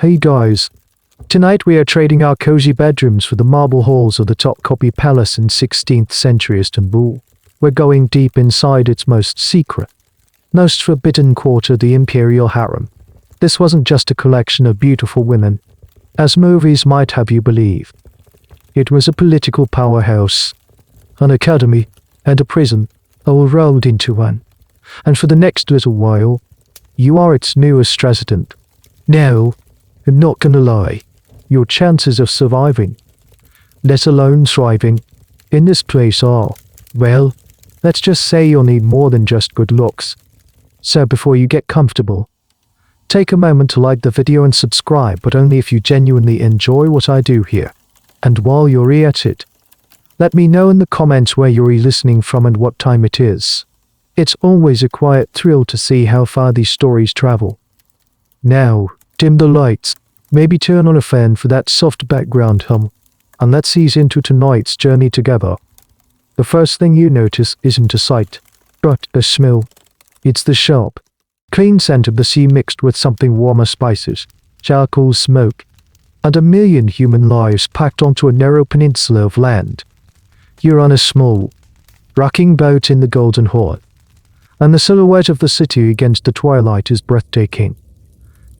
Hey guys, tonight we are trading our cozy bedrooms for the marble halls of the Topkapi Palace in 16th century Istanbul. We're going deep inside its most secret, most forbidden quarter, the Imperial Harem. This wasn't just a collection of beautiful women, as movies might have you believe. It was a political powerhouse, an academy, and a prison, all rolled into one. And for the next little while, you are its newest resident. Now, I'm not gonna lie, your chances of surviving, let alone thriving, in this place are, well, let's just say you'll need more than just good looks. So before you get comfortable, take a moment to like the video and subscribe, but only if you genuinely enjoy what I do here. And while you're at it, let me know in the comments where you're listening from and what time it is. It's always a quiet thrill to see how far these stories travel. Now, dim the lights, maybe turn on a fan for that soft background hum, and let's ease into tonight's journey together. The first thing you notice isn't a sight, but a smell. It's the sharp, clean scent of the sea mixed with something warmer spices, charcoal smoke, and a million human lives packed onto a narrow peninsula of land. You're on a small, rocking boat in the Golden Horn, and the silhouette of the city against the twilight is breathtaking.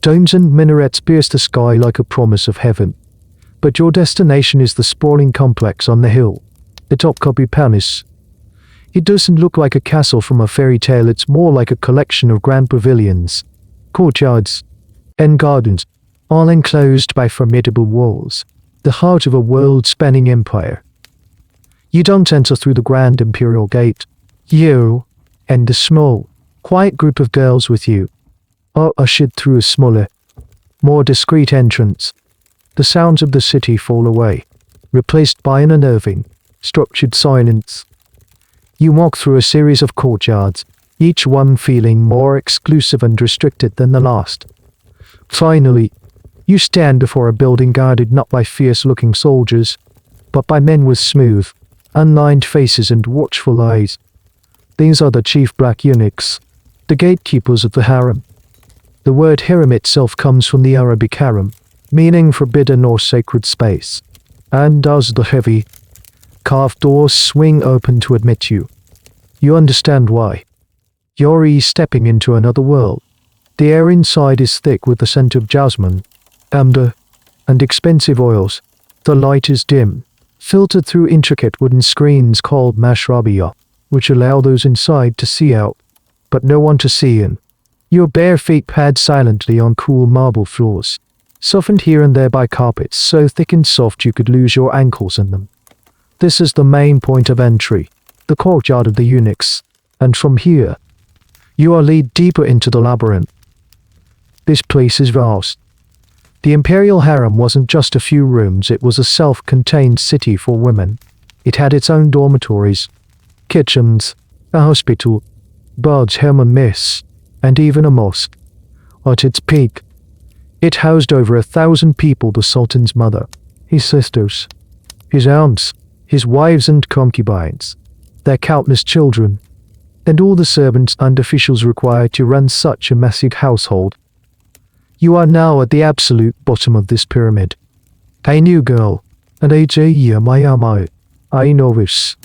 Domes and minarets pierce the sky like a promise of heaven. But your destination is the sprawling complex on the hill, the Topkapi Palace. It doesn't look like a castle from a fairy tale, it's more like a collection of grand pavilions, courtyards, and gardens, all enclosed by formidable walls, the heart of a world-spanning empire. You don't enter through the grand imperial gate. You, and the small, quiet group of girls with you, are ushered through a smaller, more discreet entrance. The sounds of the city fall away, replaced by an unnerving, structured silence. You walk through a series of courtyards, each one feeling more exclusive and restricted than the last. Finally, you stand before a building guarded not by fierce-looking soldiers, but by men with smooth, unlined faces and watchful eyes. These are the chief black eunuchs, the gatekeepers of the harem. The word Hürrem itself comes from the Arabic harem, meaning forbidden or sacred space, and as the heavy, carved doors swing open to admit you, you understand why. You're stepping into another world. The air inside is thick with the scent of jasmine, amber, and expensive oils. The light is dim, filtered through intricate wooden screens called mashrabiyah, which allow those inside to see out, but no one to see in. Your bare feet pad silently on cool marble floors, softened here and there by carpets so thick and soft you could lose your ankles in them. This is the main point of entry, the courtyard of the eunuchs, and from here, you are led deeper into the labyrinth. This place is vast. The Imperial Harem wasn't just a few rooms, it was a self-contained city for women. It had its own dormitories, kitchens, a hospital, baths, and mess, and even a mosque. At its peak, it housed over 1,000 people: the Sultan's mother, his sisters, his aunts, his wives and concubines, their countless children, and all the servants and officials required to run such a massive household. You are now at the absolute bottom of this pyramid. A new girl, and a novice,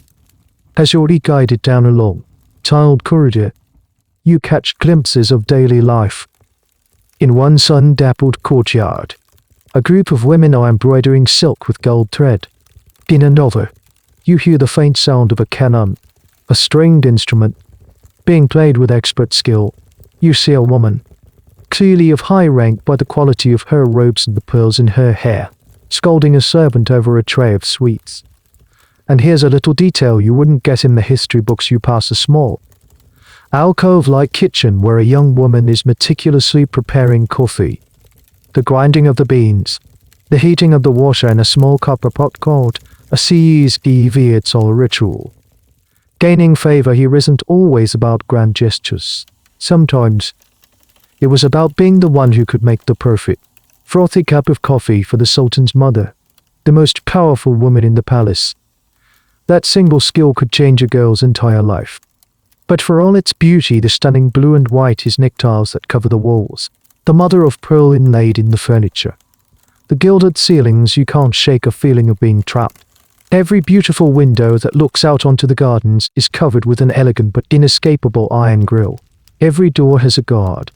has already guided down a long, tiled corridor. You catch glimpses of daily life. In one sun-dappled courtyard, a group of women are embroidering silk with gold thread. In another, you hear the faint sound of a cannon, a stringed instrument, being played with expert skill. You see a woman, clearly of high rank by the quality of her robes and the pearls in her hair, scolding a servant over a tray of sweets. And here's a little detail you wouldn't get in the history books: you pass a small, alcove-like kitchen where a young woman is meticulously preparing coffee. The grinding of the beans, the heating of the water in a small copper pot called a CEV, it's all a ritual. Gaining favor here isn't always about grand gestures. Sometimes, it was about being the one who could make the perfect, frothy cup of coffee for the Sultan's mother, the most powerful woman in the palace. That single skill could change a girl's entire life. But for all its beauty, the stunning blue and white is tiles that cover the walls, the mother of pearl inlaid in the furniture. The gilded ceilings, you can't shake a feeling of being trapped. Every beautiful window that looks out onto the gardens is covered with an elegant but inescapable iron grille. Every door has a guard.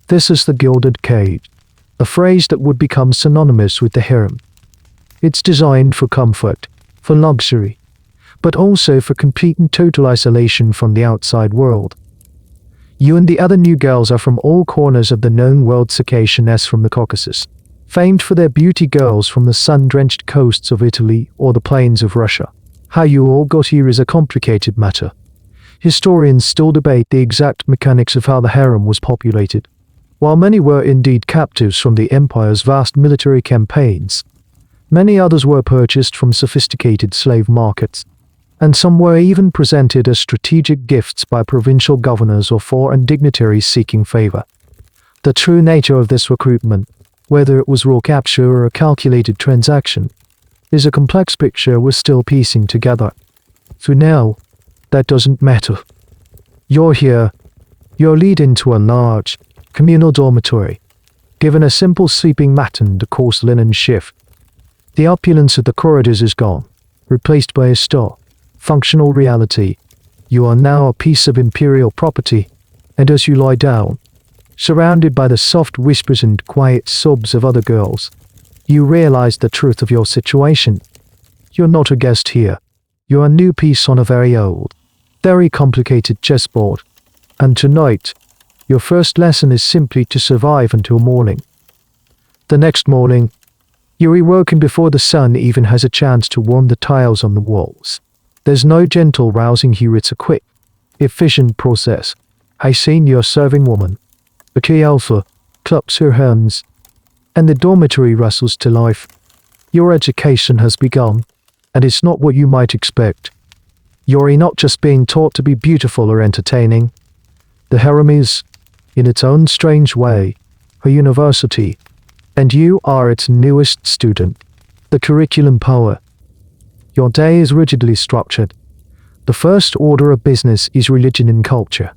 This is the gilded cage, a phrase that would become synonymous with the harem. It's designed for comfort, for luxury, but also for complete and total isolation from the outside world. You and the other new girls are from all corners of the known world, Circassian from the Caucasus, famed for their beauty, girls from the sun-drenched coasts of Italy or the plains of Russia. How you all got here is a complicated matter. Historians still debate the exact mechanics of how the harem was populated. While many were indeed captives from the empire's vast military campaigns, many others were purchased from sophisticated slave markets, and some were even presented as strategic gifts by provincial governors or foreign dignitaries seeking favor. The true nature of this recruitment, whether it was raw capture or a calculated transaction, is a complex picture we're still piecing together. For now, that doesn't matter. You're here. You're lead into a large, communal dormitory, given a simple sleeping mat and a coarse linen shift. The opulence of the corridors is gone, replaced by a store. Functional reality. You are now a piece of imperial property, and as you lie down, surrounded by the soft whispers and quiet sobs of other girls, you realize the truth of your situation. You're not a guest here. You're a new piece on a very old, very complicated chessboard. And tonight, your first lesson is simply to survive until morning. The next morning, you're awoken before the sun even has a chance to warm the tiles on the walls. There's no gentle rousing here, it's a quick, efficient process. I seen your serving woman, the key alpha, claps her hands, and the dormitory rustles to life. Your education has begun, and it's not what you might expect. You're not just being taught to be beautiful or entertaining. The harem is, in its own strange way, a university, and you are its newest student. The curriculum power. Your day is rigidly structured. The first order of business is religion and culture.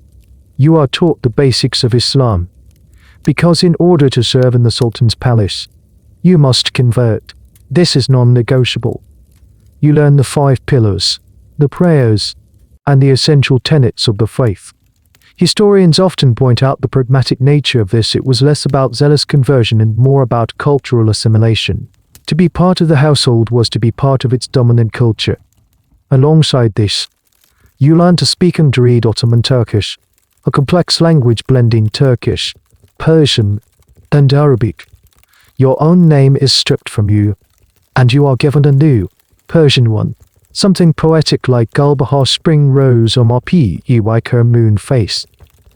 You are taught the basics of Islam, because in order to serve in the Sultan's palace, you must convert. This is non-negotiable. You learn the 5 pillars, the prayers, and the essential tenets of the faith. Historians often point out the pragmatic nature of this. It was less about zealous conversion and more about cultural assimilation. To be part of the household was to be part of its dominant culture. Alongside this, you learn to speak and read Ottoman Turkish, a complex language blending Turkish, Persian, and Arabic. Your own name is stripped from you, and you are given a new, Persian one, something poetic like Gulbahar Spring Rose or Mapi Iwaker Moon Face.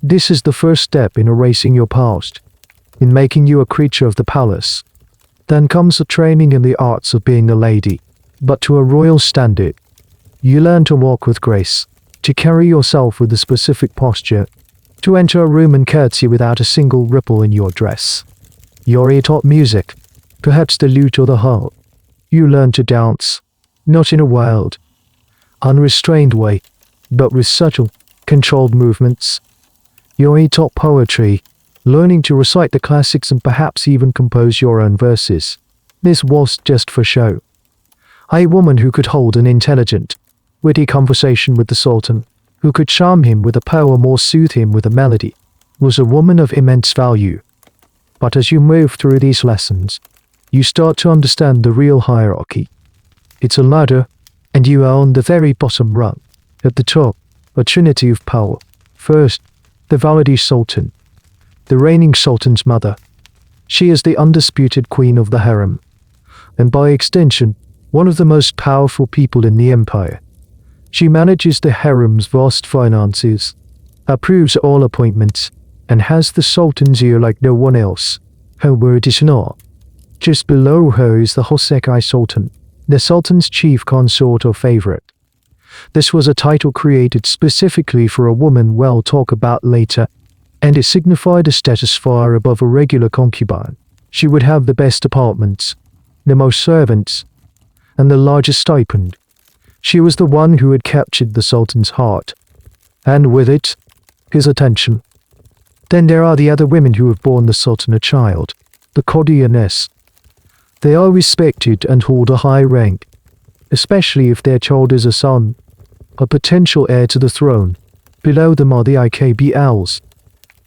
This is the first step in erasing your past, in making you a creature of the palace. Then comes the training in the arts of being a lady, but to a royal standard. You learn to walk with grace, to carry yourself with a specific posture, to enter a room and curtsy without a single ripple in your dress. You're taught music, perhaps the lute or the harp. You learn to dance, not in a wild, unrestrained way, but with subtle, controlled movements. You're taught poetry, learning to recite the classics and perhaps even compose your own verses. This was just for show. A woman who could hold an intelligent, witty conversation with the Sultan, who could charm him with a poem or soothe him with a melody, was a woman of immense value. But as you move through these lessons, you start to understand the real hierarchy. It's a ladder, and you are on the very bottom rung. At the top, a trinity of power. First, the Validi Sultan, the reigning sultan's mother. She is the undisputed queen of the harem, and by extension, one of the most powerful people in the empire. She manages the harem's vast finances, approves all appointments, and has the sultan's ear like no one else. Her word is law. Just below her is the Hosekai Sultan, the sultan's chief consort or favorite. This was a title created specifically for a woman we'll talk about later, and it signified a status far above a regular concubine. She would have the best apartments, the most servants, and the largest stipend. She was the one who had captured the Sultan's heart, and with it, his attention. Then there are the other women who have borne the Sultan a child, the courtiersses. They are respected and hold a high rank, especially if their child is a son, a potential heir to the throne. Below them are the IKBLs,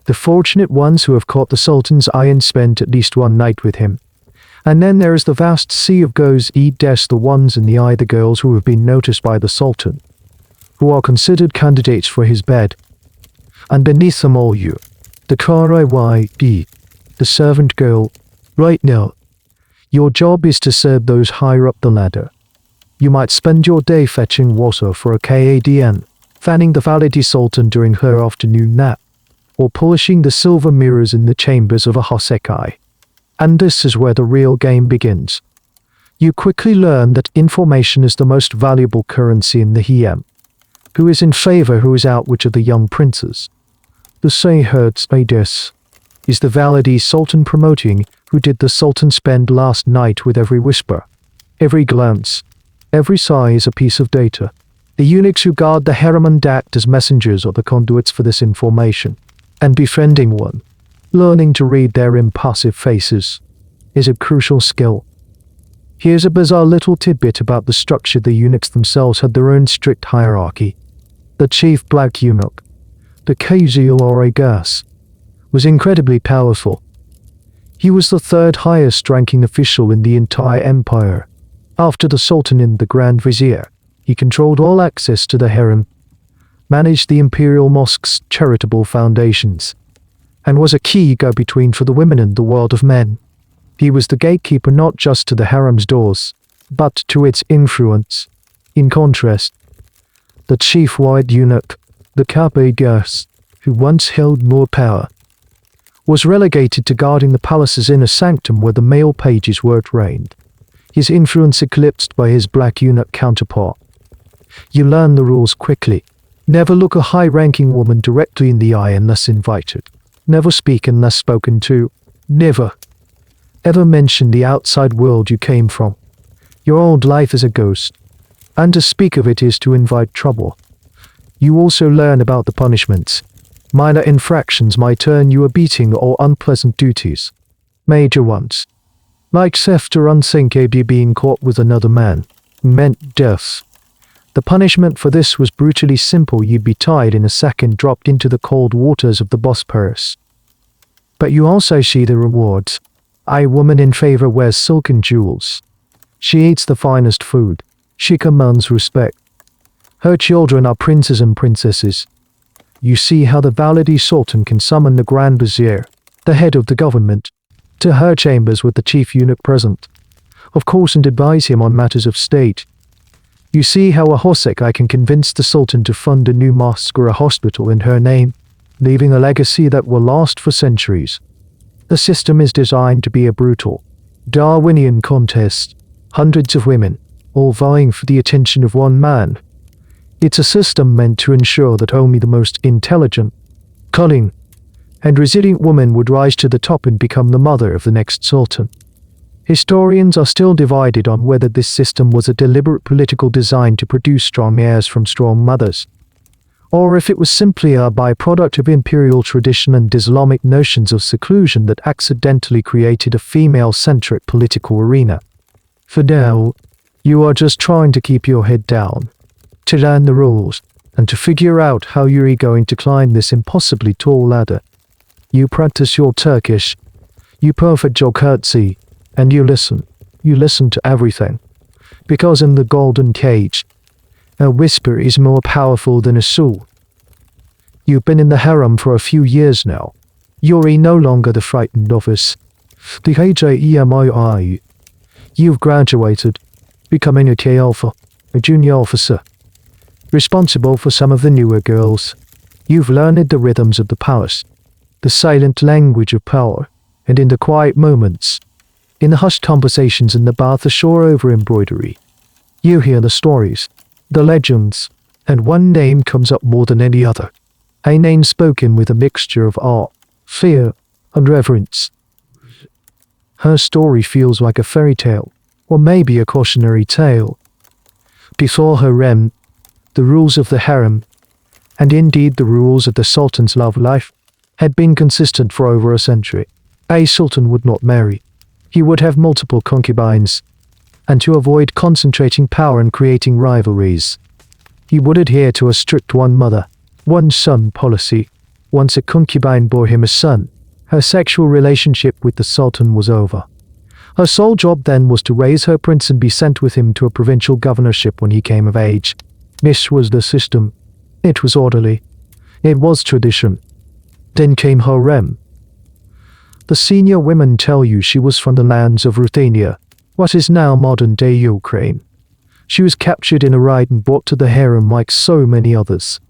the fortunate ones who have caught the Sultan's eye and spent at least one night with him. And then there is the vast sea of the ones in the eye, the girls who have been noticed by the Sultan, who are considered candidates for his bed. And beneath them all the Kariyd, the servant girl. Right now, your job is to serve those higher up the ladder. You might spend your day fetching water for a Kadn, fanning the Valide Sultan during her afternoon nap, or polishing the silver mirrors in the chambers of a Hosekai. And this is where the real game begins. You quickly learn that information is the most valuable currency in the Harem. Who is in favor, who is out, which are the young princes. The Sayherds is the Valide Sultan promoting, who did the Sultan spend last night with every whisper, every glance, every sigh is a piece of data. The eunuchs who guard the harem and act as messengers are the conduits for this information. And befriending one, learning to read their impassive faces, is a crucial skill. Here's a bizarre little tidbit about the structure. The eunuchs themselves had their own strict hierarchy. The chief black eunuch, the Kazil was incredibly powerful. He was the third highest ranking official in the entire empire. After the Sultan and the Grand Vizier, he controlled all access to the harem, managed the imperial mosque's charitable foundations, and was a key go-between for the women and the world of men. He was the gatekeeper not just to the harem's doors, but to its influence. In contrast, the chief white eunuch, the Kape, who once held more power, was relegated to guarding the palace's inner sanctum where the male pages were trained, his influence eclipsed by his black eunuch counterpart. You learn the rules quickly. Never look a high-ranking woman directly in the eye unless invited. Never speak unless spoken to. Never, ever mention the outside world you came from. Your old life is a ghost, and to speak of it is to invite trouble. You also learn about the punishments. Minor infractions might earn you a beating or unpleasant duties. Major ones, like theft or unthinkably being caught with another man, meant death. The punishment for this was brutally simple. You'd be tied in a sack and dropped into the cold waters of the Bosporus. But you also see the rewards. A woman in favor wears silk and jewels. She eats the finest food. She commands respect. Her children are princes and princesses. You see how the Valide Sultan can summon the Grand Vizier, the head of the government, to her chambers with the chief eunuch present, of course, and advise him on matters of state. You see how a Hosekai can convince the Sultan to fund a new mosque or a hospital in her name, leaving a legacy that will last for centuries. The system is designed to be a brutal, Darwinian contest. Hundreds of women, all vying for the attention of one man. It's a system meant to ensure that only the most intelligent, cunning, and resilient woman would rise to the top and become the mother of the next sultan. Historians are still divided on whether this system was a deliberate political design to produce strong heirs from strong mothers, or if it was simply a byproduct of imperial tradition and Islamic notions of seclusion that accidentally created a female-centric political arena. For now, you are just trying to keep your head down, to learn the rules, and to figure out how you're going to climb this impossibly tall ladder. You practice your Turkish, you perfect your curtsy, and you listen to everything. Because in the golden cage, a whisper is more powerful than a sword. You've been in the harem for a few years now. You're no longer the frightened novice. The HAEMII. You've graduated, becoming a K-Alpha, a junior officer, responsible for some of the newer girls. You've learned the rhythms of the palace, the silent language of power, and in the quiet moments, in the hushed conversations in the bath ashore over embroidery, you hear the stories, the legends, and one name comes up more than any other. A name spoken with a mixture of awe, fear, and reverence. Her story feels like a fairy tale, or maybe a cautionary tale. Before Hürrem, the rules of the harem, and indeed the rules of the Sultan's love life, had been consistent for over a century. A sultan would not marry. He would have multiple concubines, and to avoid concentrating power and creating rivalries, he would adhere to a strict one mother, one son policy. Once a concubine bore him a son, her sexual relationship with the sultan was over. Her sole job then was to raise her prince and be sent with him to a provincial governorship when he came of age. This was the system. It was orderly. It was tradition. Then came Hürrem. The senior women tell you she was from the lands of Ruthenia, what is now modern-day Ukraine. She was captured in a raid and brought to the harem like so many others.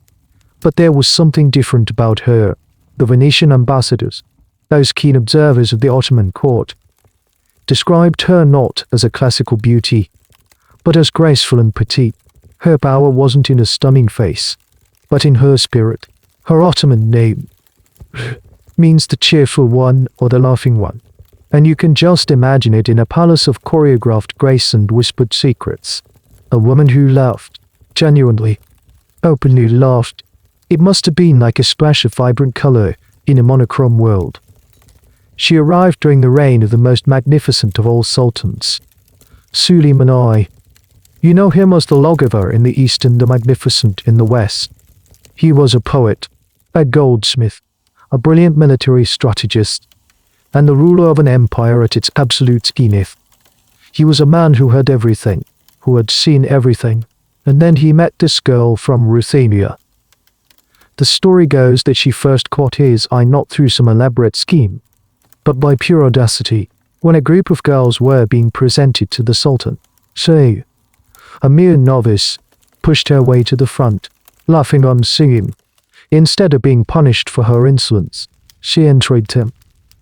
But there was something different about her. The Venetian ambassadors, those keen observers of the Ottoman court, described her not as a classical beauty, but as graceful and petite. Her power wasn't in a stunning face, but in her spirit. Her Ottoman name means the cheerful one or the laughing one, and you can just imagine it in a palace of choreographed grace and whispered secrets. A woman who laughed, genuinely, openly laughed. It must have been like a splash of vibrant color in a monochrome world. She arrived during the reign of the most magnificent of all sultans, Suleiman I. You know him as the lawgiver in the east and the magnificent in the west. He was a poet, a goldsmith, a brilliant military strategist, and the ruler of an empire at its absolute zenith. He was a man who heard everything, who had seen everything, and then he met this girl from Ruthenia. The story goes that she first caught his eye not through some elaborate scheme, but by pure audacity, when a group of girls were being presented to the Sultan. She, a mere novice, pushed her way to the front, laughing and singing. Instead of being punished for her insolence, she intrigued him.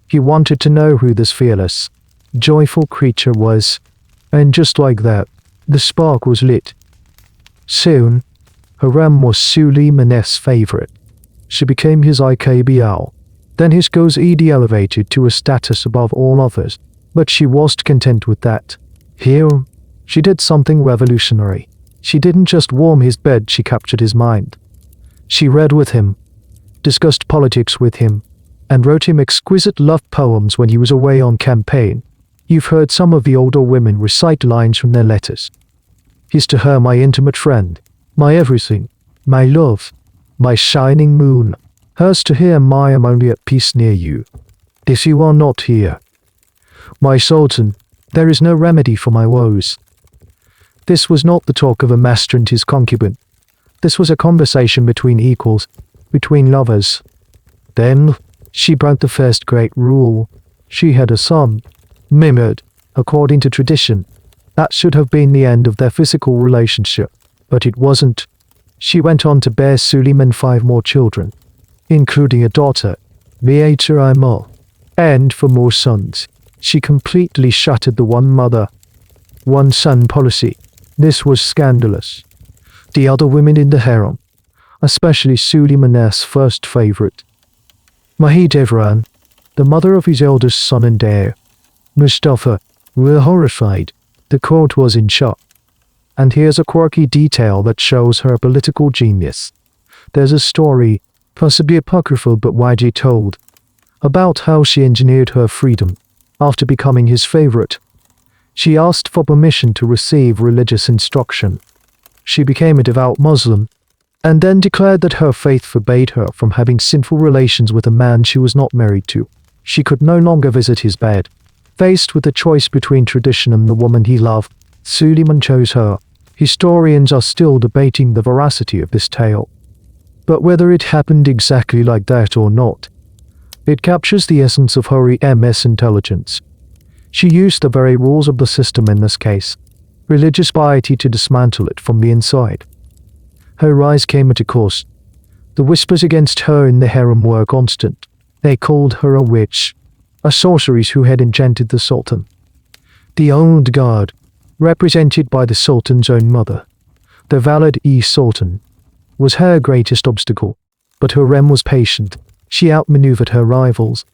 He wanted to know who this fearless, joyful creature was, and just like that, the spark was lit. Soon, Hürrem was Suleiman's favorite. She became his IKBL. Then his Gozid elevated to a status above all others, but she wasn't content with that. Here, she did something revolutionary. She didn't just warm his bed, she captured his mind. She read with him, discussed politics with him, and wrote him exquisite love poems when he was away on campaign. You've heard some of the older women recite lines from their letters. He's to her my intimate friend, my everything, my love, my shining moon. Hers to him I am only at peace near you, if you are not here. My sultan, there is no remedy for my woes. This was not the talk of a master and his concubine. This was a conversation between equals, between lovers. Then, she broke the first great rule. She had a son, Mehmed, according to tradition. That should have been the end of their physical relationship, but it wasn't. She went on to bear Suleiman 5 more children, including a daughter, Mi'atarima, and for more sons. She completely shattered the one mother, one son policy. This was scandalous. The other women in the harem, especially Suleiman's first favorite, Mahidevran, the mother of his eldest son and heir, Mustafa, were horrified. The court was in shock. And here's a quirky detail that shows her political genius. There's a story, possibly apocryphal but widely told, about how she engineered her freedom after becoming his favorite. She asked for permission to receive religious instruction. She became a devout Muslim, and then declared that her faith forbade her from having sinful relations with a man she was not married to. She could no longer visit his bed. Faced with the choice between tradition and the woman he loved, Suleiman chose her. Historians are still debating the veracity of this tale. But whether it happened exactly like that or not, it captures the essence of Hürrem's intelligence. She used the very rules of the system in this case, religious piety, to dismantle it from the inside. Her rise came at a cost. The whispers against her in the harem were constant. They called her a witch, a sorceress who had enchanted the sultan. The old guard, represented by the sultan's own mother, the valid sultan, was her greatest obstacle. But Hürrem was patient. She outmaneuvered her rivals,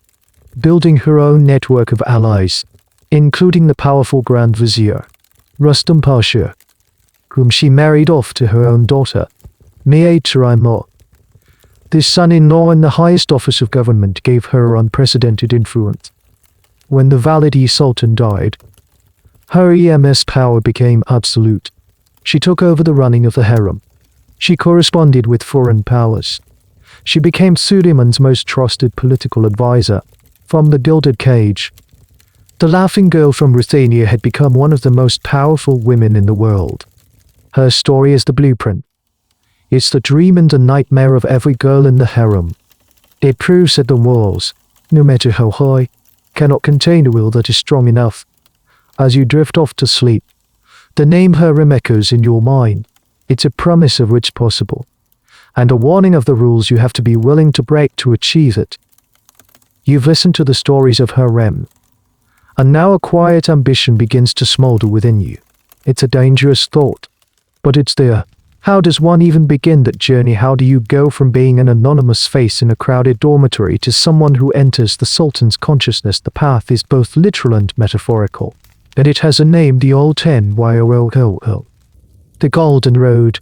building her own network of allies, including the powerful Grand Vizier, Rustam Pasha, whom she married off to her own daughter, Mi'atarima. This son-in-law in the highest office of government gave her unprecedented influence. When the Valide Sultan died, her EMS power became absolute. She took over the running of the harem. She corresponded with foreign powers. She became Suleiman's most trusted political advisor. From the gilded cage, the laughing girl from Ruthenia had become one of the most powerful women in the world. Her story is the blueprint. It's the dream and the nightmare of every girl in the harem. It proves that the walls, no matter how high, cannot contain a will that is strong enough. As you drift off to sleep, the name Hürrem echoes in your mind. It's a promise of what's possible, and a warning of the rules you have to be willing to break to achieve it. You've listened to the stories of Hürrem, and now a quiet ambition begins to smolder within you. It's a dangerous thought, but it's there. How does one even begin that journey? How do you go from being an anonymous face in a crowded dormitory to someone who enters the Sultan's consciousness? The path is both literal and metaphorical, and it has a name, the old 10-YOLL. The Golden Road.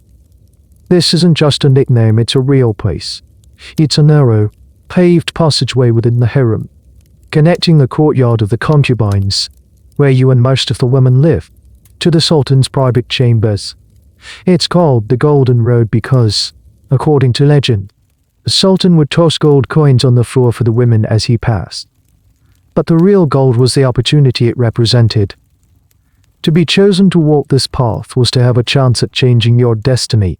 This isn't just a nickname, it's a real place. It's a narrow, paved passageway within the harem, connecting the courtyard of the concubines, where you and most of the women live, to the Sultan's private chambers. It's called the Golden Road because, according to legend, the Sultan would toss gold coins on the floor for the women as he passed. But the real gold was the opportunity it represented. To be chosen to walk this path was to have a chance at changing your destiny.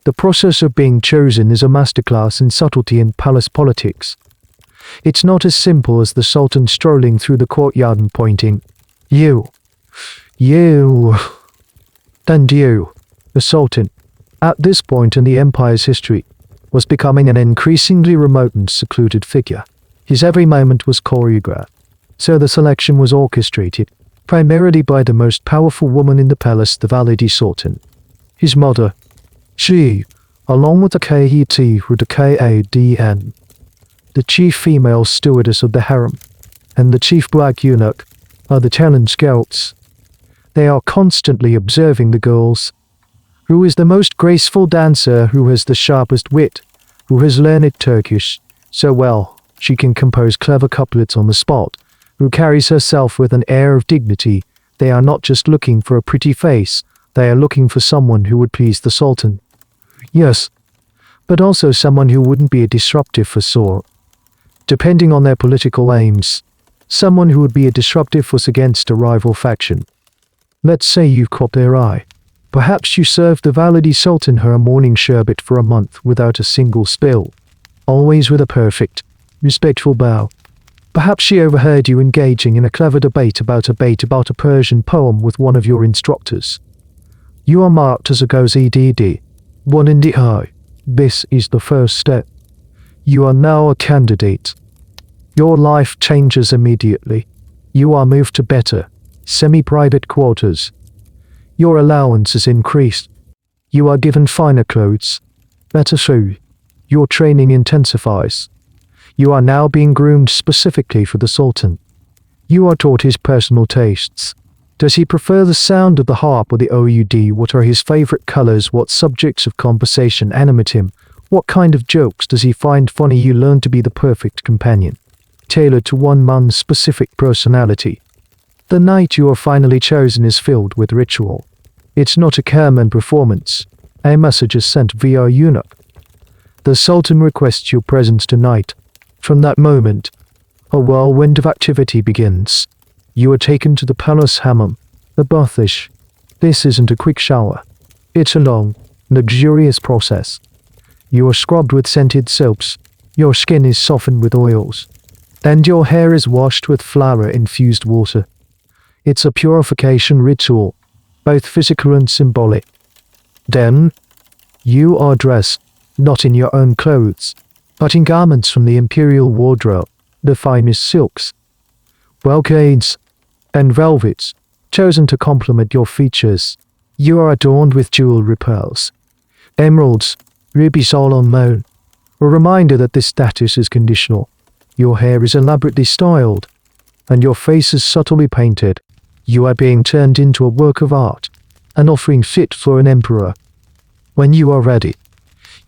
The process of being chosen is a masterclass in subtlety in palace politics. It's not as simple as the Sultan strolling through the courtyard and pointing, you, and you. The Sultan, at this point in the empire's history, was becoming an increasingly remote and secluded figure. His every moment was choreographed, so the selection was orchestrated, primarily by the most powerful woman in the palace, the Valide Sultan. His mother, she, along with the Kadn, the chief female stewardess of the harem, and the chief black eunuch, are the talent scouts. They are constantly observing the girls. Who is the most graceful dancer? Who has the sharpest wit? Who has learned Turkish so well she can compose clever couplets on the spot? Who carries herself with an air of dignity? They are not just looking for a pretty face, they are looking for someone who would please the Sultan. Yes, but also someone who wouldn't be a disruptive for Saur, depending on their political aims. Someone who would be a disruptive force against a rival faction. Let's say you've caught their eye. Perhaps you served the Valide Sultan her morning sherbet for a month without a single spill, always with a perfect, respectful bow. Perhaps she overheard you engaging in a clever debate about a Persian poem with one of your instructors. You are marked as a GOZEDD, one in the eye. This is the first step. You are now a candidate. Your life changes immediately. You are moved to better, semi-private quarters. Your allowance is increased. You are given finer clothes, better food. Your training intensifies. You are now being groomed specifically for the Sultan. You are taught his personal tastes. Does he prefer the sound of the harp or the oud? What are his favorite colors? What subjects of conversation animate him? What kind of jokes does he find funny? You learn to be the perfect companion, tailored to one man's specific personality. The night you are finally chosen is filled with ritual. It's not a Kerman performance. A message is sent via eunuch. The Sultan requests your presence tonight. From that moment, a whirlwind of activity begins. You are taken to the palace hammam, the bathish. This isn't a quick shower. It's a long, luxurious process. You are scrubbed with scented soaps. Your skin is softened with oils. And your hair is washed with flower-infused water. It's a purification ritual, both physical and symbolic. Then, you are dressed, not in your own clothes, but in garments from the imperial wardrobe, the finest silks, brocades, and velvets, chosen to complement your features. You are adorned with jewelry pearls, emeralds, rubies all on moan, a reminder that this status is conditional. Your hair is elaborately styled, and your face is subtly painted. You are being turned into a work of art, an offering fit for an emperor. When you are ready,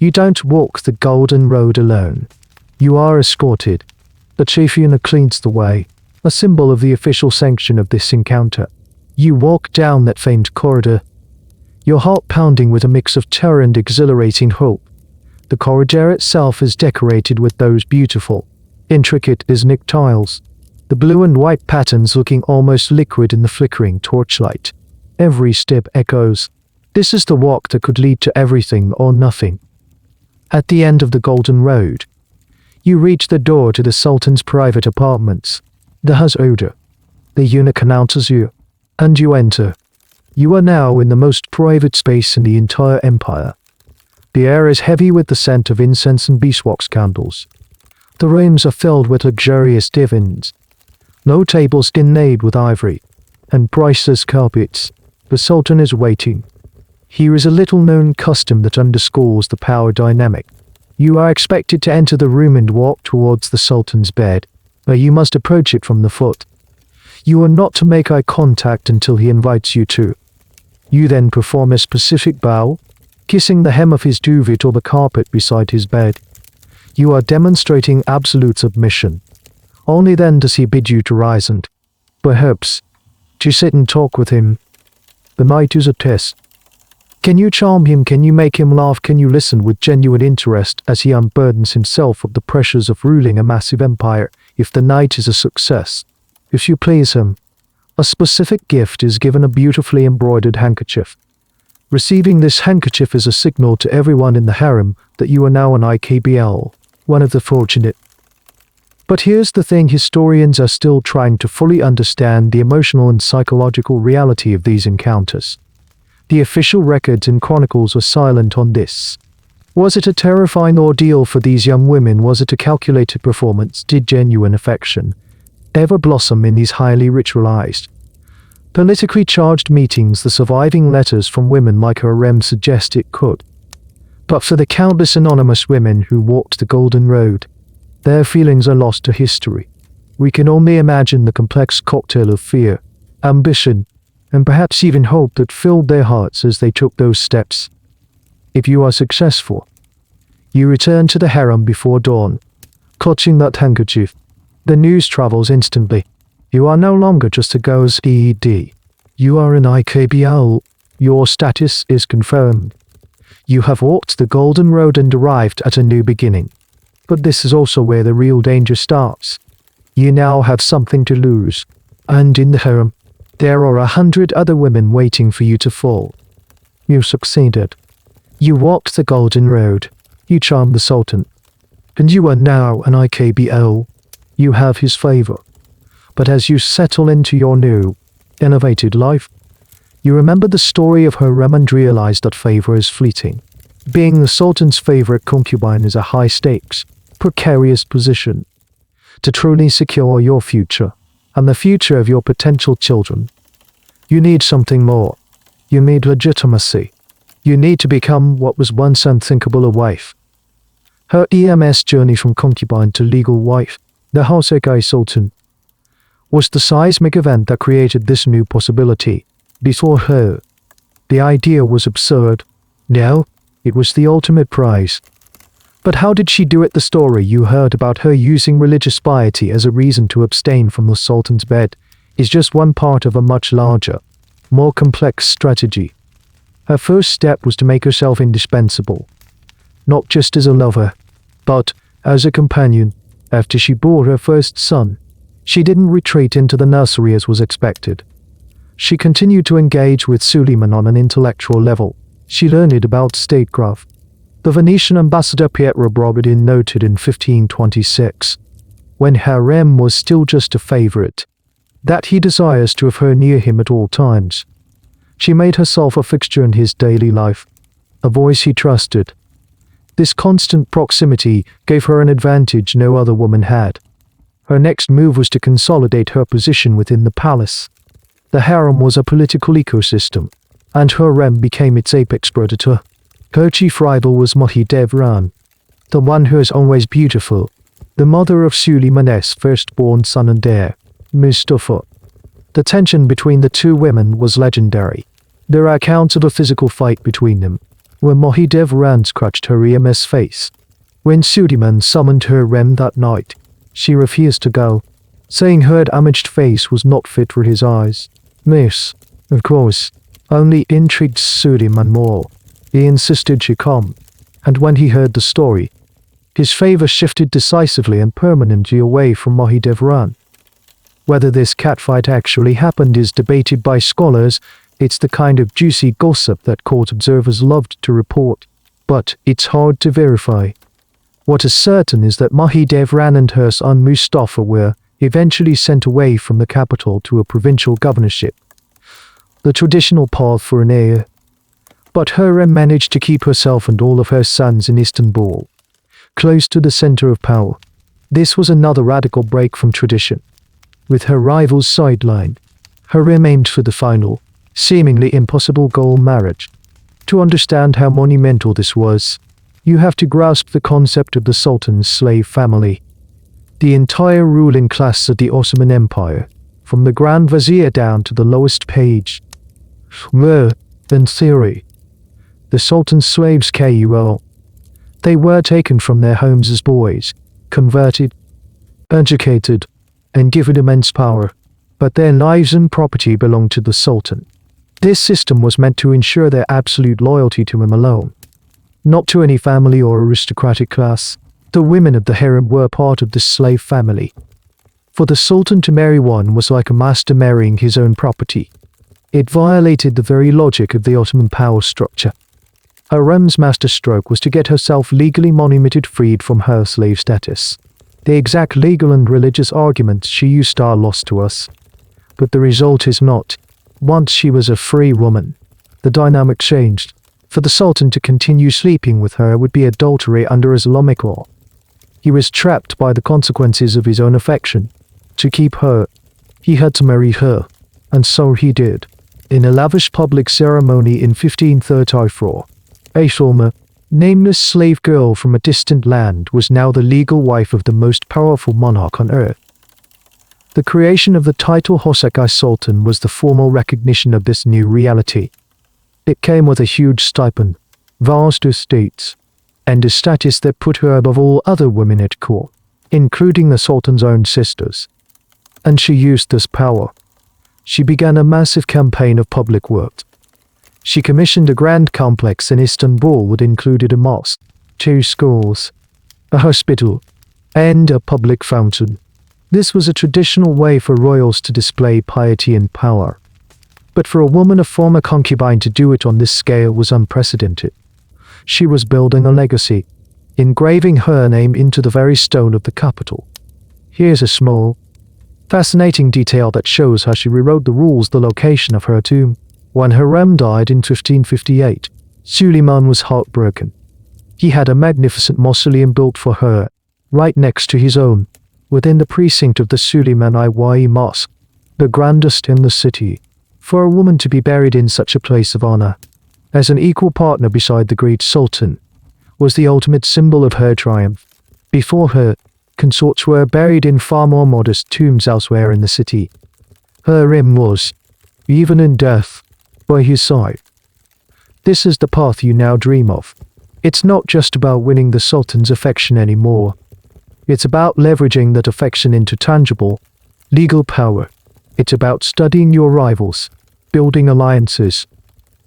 You don't walk the golden road alone. You are escorted. The chief eunuch leads the way, a symbol of the official sanction of this encounter. You walk down that famed corridor, your heart pounding with a mix of terror and exhilarating hope. The corridor itself is decorated with those beautiful, intricate Islamic tiles, the blue and white patterns looking almost liquid in the flickering torchlight. Every step echoes. This is the walk that could lead to everything or nothing. At the end of the Golden Road, you reach the door to the Sultan's private apartments. The Huz odor. The eunuch announces you, and you enter. You are now in the most private space in the entire empire. The air is heavy with the scent of incense and beeswax candles. The rooms are filled with luxurious divans. No tables inlaid with ivory, and priceless carpets. The Sultan is waiting. Here is a little-known custom that underscores the power dynamic. You are expected to enter the room and walk towards the Sultan's bed, where you must approach it from the foot. You are not to make eye contact until he invites you to. You then perform a specific bow, kissing the hem of his duvet or the carpet beside his bed. You are demonstrating absolute submission. Only then does he bid you to rise and, perhaps, to sit and talk with him. The night is a test. Can you charm him? Can you make him laugh? Can you listen with genuine interest as he unburdens himself of the pressures of ruling a massive empire? If the night is a success, if you please him, a specific gift is given, a beautifully embroidered handkerchief. Receiving this handkerchief is a signal to everyone in the harem that you are now an IKBL, one of the fortunate. But here's the thing, historians are still trying to fully understand the emotional and psychological reality of these encounters. The official records and chronicles are silent on this. Was it a terrifying ordeal for these young women? Was it a calculated performance? Did genuine affection ever blossom in these highly ritualized, politically charged meetings? The surviving letters from women like Hürrem suggest it could. But for the countless anonymous women who walked the Golden Road, their feelings are lost to history. We can only imagine the complex cocktail of fear, ambition, and perhaps even hope that filled their hearts as they took those steps. If you are successful, you return to the harem before dawn, clutching that handkerchief. The news travels instantly. You are no longer just a girl's ED. You are an IKBL. Your status is confirmed. You have walked the Golden Road and arrived at a new beginning. But this is also where the real danger starts. You now have something to lose. And in the harem, there are 100 other women waiting for you to fall. You succeeded. You walked the Golden Road. You charmed the Sultan. And you are now an IKBL. You have his favor. But as you settle into your new, innovated life, you remember the story of Hürrem and realize that favor is fleeting. Being the Sultan's favorite concubine is a high-stakes, precarious position. To truly secure your future, and the future of your potential children, you need something more. You need legitimacy. You need to become what was once unthinkable, a wife. Her EMS journey from concubine to legal wife, the Hürrem Sultan, was the seismic event that created this new possibility. Before her, the idea was absurd. Now, it was the ultimate prize. But how did she do it? The story you heard about her using religious piety as a reason to abstain from the Sultan's bed is just one part of a much larger, more complex strategy. Her first step was to make herself indispensable, not just as a lover, but as a companion. After she bore her first son, she didn't retreat into the nursery as was expected. She continued to engage with Suleiman on an intellectual level. She learned about statecraft. The Venetian ambassador Pietro Brogardin noted in 1526, when Hürrem was still just a favorite, that he desires to have her near him at all times. She made herself a fixture in his daily life, a voice he trusted. This constant proximity gave her an advantage no other woman had. Her next move was to consolidate her position within the palace. The harem was a political ecosystem, and Hürrem became its apex predator. Her chief rival was Mahidevran, the one who is always beautiful, the mother of Suleiman's firstborn son and heir, Mustafa. The tension between the two women was legendary. There are accounts of a physical fight between them, where Mahidevran scratched Hürrem's face. When Suleiman summoned Hürrem that night, she refused to go, saying her damaged face was not fit for his eyes. This, of course, only intrigued Suleiman more. He insisted she come, and when he heard the story, his favor shifted decisively and permanently away from Mahidevran. Whether this catfight actually happened is debated by scholars. It's the kind of juicy gossip that court observers loved to report, but it's hard to verify. What is certain is that Mahidevran and her son Mustafa were eventually sent away from the capital to a provincial governorship, the traditional path for an heir. But Hürrem managed to keep herself and all of her sons in Istanbul, close to the center of power. This was another radical break from tradition. With her rivals sidelined, Hürrem aimed for the final, seemingly impossible goal: marriage. To understand how monumental this was, you have to grasp the concept of the Sultan's slave family. The entire ruling class of the Ottoman Empire, from the Grand Vizier down to the lowest page, were, in theory, the Sultan's slaves. They were taken from their homes as boys, converted, educated, and given immense power, but their lives and property belonged to the Sultan. This system was meant to ensure their absolute loyalty to him alone, not to any family or aristocratic class. The women of the harem were part of this slave family. For the Sultan to marry one was like a master marrying his own property. It violated the very logic of the Ottoman power structure. Hürrem's masterstroke was to get herself legally monumented, freed from her slave status. The exact legal and religious arguments she used are lost to us, but the result is not. Once she was a free woman, the dynamic changed. For the Sultan to continue sleeping with her would be adultery under Islamic law. He was trapped by the consequences of his own affection. To keep her, he had to marry her, and so he did. In a lavish public ceremony in 1534, a former, nameless slave girl from a distant land was now the legal wife of the most powerful monarch on earth. The creation of the title Hosekai Sultan was the formal recognition of this new reality. It came with a huge stipend, vast estates, and a status that put her above all other women at court, including the Sultan's own sisters. And she used this power. She began a massive campaign of public works. She commissioned a grand complex in Istanbul that included a mosque, 2 schools, a hospital, and a public fountain. This was a traditional way for royals to display piety and power. But for a woman, a former concubine, to do it on this scale was unprecedented. She was building a legacy, engraving her name into the very stone of the capital. Here's a small, fascinating detail that shows how she rewrote the rules: the location of her tomb. When Hürrem died in 1558, Suleiman was heartbroken. He had a magnificent mausoleum built for her, right next to his own, within the precinct of the Suleiman Iwayi Mosque, the grandest in the city. For a woman to be buried in such a place of honor, as an equal partner beside the great Sultan, was the ultimate symbol of her triumph. Before her, consorts were buried in far more modest tombs elsewhere in the city. Hürrem was, even in death, by his side. This is the path you now dream of. It's not just about winning the Sultan's affection anymore. It's about leveraging that affection into tangible, legal power. It's about studying your rivals, building alliances,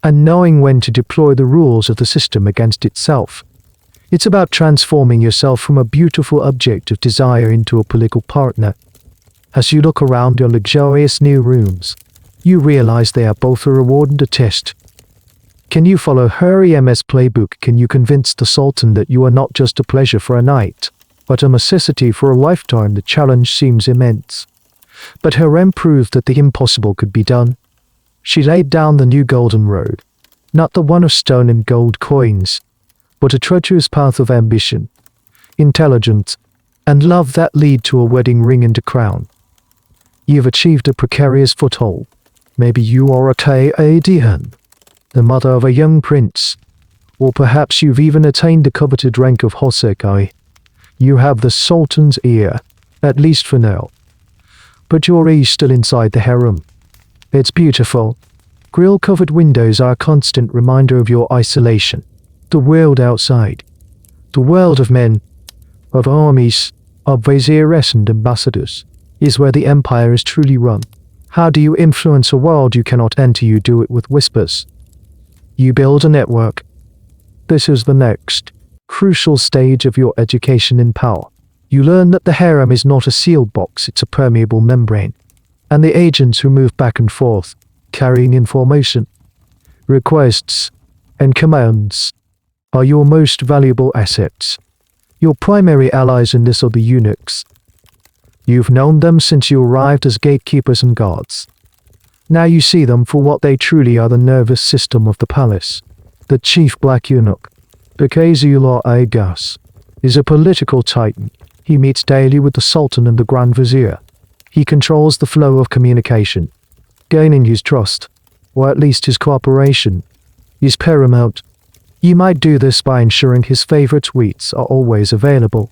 and knowing when to deploy the rules of the system against itself. It's about transforming yourself from a beautiful object of desire into a political partner. As you look around your luxurious new rooms, you realize they are both a reward and a test. Can you follow Hürrem's playbook? Can you convince the Sultan that you are not just a pleasure for a night, but a necessity for a lifetime? The challenge seems immense. But Hürrem proved that the impossible could be done. She laid down the new golden road, not the one of stone and gold coins, but a treacherous path of ambition, intelligence, and love that lead to a wedding ring and a crown. You've achieved a precarious foothold. Maybe you are a Kadian, the mother of a young prince, or perhaps you've even attained the coveted rank of Hosekai. You have the Sultan's ear, at least for now. But you're still inside the harem. It's beautiful. Grill-covered windows are a constant reminder of your isolation. The world outside. The world of men, of armies, of viziers and ambassadors, is where the empire is truly run. How do you influence a world you cannot enter? You do it with whispers. You build a network. This is the next crucial stage of your education in power. You learn that the harem is not a sealed box, it's a permeable membrane. And the agents who move back and forth, carrying information, requests, and commands, are your most valuable assets. Your primary allies in this are the eunuchs. You've known them since you arrived as gatekeepers and guards. Now you see them for what they truly are: the nervous system of the palace. The chief black eunuch, Bekazullah Agas, is a political titan. He meets daily with the Sultan and the Grand Vizier. He controls the flow of communication. Gaining his trust, or at least his cooperation, is paramount. You might do this by ensuring his favorite sweets are always available,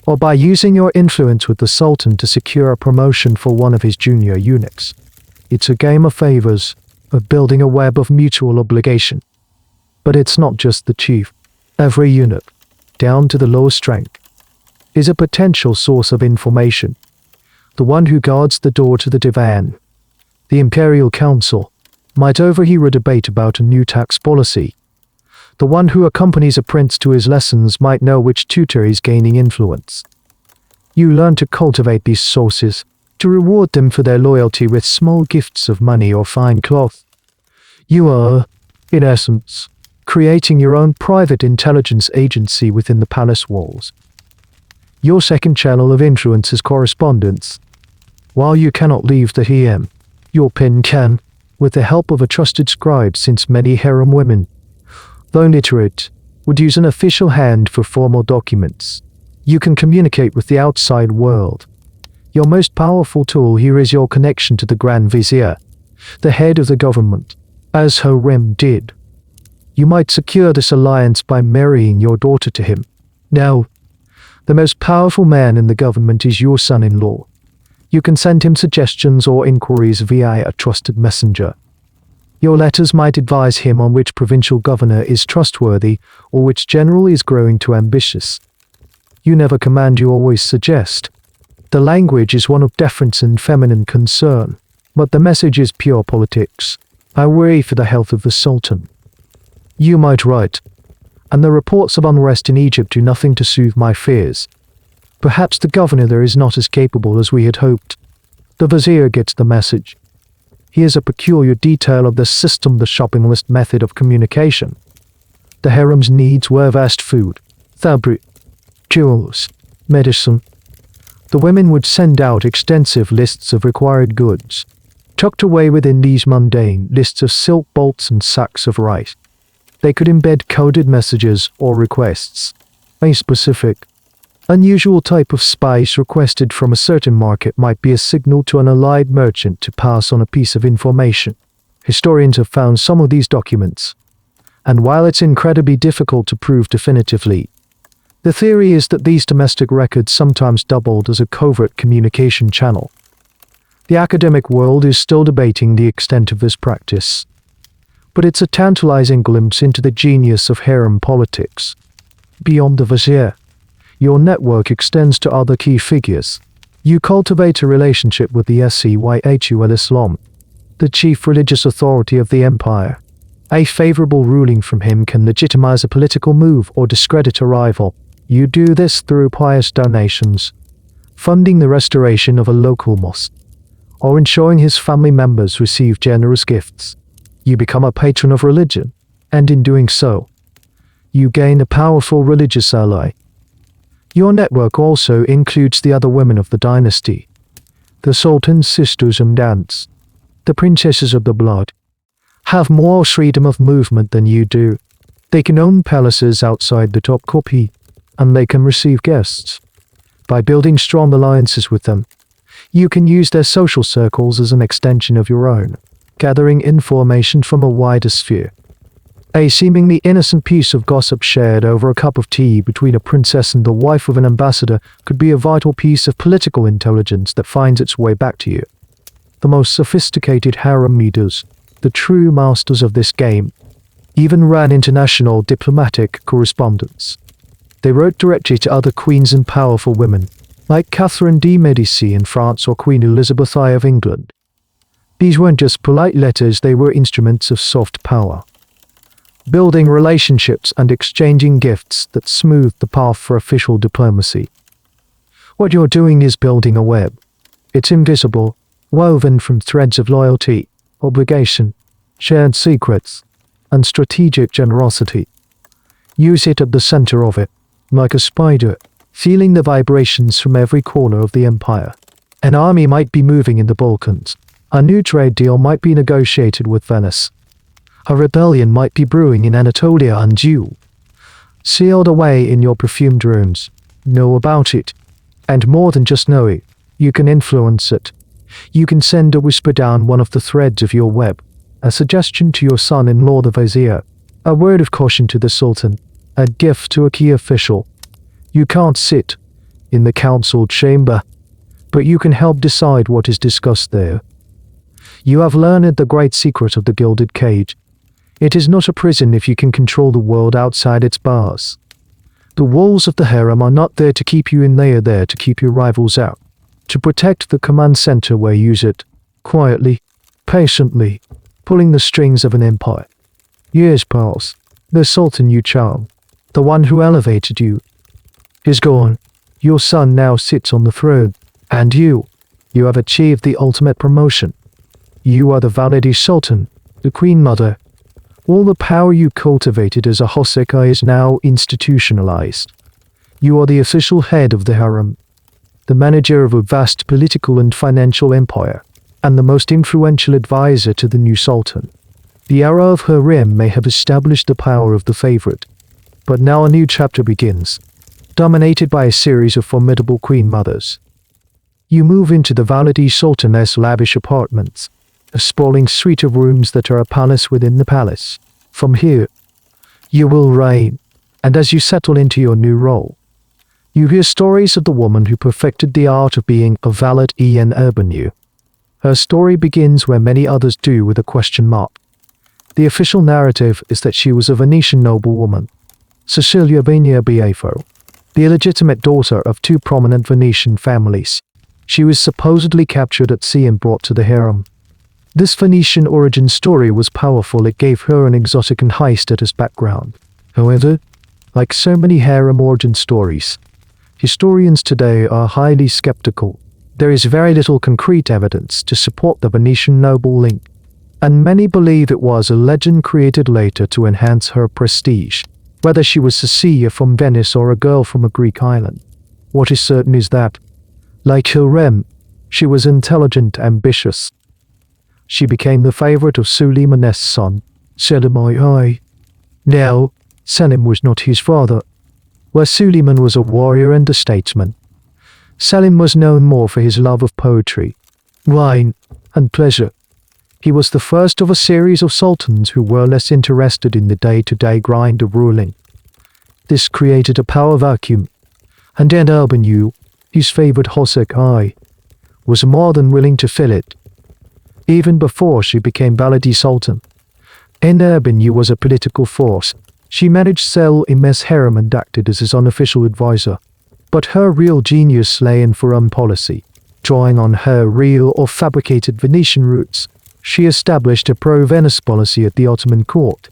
or by using your influence with the Sultan to secure a promotion for one of his junior eunuchs. It's a game of favors, of building a web of mutual obligation. But it's not just the chief. Every eunuch, down to the lowest rank, is a potential source of information. The one who guards the door to the divan, the Imperial Council, might overhear a debate about a new tax policy. The one who accompanies a prince to his lessons might know which tutor is gaining influence. You learn to cultivate these sources, to reward them for their loyalty with small gifts of money or fine cloth. You are, in essence, creating your own private intelligence agency within the palace walls. Your second channel of influence is correspondence. While you cannot leave the harem, your pen can, with the help of a trusted scribe, since many harem women, though literate, would use an official hand for formal documents. You can communicate with the outside world. Your most powerful tool here is your connection to the Grand Vizier, the head of the government, as Hürrem did. You might secure this alliance by marrying your daughter to him. Now, the most powerful man in the government is your son-in-law. You can send him suggestions or inquiries via a trusted messenger. Your letters might advise him on which provincial governor is trustworthy or which general is growing too ambitious. You never command, you always suggest. The language is one of deference and feminine concern, but the message is pure politics. I worry for the health of the Sultan. You might write, and the reports of unrest in Egypt do nothing to soothe my fears. Perhaps the governor there is not as capable as we had hoped. The vizier gets the message. Here's a peculiar detail of the system: the shopping list method of communication. The harem's needs were vast: food, fabric, jewels, medicine. The women would send out extensive lists of required goods. Tucked away within these mundane lists of silk bolts and sacks of rice, they could embed coded messages or requests. A specific, unusual type of spice requested from a certain market might be a signal to an allied merchant to pass on a piece of information. Historians have found some of these documents, and while it's incredibly difficult to prove definitively, the theory is that these domestic records sometimes doubled as a covert communication channel. The academic world is still debating the extent of this practice, but it's a tantalizing glimpse into the genius of harem politics. Beyond the vizier, your network extends to other key figures. You cultivate a relationship with the Sayyidul Islam, the chief religious authority of the empire. A favorable ruling from him can legitimize a political move or discredit a rival. You do this through pious donations, funding the restoration of a local mosque, or ensuring his family members receive generous gifts. You become a patron of religion, and in doing so, you gain a powerful religious ally. Your network also includes the other women of the dynasty, the Sultan's sisters and aunts. The princesses of the blood have more freedom of movement than you do. They can own palaces outside the Topkapi, and they can receive guests. By building strong alliances with them, you can use their social circles as an extension of your own, gathering information from a wider sphere. A seemingly innocent piece of gossip shared over a cup of tea between a princess and the wife of an ambassador could be a vital piece of political intelligence that finds its way back to you. The most sophisticated harem leaders, the true masters of this game, even ran international diplomatic correspondence. They wrote directly to other queens and powerful women, like Catherine de' Medici in France or Queen Elizabeth I of England. These weren't just polite letters, they were instruments of soft power, building relationships and exchanging gifts that smoothed the path for official diplomacy. What you're doing is building a web. It's invisible, woven from threads of loyalty, obligation, shared secrets, and strategic generosity. Use it at the center of it, like a spider, feeling the vibrations from every corner of the empire. An army might be moving in the Balkans. A new trade deal might be negotiated with Venice. A rebellion might be brewing in Anatolia, and you, sealed away in your perfumed rooms, know about it. And more than just know it, you can influence it. You can send a whisper down one of the threads of your web, a suggestion to your son-in-law the vizier, a word of caution to the sultan, a gift to a key official. You can't sit in the council chamber, but you can help decide what is discussed there. You have learned the great secret of the gilded cage. It is not a prison if you can control the world outside its bars. The walls of the harem are not there to keep you in, they are there to keep your rivals out, to protect the command center where you use it, quietly, patiently, pulling the strings of an empire. Years pass. The sultan you charm, the one who elevated you, is gone. Your son now sits on the throne, and you have achieved the ultimate promotion. You are the Valide Sultan, the Queen Mother. All the power you cultivated as a Hosekai is now institutionalized. You are the official head of the harem, the manager of a vast political and financial empire, and the most influential advisor to the new sultan. The era of Hürrem may have established the power of the favorite, but now a new chapter begins, dominated by a series of formidable queen mothers. You move into the Valide Sultan's lavish apartments, a sprawling suite of rooms that are a palace within the palace. From here, you will reign, and as you settle into your new role, you hear stories of the woman who perfected the art of being a valid in Nurbanu. Her story begins where many others do, with a question mark. The official narrative is that she was a Venetian noblewoman, Cecilia Venia Biafo, the illegitimate daughter of two prominent Venetian families. She was supposedly captured at sea and brought to the harem. This Venetian origin story was powerful. It gave her an exotic and high status background. However, like so many harem origin stories, historians today are highly skeptical. There is very little concrete evidence to support the Venetian noble link, and many believe it was a legend created later to enhance her prestige, whether she was Safiye from Venice or a girl from a Greek island. What is certain is that, like Hürrem, she was intelligent, ambitious. She became the favorite of Suleiman's son, Selim I. Now, Selim was not his father. Where Suleiman was a warrior and a statesman, Selim was known more for his love of poetry, wine, and pleasure. He was the first of a series of sultans who were less interested in the day-to-day grind of ruling. This created a power vacuum, and Nurbanu, his favorite Hosekai, was more than willing to fill it. Even before she became Valide Sultan, Nurbanu was a political force. She managed Selim's harem and acted as his unofficial advisor. But her real genius lay in foreign policy. Drawing on her real or fabricated Venetian roots, she established a pro-Venice policy at the Ottoman court.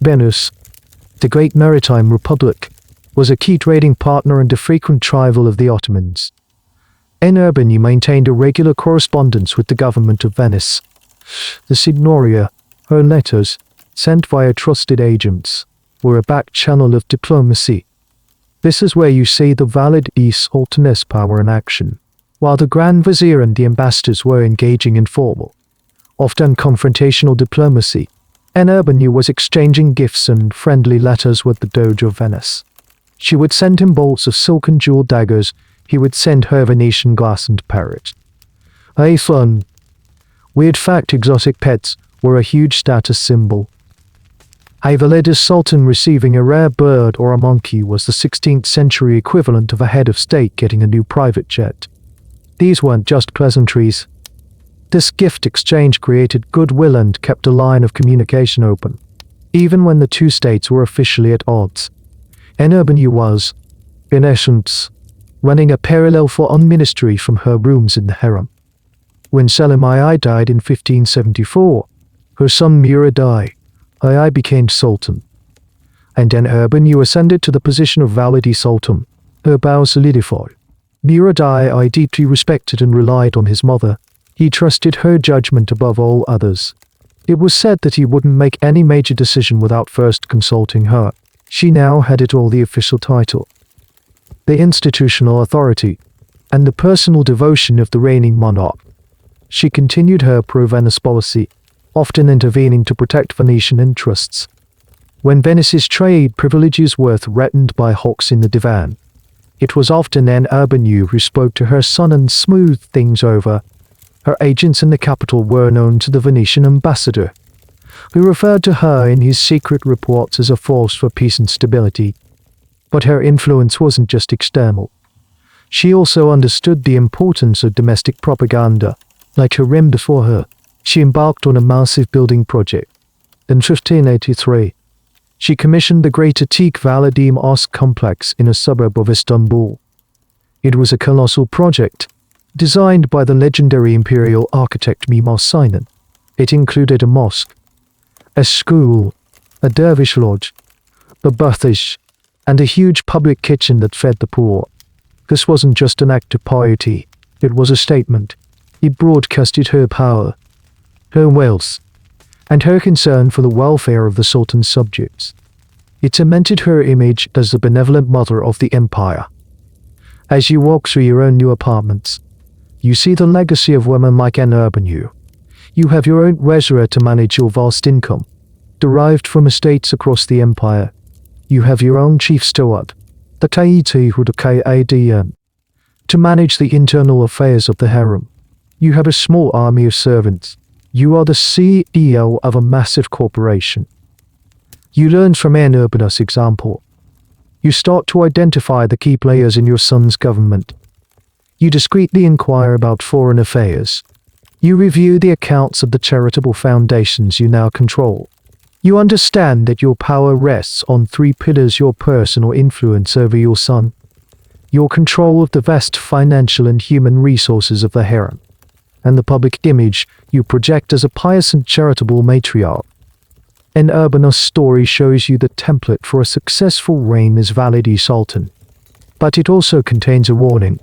Venice, the great maritime republic, was a key trading partner and a frequent rival of the Ottomans. Nurbanu maintained a regular correspondence with the government of Venice. The Signoria, her letters, sent via trusted agents, were a back channel of diplomacy. This is where you see the Valide Sultan's power in action. While the Grand Vizier and the ambassadors were engaging in formal, often confrontational diplomacy, Nurbanu was exchanging gifts and friendly letters with the Doge of Venice. She would send him bolts of silk and jeweled daggers. He would send her Venetian glass and parrot. A fun, weird fact: exotic pets were a huge status symbol. A Valide Sultan receiving a rare bird or a monkey was the 16th century equivalent of a head of state getting a new private jet. These weren't just pleasantries. This gift exchange created goodwill and kept a line of communication open. even when the two states were officially at odds. Nurbanu was, in essence, running a parallel for ministry from her rooms in the harem. When Selimai died in 1574, her son Murad I became sultan. And then Nurbanu ascended to the position of Valide Sultan. Her power solidified. Murad I deeply respected and relied on his mother. He trusted her judgment above all others. It was said that he wouldn't make any major decision without first consulting her. She now had it all: the official title, the institutional authority, and the personal devotion of the reigning monarch. She continued her pro-Venice policy, often intervening to protect Venetian interests. When Venice's trade privileges were threatened by hawks in the divan, it was often Nurbanu who spoke to her son and smoothed things over. Her agents in the capital were known to the Venetian ambassador, who referred to her in his secret reports as a force for peace and stability. But her influence wasn't just external. She also understood the importance of domestic propaganda. Like Hürrem before her, she embarked on a massive building project. In 1583, she commissioned the Great Atik Valide Mosque complex in a suburb of Istanbul. It was a colossal project, designed by the legendary imperial architect Mimar Sinan. It included a mosque, a school, a dervish lodge, a baths, and a huge public kitchen that fed the poor. This wasn't just an act of piety, it was a statement. It broadcasted her power, her wealth, and her concern for the welfare of the Sultan's subjects. It cemented her image as the benevolent mother of the empire. As you walk through your own new apartments, you see the legacy of women like Nurbanu. You have your own treasurer to manage your vast income, derived from estates across the empire. You have your own chief steward, the Kaiti Hudakadn, to manage the internal affairs of the harem. You have a small army of servants. You are the CEO of a massive corporation. You learn from Nurbanu's example. You start to identify the key players in your son's government. You discreetly inquire about foreign affairs. You review the accounts of the charitable foundations you now control. You understand that your power rests on three pillars: your personal influence over your son, your control of the vast financial and human resources of the harem, and the public image you project as a pious and charitable matriarch. Nurbanu's story shows you the template for a successful reign as Valide Sultan. But it also contains a warning.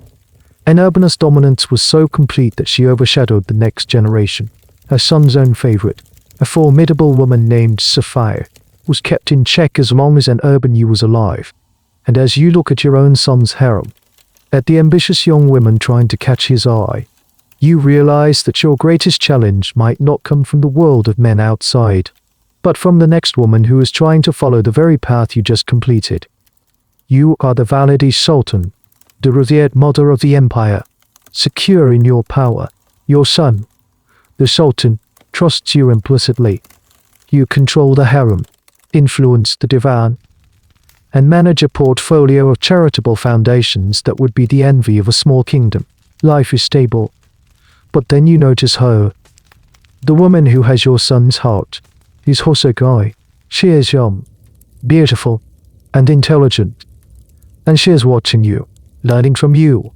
Nurbanu's dominance was so complete that she overshadowed the next generation. Her son's own favorite, a formidable woman named Safiye, was kept in check as long as Nurbanu was alive. And as you look at your own son's harem, at the ambitious young women trying to catch his eye, you realize that your greatest challenge might not come from the world of men outside, but from the next woman who is trying to follow the very path you just completed. You are the Valide Sultan, the revered mother of the empire, secure in your power. Your son, the Sultan, trusts you implicitly. You control the harem, influence the divan, and manage a portfolio of charitable foundations that would be the envy of a small kingdom. Life is stable. But then you notice her, the woman who has your son's heart, is Hosekai. She is young, beautiful, and intelligent. And she is watching you, learning from you,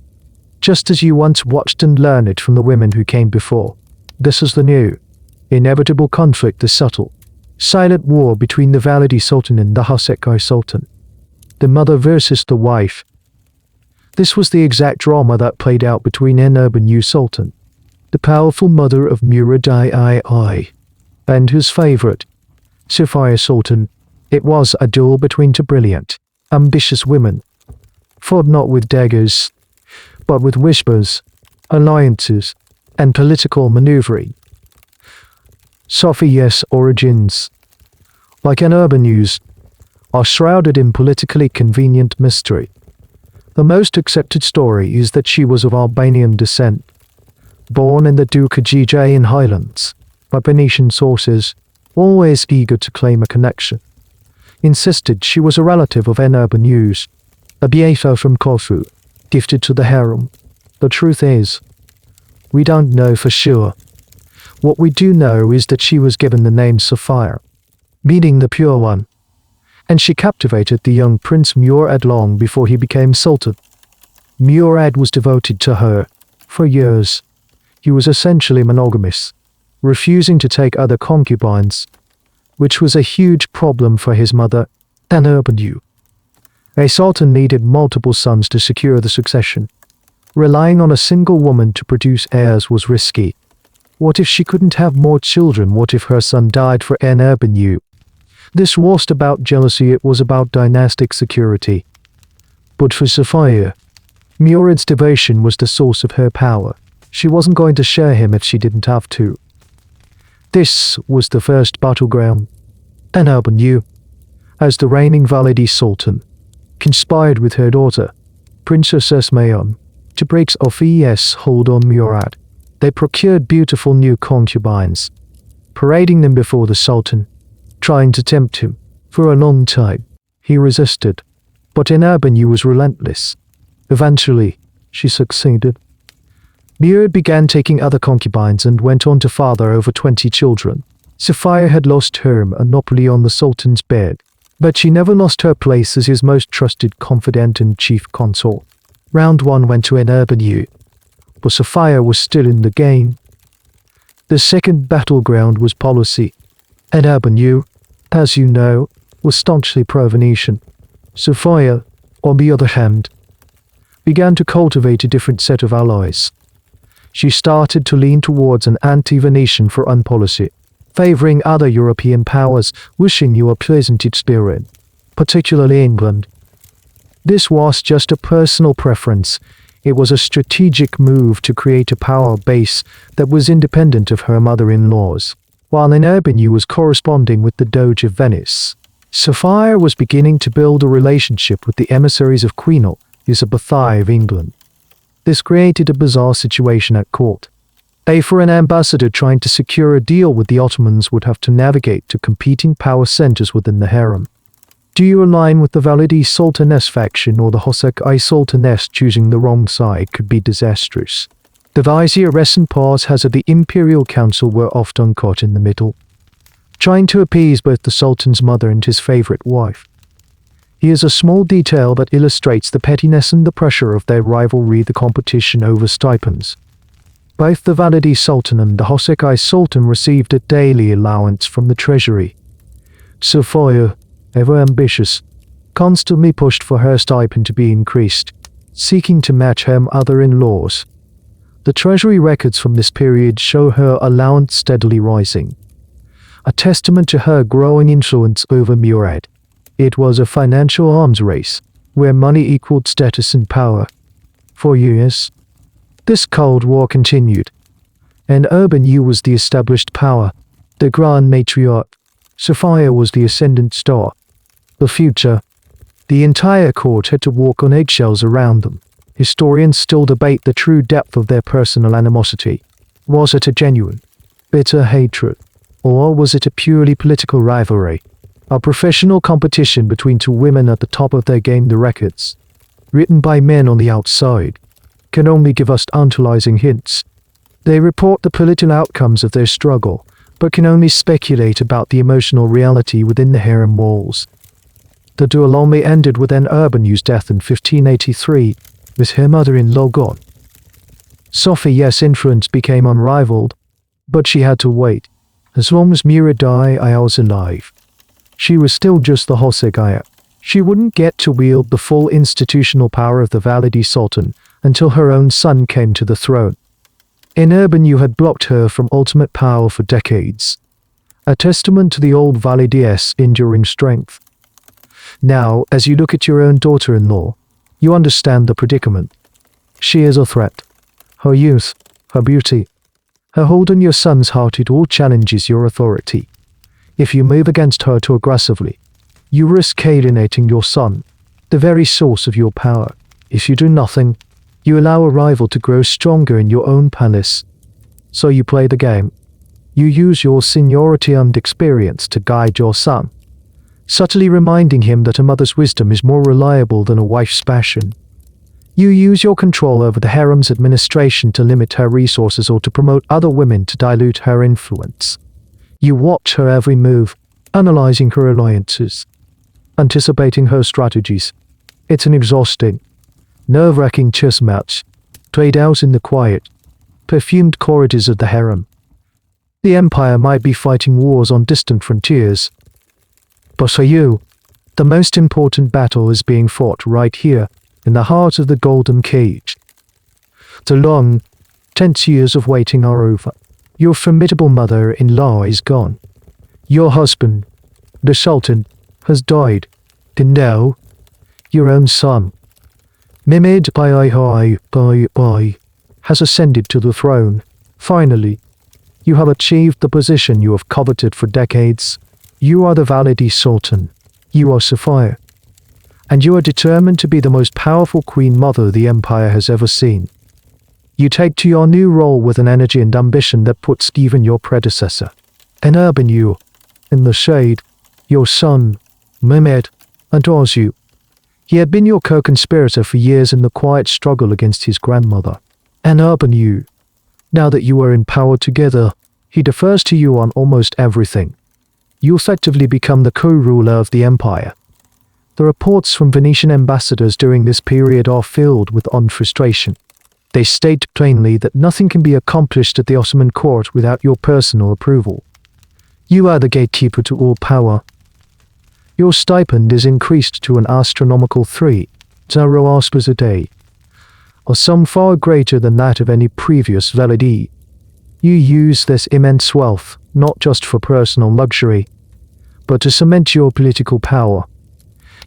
just as you once watched and learned it from the women who came before. This is the new, inevitable conflict, the subtle, silent war between the Valide Sultan and the Hosekai Sultan, the mother versus the wife. This was the exact drama that played out between Nurbanu Sultan, the powerful mother of Murad I, and his favorite, Safiye Sultan. It was a duel between two brilliant, ambitious women, fought not with daggers, but with whispers, alliances, and political maneuvering. Safiye's origins, like Nurbanu's, are shrouded in politically convenient mystery. The most accepted story is that she was of Albanian descent, born in the Dukajijayan Highlands, but Venetian sources, always eager to claim a connection, insisted she was a relative of Nurbanu's, a beata from Corfu, gifted to the harem. The truth is, we don't know for sure. What we do know is that she was given the name Safiye, meeting the pure one. And she captivated the young Prince Murad long before he became Sultan. Murad was devoted to her. For years, he was essentially monogamous, refusing to take other concubines, which was a huge problem for his mother, Nurbanu. A sultan needed multiple sons to secure the succession. Relying on a single woman to produce heirs was risky. What if she couldn't have more children? What if her son died for Nurbanu? This wasn't about jealousy, it was about dynastic security. But for Safiye, Murad's devotion was the source of her power. She wasn't going to share him if she didn't have to. This was the first battleground. Nurbanu, as the reigning Valide Sultan, conspired with her daughter, Princess Esmayon, to break Safiye's hold on Murad. They procured beautiful new concubines, parading them before the Sultan, trying to tempt him. For a long time, he resisted, but Nurbanu was relentless. Eventually, she succeeded. Murad began taking other concubines and went on to father over 20 children. Safiye had lost Hürrem and monopoly on the Sultan's bed, but she never lost her place as his most trusted confidant and chief consort. Round 1 went to Nurbanu, but Safiye was still in the game. The second battleground was policy. Nurbanu, as you know, was staunchly pro-Venetian. Safiye, on the other hand, began to cultivate a different set of allies. She started to lean towards an anti-Venetian foreign policy, favoring other European powers, wishing you a pleasant experience, particularly England. This was just a personal preference. It was a strategic move to create a power base that was independent of her mother-in-laws, while Nurbanu was corresponding with the Doge of Venice. Safiye was beginning to build a relationship with the emissaries of Queen Elizabeth I of England. This created a bizarre situation at court. For an ambassador trying to secure a deal with the Ottomans would have to navigate to competing power centers within the harem. Do you align with the Valide Sultaness faction or the Kösem Sultaness? Choosing the wrong side could be disastrous. The viziers and parts of the Imperial Council were often caught in the middle, trying to appease both the Sultan's mother and his favorite wife. Here's a small detail that illustrates the pettiness and the pressure of their rivalry: the competition over stipends. Both the Valide Sultan and the Kösem Sultan received a daily allowance from the treasury. Safiye, ever ambitious, constantly pushed for her stipend to be increased, seeking to match her mother-in-laws. The treasury records from this period show her allowance steadily rising, a testament to her growing influence over Murad. It was a financial arms race, where money equaled status and power. For years, this Cold War continued, and Nurbanu was the established power, the grand matriarch. Safiye was the ascendant star. The future. The entire court had to walk on eggshells around them. Historians still debate the true depth of their personal animosity. Was it a genuine, bitter hatred, or was it a purely political rivalry? A professional competition between two women at the top of their game? The records, written by men on the outside, can only give us tantalizing hints. They report the political outcomes of their struggle, but can only speculate about the emotional reality within the harem walls. The duel only ended with Nurbanu's death in 1583, with her mother-in-law gone. Safiye's influence became unrivaled, but she had to wait. As long as Murad died, I was alive. She was still just the Kösem. She wouldn't get to wield the full institutional power of the Valide Sultan until her own son came to the throne. Nurbanu had blocked her from ultimate power for decades, a testament to the old Valide's enduring strength. Now, as you look at your own daughter-in-law, you understand the predicament. She is a threat. Her youth, her beauty, her hold on your son's heart, it all challenges your authority. If you move against her too aggressively, you risk alienating your son, the very source of your power. If you do nothing, you allow a rival to grow stronger in your own palace. So you play the game. You use your seniority and experience to guide your son, subtly reminding him that a mother's wisdom is more reliable than a wife's passion. You use your control over the harem's administration to limit her resources or to promote other women to dilute her influence. You watch her every move, analyzing her alliances, anticipating her strategies. It's an exhausting, nerve-wracking chess match, played out in the quiet, perfumed corridors of the harem. The empire might be fighting wars on distant frontiers, but for you, the most important battle is being fought right here, in the heart of the golden cage. The long, tense years of waiting are over. Your formidable mother-in-law is gone. Your husband, the Sultan, has died. And now, your own son, Mehmed has ascended to the throne. Finally, you have achieved the position you have coveted for decades. You are the Valide Sultan. You are Safiye. And you are determined to be the most powerful queen mother the empire has ever seen. You take to your new role with an energy and ambition that puts even your predecessor, an Nurbanu, in the shade. Your son, Mehmed, adores you. He had been your co-conspirator for years in the quiet struggle against his grandmother, an Nurbanu. Now that you are in power together, he defers to you on almost everything. You effectively become the co-ruler of the empire. The reports from Venetian ambassadors during this period are filled with frustration. They state plainly that nothing can be accomplished at the Ottoman court without your personal approval. You are the gatekeeper to all power. Your stipend is increased to an astronomical 3 zoroasters a day, a sum far greater than that of any previous valide. You use this immense wealth not just for personal luxury, but to cement your political power.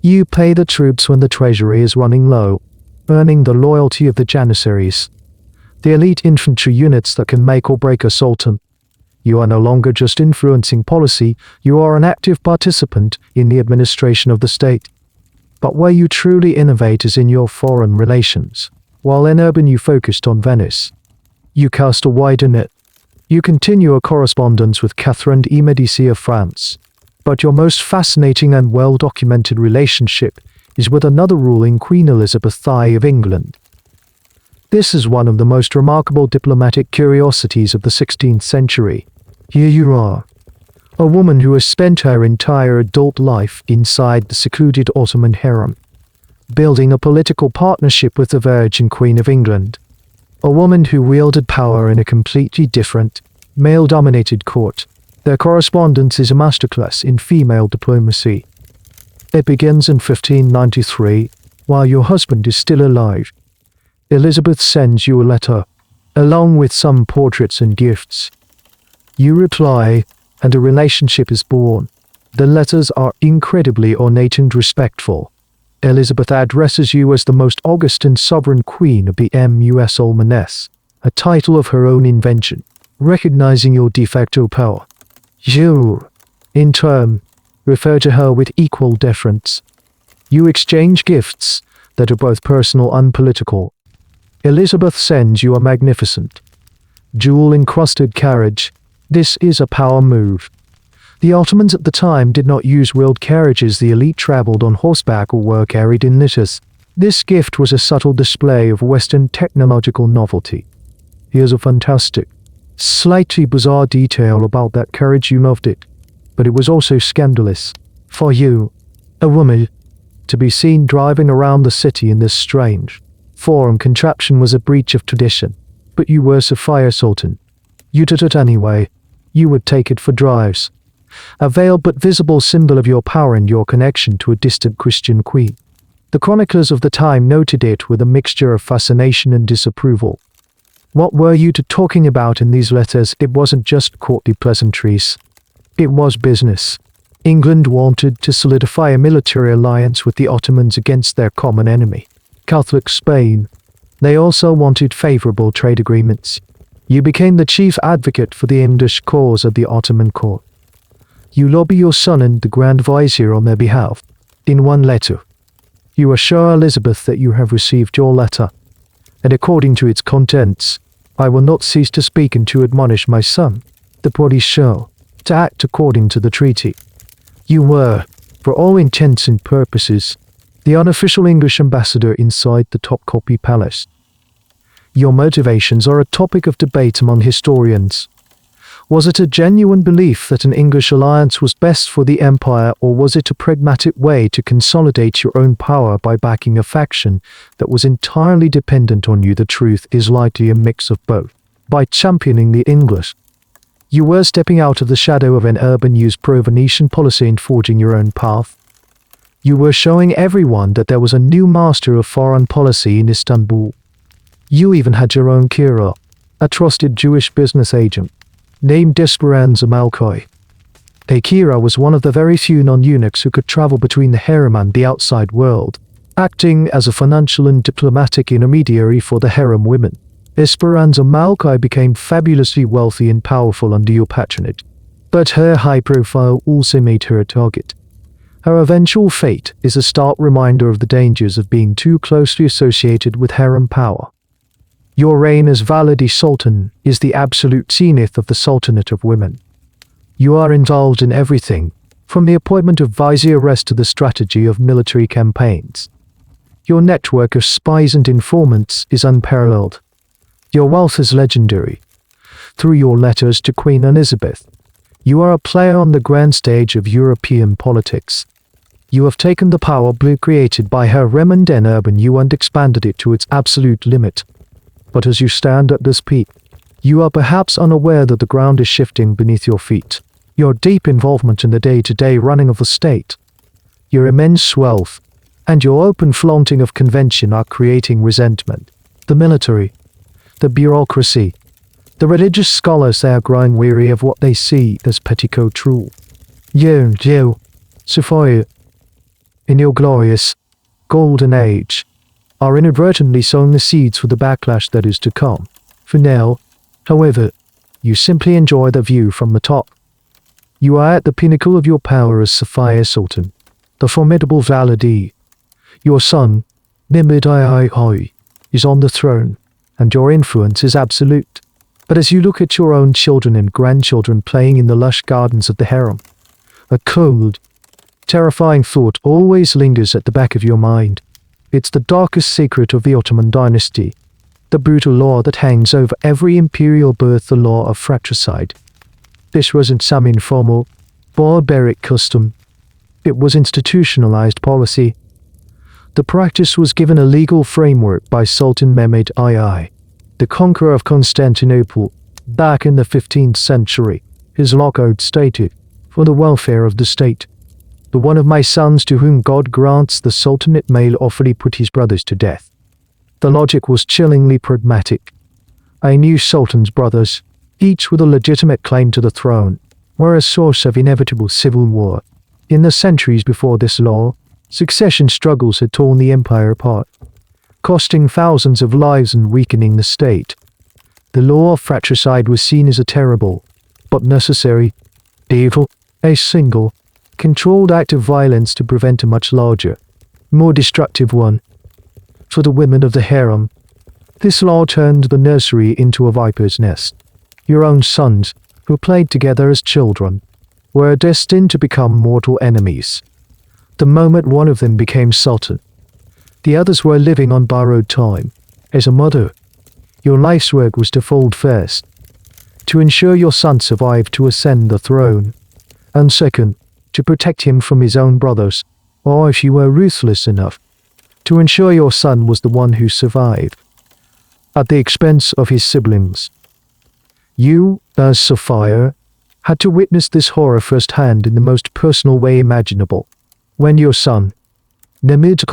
You pay the troops when the treasury is running low, earning the loyalty of the janissaries, the elite infantry units that can make or break a sultan. You are no longer just influencing policy, you are an active participant in the administration of the state. But where you truly innovate is in your foreign relations. While in urban you focused on Venice, you cast a wider net. You continue a correspondence with Catherine de' Medici of France. But your most fascinating and well-documented relationship is with another ruling Queen Elizabeth I of England. This is one of the most remarkable diplomatic curiosities of the 16th century. Here you are, a woman who has spent her entire adult life inside the secluded Ottoman harem, building a political partnership with the Virgin Queen of England, a woman who wielded power in a completely different, male-dominated court. Their correspondence is a masterclass in female diplomacy. It begins in 1593, while your husband is still alive. Elizabeth sends you a letter, along with some portraits and gifts. You reply, and a relationship is born. The letters are incredibly ornate and respectful. Elizabeth addresses you as the most august and sovereign queen of the Mus, a title of her own invention, recognizing your de facto power. You, in turn, refer to her with equal deference. You exchange gifts that are both personal and political. Elizabeth sends you a magnificent, jewel-encrusted carriage. This is a power move. The Ottomans at the time did not use wheeled carriages. The elite traveled on horseback or were carried in litters. This gift was a subtle display of Western technological novelty. Here's a fantastic, slightly bizarre detail about that carriage. You loved it, but it was also scandalous. For you, a woman, to be seen driving around the city in this strange, foreign contraption was a breach of tradition. But you were Safiye Sultan. You did it anyway. You would take it for drives. A veiled but visible symbol of your power and your connection to a distant Christian queen. The chroniclers of the time noted it with a mixture of fascination and disapproval. What were you two talking about in these letters? It wasn't just courtly pleasantries. It was business. England wanted to solidify a military alliance with the Ottomans against their common enemy, Catholic Spain. They also wanted favorable trade agreements. You became the chief advocate for the English cause at the Ottoman court. You lobby your son and the Grand Vizier on their behalf. In one letter, you assure Elizabeth that you have received your letter, and according to its contents, I will not cease to speak and to admonish my son, the Polisho, to act according to the treaty. You were, for all intents and purposes, the unofficial English ambassador inside the Topkapi Palace. Your motivations are a topic of debate among historians. Was it a genuine belief that an English alliance was best for the empire, or was it a pragmatic way to consolidate your own power by backing a faction that was entirely dependent on you? The truth is likely a mix of both. By championing the English, you were stepping out of the shadow of an urban use pro-Venetian policy and forging your own path. You were showing everyone that there was a new master of foreign policy in Istanbul. You even had your own Kira, a trusted Jewish business agent, named Esperanza Malkoy. Kira was one of the very few non-eunuchs who could travel between the harem and the outside world, acting as a financial and diplomatic intermediary for the harem women. Esperanza Malkoy became fabulously wealthy and powerful under your patronage, but her high profile also made her a target. Her eventual fate is a stark reminder of the dangers of being too closely associated with harem power. Your reign as Valide Sultan is the absolute zenith of the Sultanate of women. You are involved in everything, from the appointment of viziers to the strategy of military campaigns. Your network of spies and informants is unparalleled. Your wealth is legendary. Through your letters to Queen Elizabeth, you are a player on the grand stage of European politics. You have taken the power blue created by Hürrem and Nurbanu and expanded it to its absolute limit. But as you stand at this peak, you are perhaps unaware that the ground is shifting beneath your feet. Your deep involvement in the day-to-day running of the state, your immense wealth, and your open flaunting of convention are creating resentment. The military, the bureaucracy, the religious scholars, they are growing weary of what they see as petticoat rule. You, Safiye, in your glorious, golden age, are inadvertently sowing the seeds for the backlash that is to come. For now, however, you simply enjoy the view from the top. You are at the pinnacle of your power as Safiye Sultan, the formidable Valide. Your son, Nimid is on the throne, and your influence is absolute. But as you look at your own children and grandchildren playing in the lush gardens of the harem, a cold, terrifying thought always lingers at the back of your mind. It's the darkest secret of the Ottoman dynasty, the brutal law that hangs over every imperial birth, the law of fratricide. This wasn't some informal, barbaric custom. It was institutionalized policy. The practice was given a legal framework by Sultan Mehmed II, the conqueror of Constantinople, back in the 15th century. His law code stated, "For the welfare of the state, the one of my sons to whom God grants the Sultanate may lawfully put his brothers to death." The logic was chillingly pragmatic. I knew Sultan's brothers, each with a legitimate claim to the throne, were a source of inevitable civil war. In the centuries before this law, succession struggles had torn the empire apart, costing thousands of lives and weakening the state. The law of fratricide was seen as a terrible, but necessary, evil, a single, controlled act of violence to prevent a much larger, more destructive one. For the women of the harem, this law turned the nursery into a viper's nest. Your own sons, who played together as children, were destined to become mortal enemies. The moment one of them became sultan, the others were living on borrowed time. As a mother, your life's work was to fold first, to ensure your son survived to ascend the throne, and second, to protect him from his own brothers, or if you were ruthless enough, to ensure your son was the one who survived, at the expense of his siblings. You, as Safiye, had to witness this horror firsthand in the most personal way imaginable. When your son, Nimid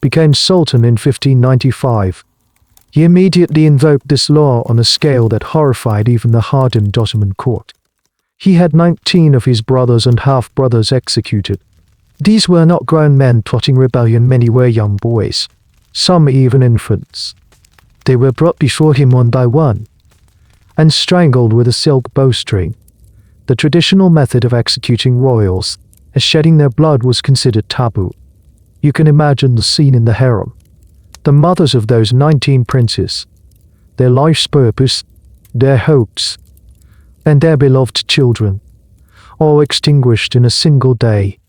became sultan in 1595, he immediately invoked this law on a scale that horrified even the hardened Ottoman court. He had 19 of his brothers and half-brothers executed. These were not grown men plotting rebellion, many were young boys, some even infants. They were brought before him one by one, and strangled with a silk bowstring. The traditional method of executing royals, as shedding their blood was considered taboo. You can imagine the scene in the harem. The mothers of those 19 princes, their life's purpose, their hopes, and their beloved children, all extinguished in a single day.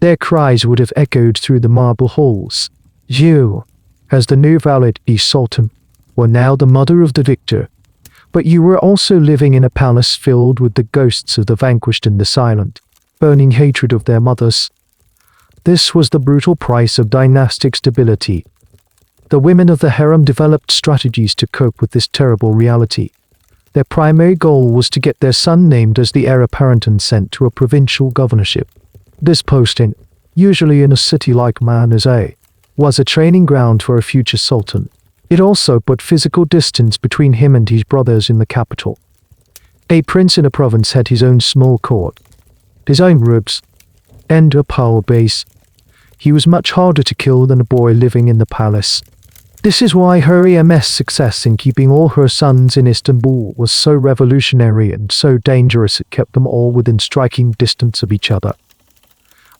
Their cries would have echoed through the marble halls. You, as the new Valide Sultan, were now the mother of the victor, But you were also living in a palace filled with the ghosts of the vanquished and the silent, burning hatred of their mothers. This was the brutal price of dynastic stability. The women of the harem developed strategies to cope with this terrible reality. Their primary goal was to get their son named as the heir apparent and sent to a provincial governorship. This posting, usually in a city like Manizay, was a training ground for a future sultan. It also put physical distance between him and his brothers in the capital. A prince in a province had his own small court, his own robes, and a power base. He was much harder to kill than a boy living in the palace. This is why Hürrem's success in keeping all her sons in Istanbul was so revolutionary and so dangerous. It kept them all within striking distance of each other.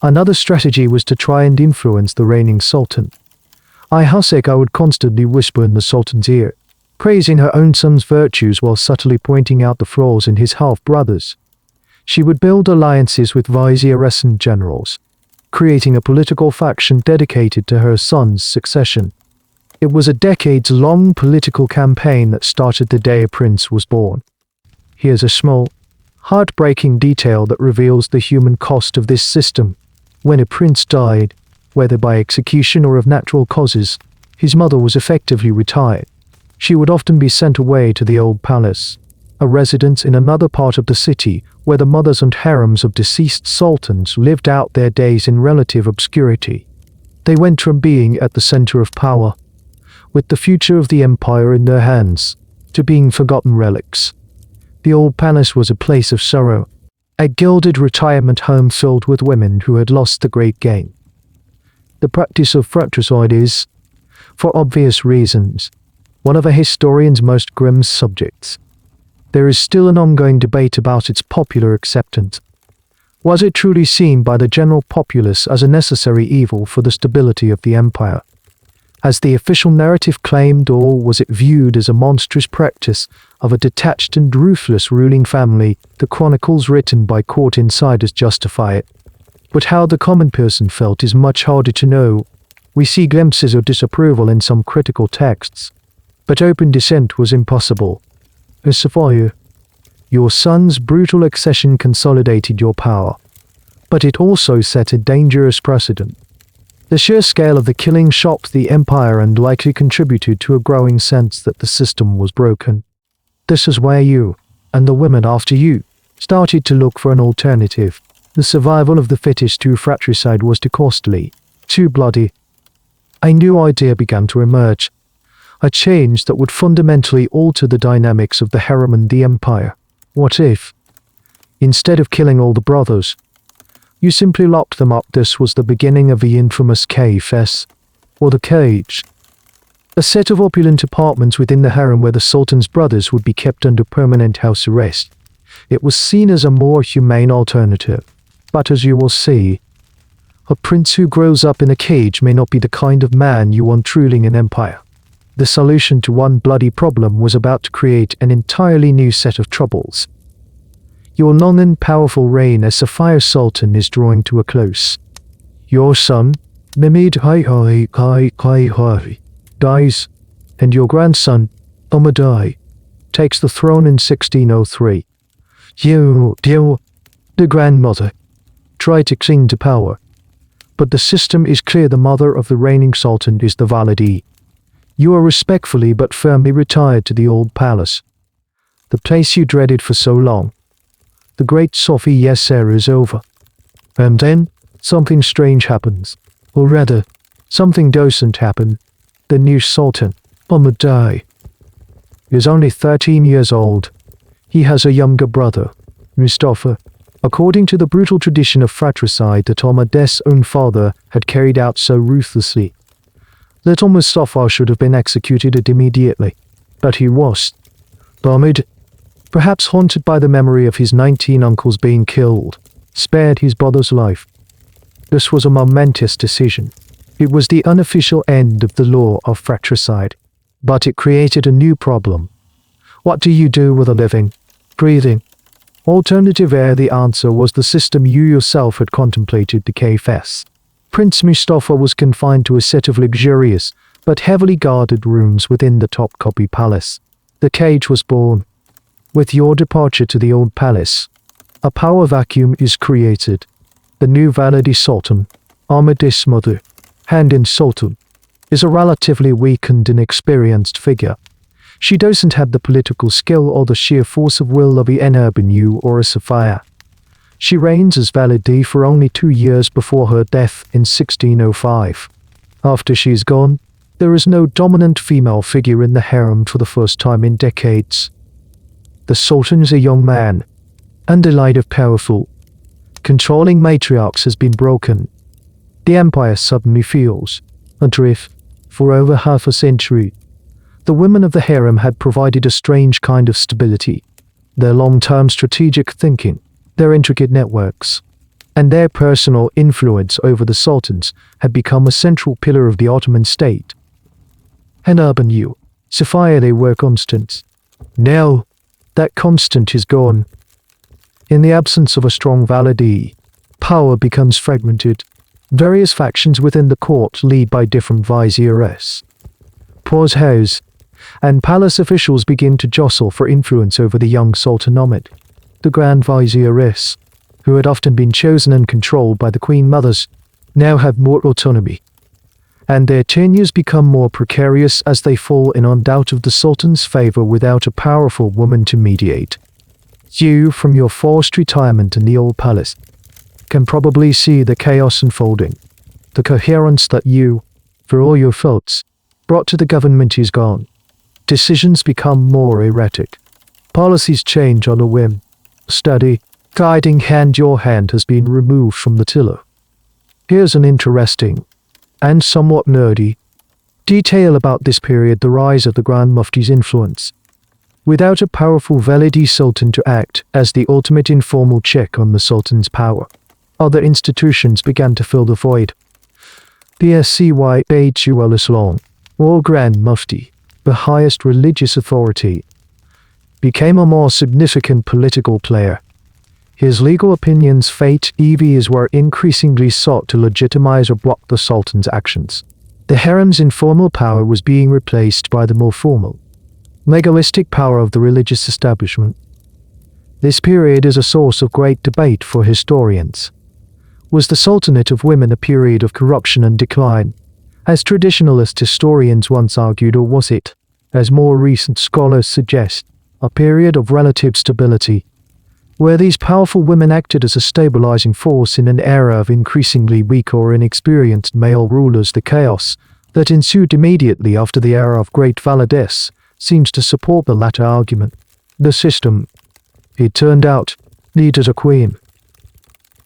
Another strategy was to try and influence the reigning sultan. Ihaseka would constantly whisper in the sultan's ear, praising her own son's virtues while subtly pointing out the flaws in his half-brothers. She would build alliances with viziers and generals, creating a political faction dedicated to her son's succession. It was a decades-long political campaign that started the day a prince was born. Here's a small, heartbreaking detail that reveals the human cost of this system. When a prince died, whether by execution or of natural causes, his mother was effectively retired. She would often be sent away to the old palace, a residence in another part of the city where the mothers and harems of deceased sultans lived out their days in relative obscurity. They went from being at the center of power, with the future of the empire in their hands, to being forgotten relics. The old palace was a place of sorrow, a gilded retirement home filled with women who had lost the great game. The practice of fratricide is, for obvious reasons, one of a historian's most grim subjects. There is still an ongoing debate about its popular acceptance. Was it truly seen by the general populace as a necessary evil for the stability of the empire, as the official narrative claimed, or was it viewed as a monstrous practice of a detached and ruthless ruling family? The chronicles written by court insiders justify it. But how the common person felt is much harder to know. We see glimpses of disapproval in some critical texts, but open dissent was impossible. Safiye, your son's brutal accession consolidated your power, but it also set a dangerous precedent. The sheer scale of the killing shocked the empire and likely contributed to a growing sense that the system was broken. This is where you, and the women after you, started to look for an alternative. The survival of the fittest through fratricide was too costly, too bloody. A new idea began to emerge, a change that would fundamentally alter the dynamics of the harem and the empire. What if, instead of killing all the brothers, you simply locked them up? This was the beginning of the infamous KFS, or the cage. A set of opulent apartments within the harem where the sultan's brothers would be kept under permanent house arrest. It was seen as a more humane alternative. But as you will see, a prince who grows up in a cage may not be the kind of man you want ruling an empire. The solution to one bloody problem was about to create an entirely new set of troubles. Your long and powerful reign as Safiye Sultan is drawing to a close. Your son, Mehmed dies, and your grandson, Omadai, takes the throne in 1603. You, the grandmother, tried to cling to power, but the system is clear. The mother of the reigning sultan is the Valide. You are respectfully but firmly retired to the old palace, the place you dreaded for so long. The great Safiye's era is over. And then, something strange happens. Or rather, something doesn't happen. The new sultan, Omadai, is only 13 years old. He has a younger brother, Mustafa. According to the brutal tradition of fratricide that Omad's own father had carried out so ruthlessly, little Mustafa should have been executed immediately. But he was. Ahmed, perhaps haunted by the memory of his 19 uncles being killed, spared his brother's life. This was a momentous decision. It was the unofficial end of the law of fratricide, but it created a new problem. What do you do with a living, breathing, alternative heir? The answer was the system you yourself had contemplated, the KFS. Prince Mustafa was confined to a set of luxurious but heavily guarded rooms within the Topkapi Palace. The cage was born, With your departure to the old palace, a power vacuum is created. The new Valide Sultan, Ahmed's mother, Handin Sultan, is a relatively weakened and experienced figure. She doesn't have the political skill or the sheer force of will of a Nurbanu or a Safiye. She reigns as Valide for only 2 years before her death in 1605. After she's gone, there is no dominant female figure in the harem for the first time in decades. The Sultan is a young man, and a light of powerful, controlling matriarchs has been broken. The empire suddenly feels adrift. For over half a century, the women of the harem had provided a strange kind of stability. Their long-term strategic thinking, their intricate networks, and their personal influence over the sultans had become a central pillar of the Ottoman state. And Nurbanu, Safiye, they were constant. Now, that constant is gone. In the absence of a strong Valide, power becomes fragmented. Various factions within the court lead by different viziers, powerhouse, and palace officials begin to jostle for influence over the young Sultanate. The Grand Viziers, who had often been chosen and controlled by the Queen Mothers, now have more autonomy, and their tenures become more precarious as they fall in on doubt of the Sultan's favor without a powerful woman to mediate. You, from your forced retirement in the old palace, can probably see the chaos unfolding. The coherence that you, for all your faults, brought to the government is gone. Decisions become more erratic. Policies change on a whim. Steady, guiding hand your hand has been removed from the tiller. Here's an interesting, and somewhat nerdy, detail about this period: the rise of the Grand Mufti's influence. Without a powerful Valide Sultan to act as the ultimate informal check on the Sultan's power, other institutions began to fill the void. The Sayyid Islam, or Grand Mufti, the highest religious authority, became a more significant political player. His legal opinions, fate, EVs were increasingly sought to legitimize or block the Sultan's actions. The harem's informal power was being replaced by the more formal, legalistic power of the religious establishment. This period is a source of great debate for historians. Was the Sultanate of women a period of corruption and decline, as traditionalist historians once argued, or was it, as more recent scholars suggest, a period of relative stability, where these powerful women acted as a stabilizing force in an era of increasingly weak or inexperienced male rulers? The chaos that ensued immediately after the era of Great Valides seems to support the latter argument. The system, it turned out, needed a queen.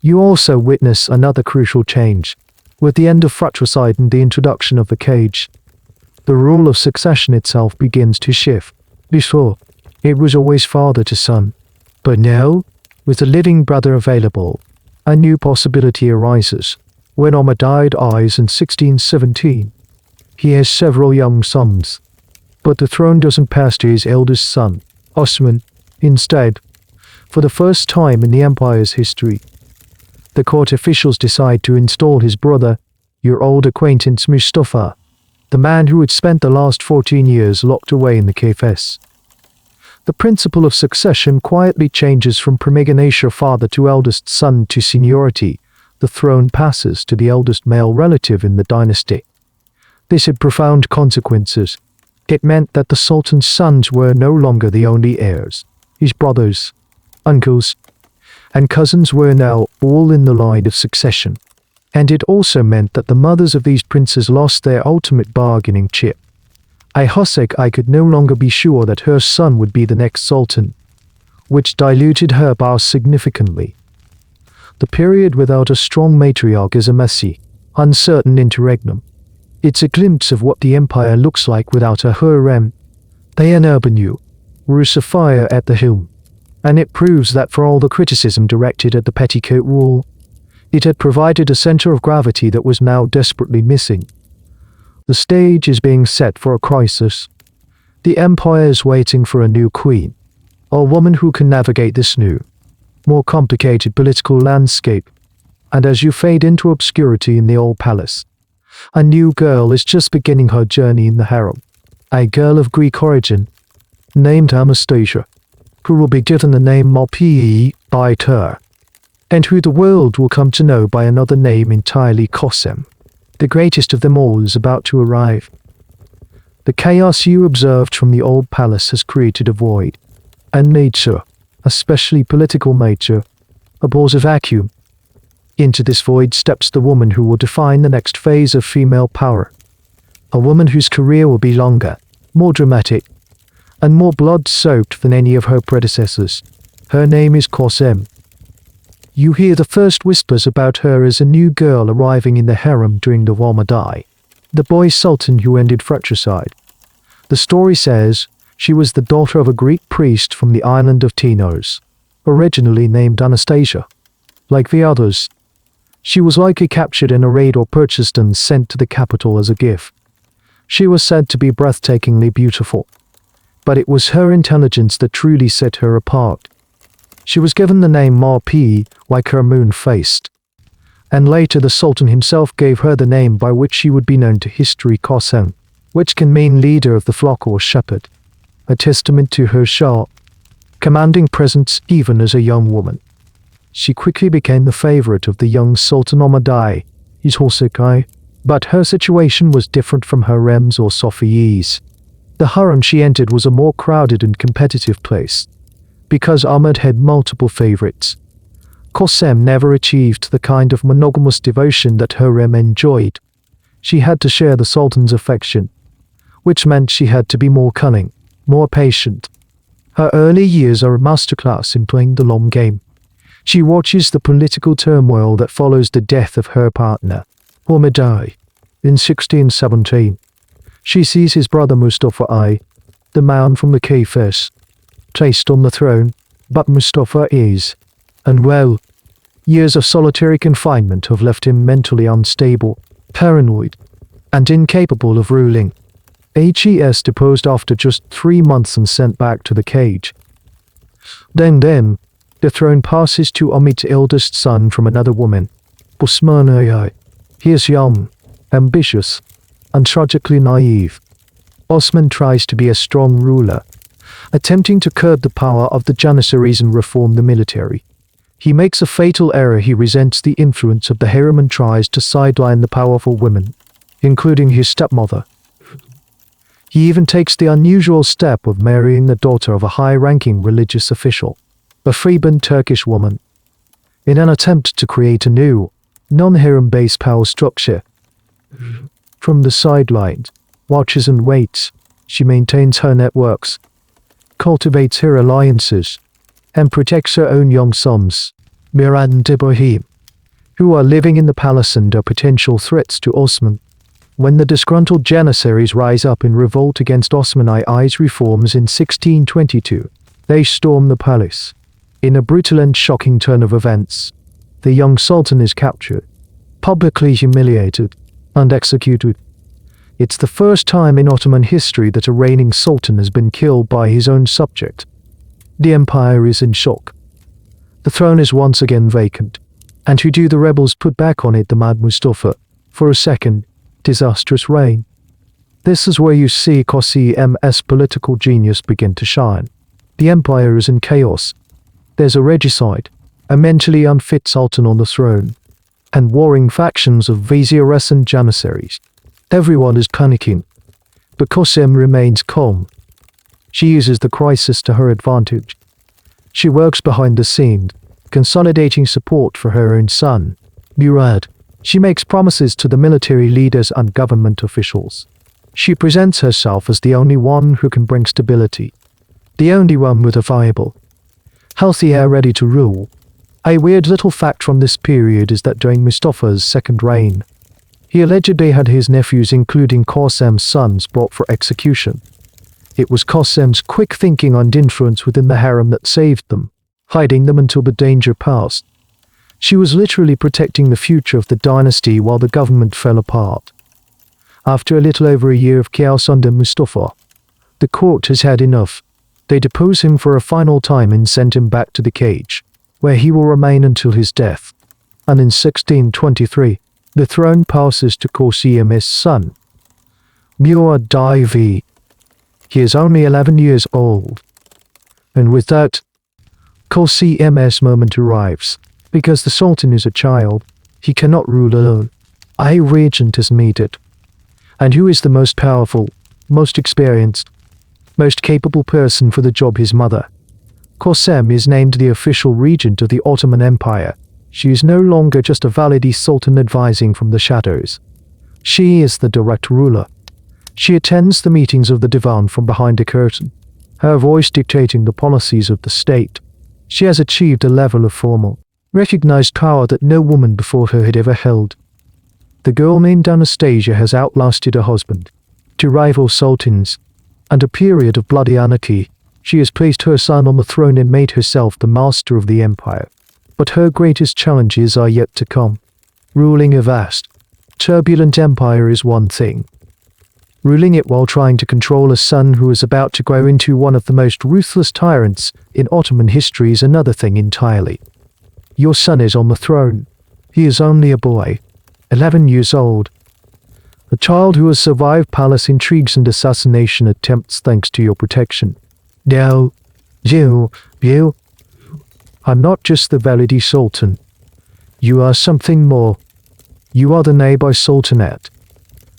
You also witness another crucial change, with the end of fratricide and the introduction of the cage. The rule of succession itself begins to shift. Before, it was always father to son. But now, with a living brother available, a new possibility arises. When Omar dies in 1617, he has several young sons, but the throne doesn't pass to his eldest son, Osman. Instead, for the first time in the empire's history, the court officials decide to install his brother, your old acquaintance Mustafa, the man who had spent the last 14 years locked away in the cafes. The principle of succession quietly changes from primogeniture father to eldest son to seniority. The throne passes to the eldest male relative in the dynasty. This had profound consequences. It meant that the Sultan's sons were no longer the only heirs. His brothers, uncles, and cousins were now all in the line of succession. And it also meant that the mothers of these princes lost their ultimate bargaining chip. I could no longer be sure that her son would be the next sultan, which diluted her power significantly. The period without a strong matriarch is a messy, uncertain interregnum. It's a glimpse of what the empire looks like without a Hürrem, they an Nurbanu, or a Safiye at the helm. And it proves that for all the criticism directed at the petticoat rule, it had provided a center of gravity that was now desperately missing. The stage is being set for a crisis. The empire is waiting for a new queen, a woman who can navigate this new, more complicated political landscape. And as you fade into obscurity in the old palace, a new girl is just beginning her journey in the harem. A girl of Greek origin, named Anastasia. who will be given the name Malpi by her, and who the world will come to know by another name entirely, Kösem. The greatest of them all is about to arrive. The chaos you observed from the old palace has created a void, and nature, especially political nature, abhors a vacuum. Into this void steps the woman who will define the next phase of female power. A woman whose career will be longer, more dramatic, and more blood-soaked than any of her predecessors. Her name is Kösem. You hear the first whispers about her as a new girl arriving in the harem during the Ramadan, the boy sultan who ended fratricide. The story says she was the daughter of a Greek priest from the island of Tinos, originally named Anastasia. Like the others, she was likely captured in a raid or purchased and sent to the capital as a gift. She was said to be breathtakingly beautiful, but it was her intelligence that truly set her apart. She was given the name Marpi, like her moon-faced, and later the Sultan himself gave her the name by which she would be known to history, Kösem, which can mean leader of the flock or shepherd, a testament to her sharp, commanding presence even as a young woman. She quickly became the favorite of the young Sultan Omadai, his Horsekai, but her situation was different from Hürrem's or Safiye's. The harem she entered was a more crowded and competitive place, because Ahmed had multiple favorites. Kösem never achieved the kind of monogamous devotion that Hürrem enjoyed. She had to share the Sultan's affection, which meant she had to be more cunning, more patient. Her early years are a masterclass in playing the long game. She watches the political turmoil that follows the death of her partner, Omadai, in 1617. She sees his brother Mustafa I, the man from the Kafes, placed on the throne, but Mustafa is, and well, years of solitary confinement have left him mentally unstable, paranoid, and incapable of ruling. HES deposed after just 3 months and sent back to the cage. Then, the throne passes to Ahmed's eldest son from another woman, Osman Aya. He is young, ambitious, and tragically naive. Osman tries to be a strong ruler, attempting to curb the power of the Janissaries and reform the military. He makes a fatal error. He resents the influence of the harem and tries to sideline the powerful women, including his stepmother. He even takes the unusual step of marrying the daughter of a high-ranking religious official, a freeborn Turkish woman, in an attempt to create a new, non-harem-based power structure. From the sidelines, watches and waits, she maintains her networks, cultivates her alliances, and protects her own young sons, Murad and Ibrahim, who are living in the palace and are potential threats to Osman. When the disgruntled Janissaries rise up in revolt against Osman I's reforms in 1622, they storm the palace. In a brutal and shocking turn of events, the young sultan is captured, publicly humiliated, and executed. It's the first time in Ottoman history that a reigning sultan has been killed by his own subject. The empire is in shock. The throne is once again vacant, and who do the rebels put back on it? The mad Mustafa, for a second, disastrous reign. This is where you see Kösem's political genius begin to shine. The empire is in chaos. There's a regicide, a mentally unfit sultan on the throne, and warring factions of viziers and janissaries. Everyone is panicking, but Kösem remains calm. She uses the crisis to her advantage. She works behind the scenes, consolidating support for her own son, Murad. She makes promises to the military leaders and government officials. She presents herself as the only one who can bring stability, the only one with a viable, healthy heir ready to rule. A weird little fact from this period is that during Mustafa's second reign, he allegedly had his nephews, including Kösem's sons, brought for execution. It was Kösem's quick thinking and influence within the harem that saved them, hiding them until the danger passed. She was literally protecting the future of the dynasty while the government fell apart. After a little over a year of chaos under Mustafa, the court has had enough. They depose him for a final time and send him back to the cage, where he will remain until his death. And in 1623, the throne passes to Kösem's son, Murad. He is only 11 years old. And with that, Kösem's moment arrives. Because the Sultan is a child, he cannot rule alone. A regent is needed. And who is the most powerful, most experienced, most capable person for the job? His mother. Kösem is named the official regent of the Ottoman Empire. She is no longer just a valide sultan advising from the shadows. She is the direct ruler. She attends the meetings of the divan from behind a curtain, her voice dictating the policies of the state. She has achieved a level of formal, recognized power that no woman before her had ever held. The girl named Anastasia has outlasted her husband, two rival sultans, and a period of bloody anarchy. She has placed her son on the throne and made herself the master of the empire. But her greatest challenges are yet to come. Ruling a vast, turbulent empire is one thing. Ruling it while trying to control a son who is about to grow into one of the most ruthless tyrants in Ottoman history is another thing entirely. Your son is on the throne. He is only a boy, 11 years old. A child who has survived palace intrigues and assassination attempts thanks to your protection. No, you. I'm not just the valide sultan. You are something more. You are the nearby sultanate,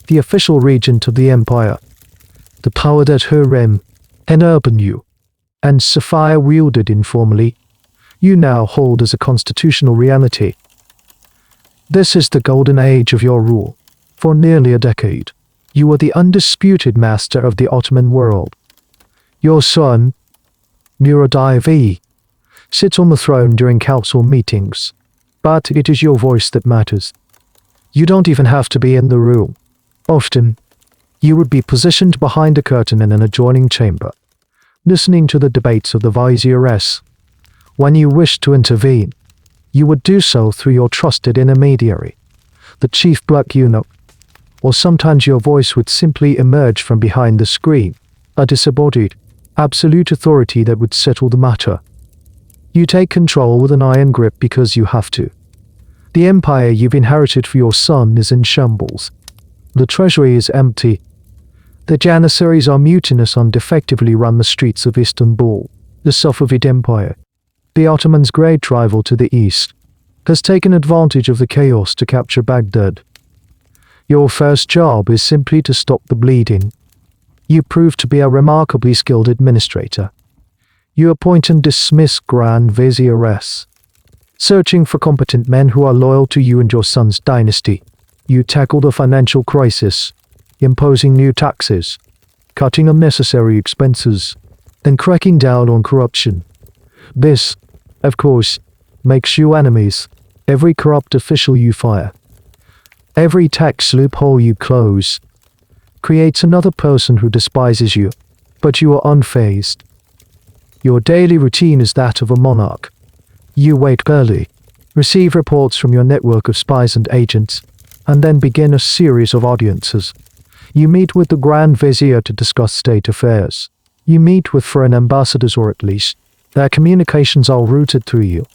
the official regent of the empire, the power that Hürrem and Nurbanu and Safiye wielded informally, you now hold as a constitutional reality. This is the golden age of your rule. For nearly a decade, you are the undisputed master of the Ottoman world. Your son, Murad, sits on the throne during council meetings, but it is your voice that matters. You don't even have to be in the room. Often, you would be positioned behind a curtain in an adjoining chamber, listening to the debates of the vizieress. When you wish to intervene, you would do so through your trusted intermediary, the chief black eunuch, or sometimes your voice would simply emerge from behind the screen, a disembodied, absolute authority that would settle the matter. You take control with an iron grip because you have to. The empire you've inherited for your son is in shambles. The treasury is empty. The Janissaries are mutinous and defectively run the streets of Istanbul. The Safavid Empire, the Ottomans' great rival to the east, has taken advantage of the chaos to capture Baghdad. Your first job is simply to stop the bleeding. You prove to be a remarkably skilled administrator. You appoint and dismiss Grand Vizieress, searching for competent men who are loyal to you and your son's dynasty. You tackle the financial crisis, imposing new taxes, cutting unnecessary expenses, and cracking down on corruption. This, of course, makes you enemies. Every corrupt official you fire, every tax loophole you close, creates another person who despises you, but you are unfazed. Your daily routine is that of a monarch. You wake early, receive reports from your network of spies and agents, and then begin a series of audiences. You meet with the Grand Vizier to discuss state affairs. You meet with foreign ambassadors, or at least their communications are routed through you.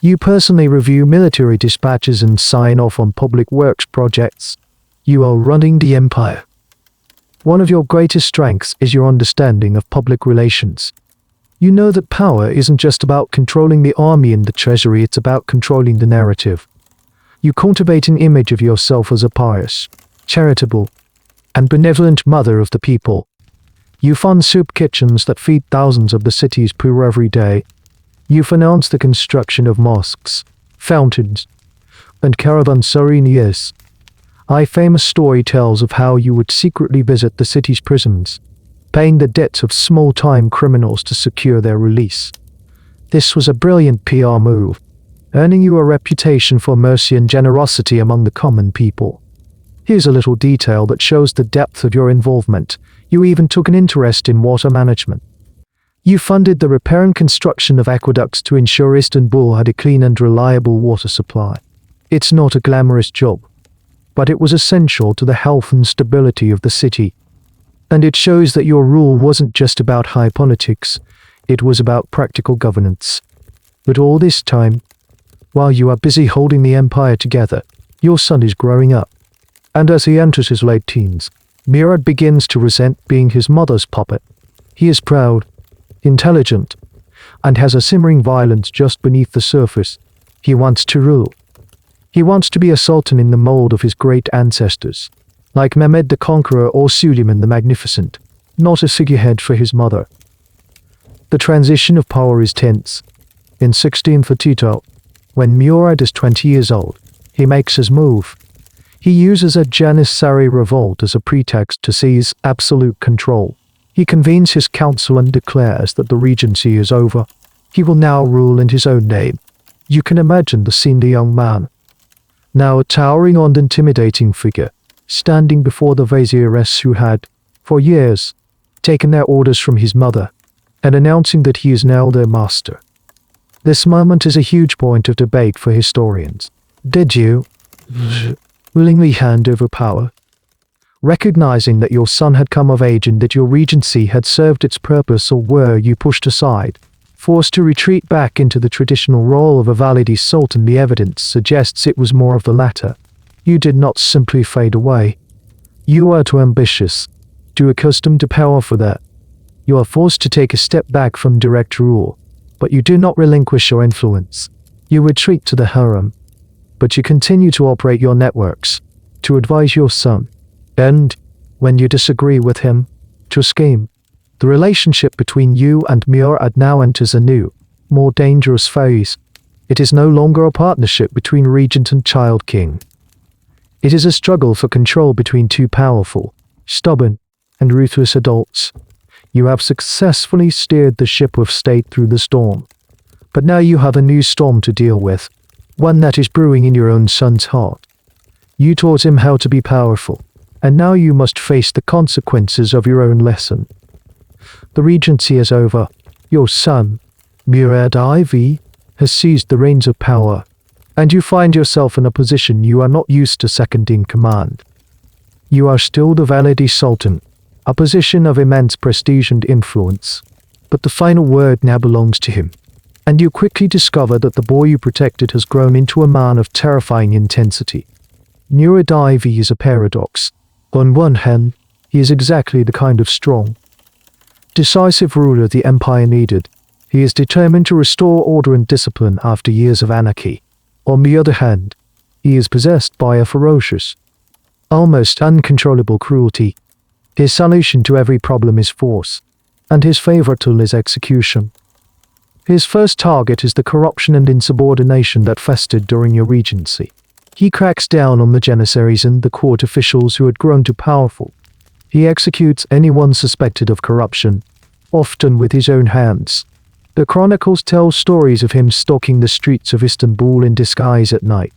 You personally review military dispatches and sign off on public works projects. You are running the empire. One of your greatest strengths is your understanding of public relations. You know that power isn't just about controlling the army and the treasury, it's about controlling the narrative. You cultivate an image of yourself as a pious, charitable, and benevolent mother of the people. You fund soup kitchens that feed thousands of the city's poor every day. You finance the construction of mosques, fountains, and caravanserais. A famous story tells of how you would secretly visit the city's prisons, paying the debts of small-time criminals to secure their release. This was a brilliant PR move, earning you a reputation for mercy and generosity among the common people. Here's a little detail that shows the depth of your involvement. You even took an interest in water management. You funded the repair and construction of aqueducts to ensure Istanbul had a clean and reliable water supply. It's not a glamorous job, but it was essential to the health and stability of the city. And it shows that your rule wasn't just about high politics, it was about practical governance. But all this time, while you are busy holding the empire together, your son is growing up. And as he enters his late teens, Murad begins to resent being his mother's puppet. He is proud, intelligent, and has a simmering violence just beneath the surface. He wants to rule. He wants to be a sultan in the mold of his great ancestors, like Mehmed the Conqueror or Suleiman the Magnificent, not a figurehead for his mother. The transition of power is tense. In 1642, when Murad is 20 years old, he makes his move. He uses a Janissary revolt as a pretext to seize absolute control. He convenes his council and declares that the regency is over. He will now rule in his own name. You can imagine the scene: the young man, now a towering and intimidating figure, standing before the viziers who had, for years, taken their orders from his mother, and announcing that he is now their master. This moment is a huge point of debate for historians. Did you willingly hand over power, recognizing that your son had come of age and that your regency had served its purpose, or were you pushed aside, forced to retreat back into the traditional role of a Validi sultan? The evidence suggests it was more of the latter. You did not simply fade away. You were too ambitious, too accustomed to power for that. You are forced to take a step back from direct rule, but you do not relinquish your influence. You retreat to the Hürrem, but you continue to operate your networks, to advise your son, and, when you disagree with him, to scheme. The relationship between you and Murad now enters a new, more dangerous phase. It is no longer a partnership between regent and child king. It is a struggle for control between two powerful, stubborn, and ruthless adults. You have successfully steered the ship of state through the storm. But now you have a new storm to deal with, one that is brewing in your own son's heart. You taught him how to be powerful, and now you must face the consequences of your own lesson. The regency is over. Your son, Murad IV, has seized the reins of power, and you find yourself in a position you are not used to seconding command. You are still the Validi Sultan, a position of immense prestige and influence, but the final word now belongs to him, and you quickly discover that the boy you protected has grown into a man of terrifying intensity. Murad IV is a paradox. On one hand, he is exactly the kind of strong, decisive ruler the empire needed. He is determined to restore order and discipline after years of anarchy. On the other hand, he is possessed by a ferocious, almost uncontrollable cruelty. His solution to every problem is force, and his favorite tool is execution. His first target is the corruption and insubordination that festered during your regency. He cracks down on the janissaries and the court officials who had grown too powerful. He executes anyone suspected of corruption, often with his own hands. The chronicles tell stories of him stalking the streets of Istanbul in disguise at night,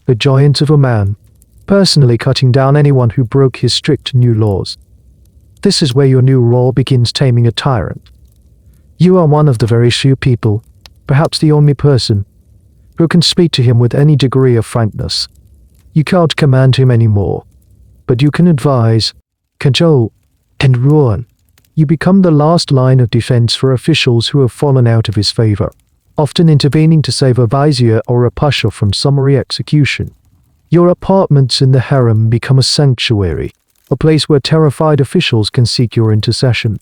a giant of a man, personally cutting down anyone who broke his strict new laws. This is where your new role begins: taming a tyrant. You are one of the very few people, perhaps the only person, who can speak to him with any degree of frankness. You can't command him anymore, but you can advise, cajole, and ruin. You become the last line of defense for officials who have fallen out of his favor, often intervening to save a vizier or a pasha from summary execution. Your apartments in the harem become a sanctuary, a place where terrified officials can seek your intercession.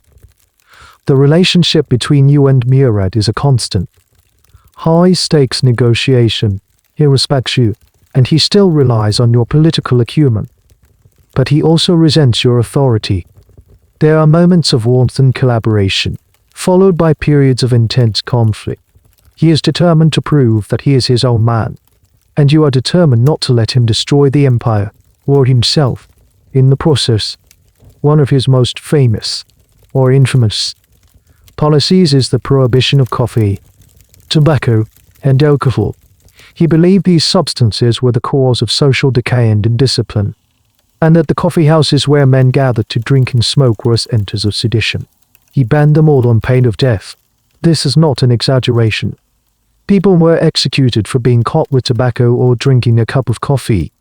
The relationship between you and Murad is a constant, high-stakes negotiation. He respects you, and he still relies on your political acumen. But he also resents your authority. There are moments of warmth and collaboration, followed by periods of intense conflict. He is determined to prove that he is his own man, and you are determined not to let him destroy the empire, or himself, in the process. One of his most famous, or infamous, policies is the prohibition of coffee, tobacco, and alcohol. He believed these substances were the cause of social decay and indiscipline, and that the coffee houses where men gathered to drink and smoke were centers of sedition. He banned them all on pain of death. This is not an exaggeration. People were executed for being caught with tobacco or drinking a cup of coffee.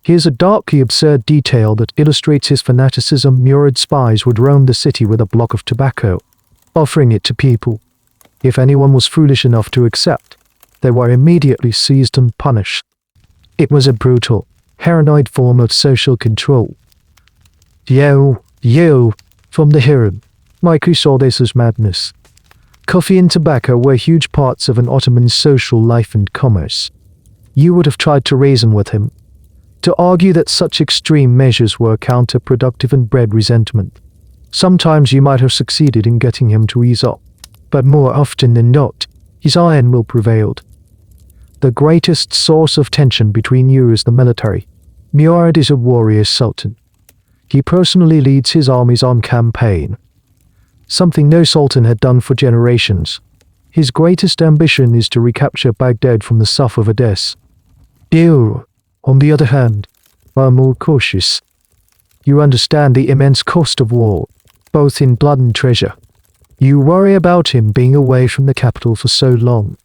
Here's a darkly absurd detail that illustrates his fanaticism. Murad spies would roam the city with a block of tobacco, offering it to people. If anyone was foolish enough to accept, they were immediately seized and punished. It was a brutal, paranoid form of social control. Yo, from the Hürrem. Mike saw this as madness. Coffee and tobacco were huge parts of an Ottoman social life and commerce. You would have tried to reason with him, to argue that such extreme measures were counterproductive and bred resentment. Sometimes you might have succeeded in getting him to ease up, but more often than not, his iron will prevailed. The greatest source of tension between you is the military. Murad is a warrior sultan. He personally leads his armies on campaign, something no sultan had done for generations. His greatest ambition is to recapture Baghdad from the south of Edessa. You, on the other hand, are more cautious. You understand the immense cost of war, both in blood and treasure. You worry about him being away from the capital for so long,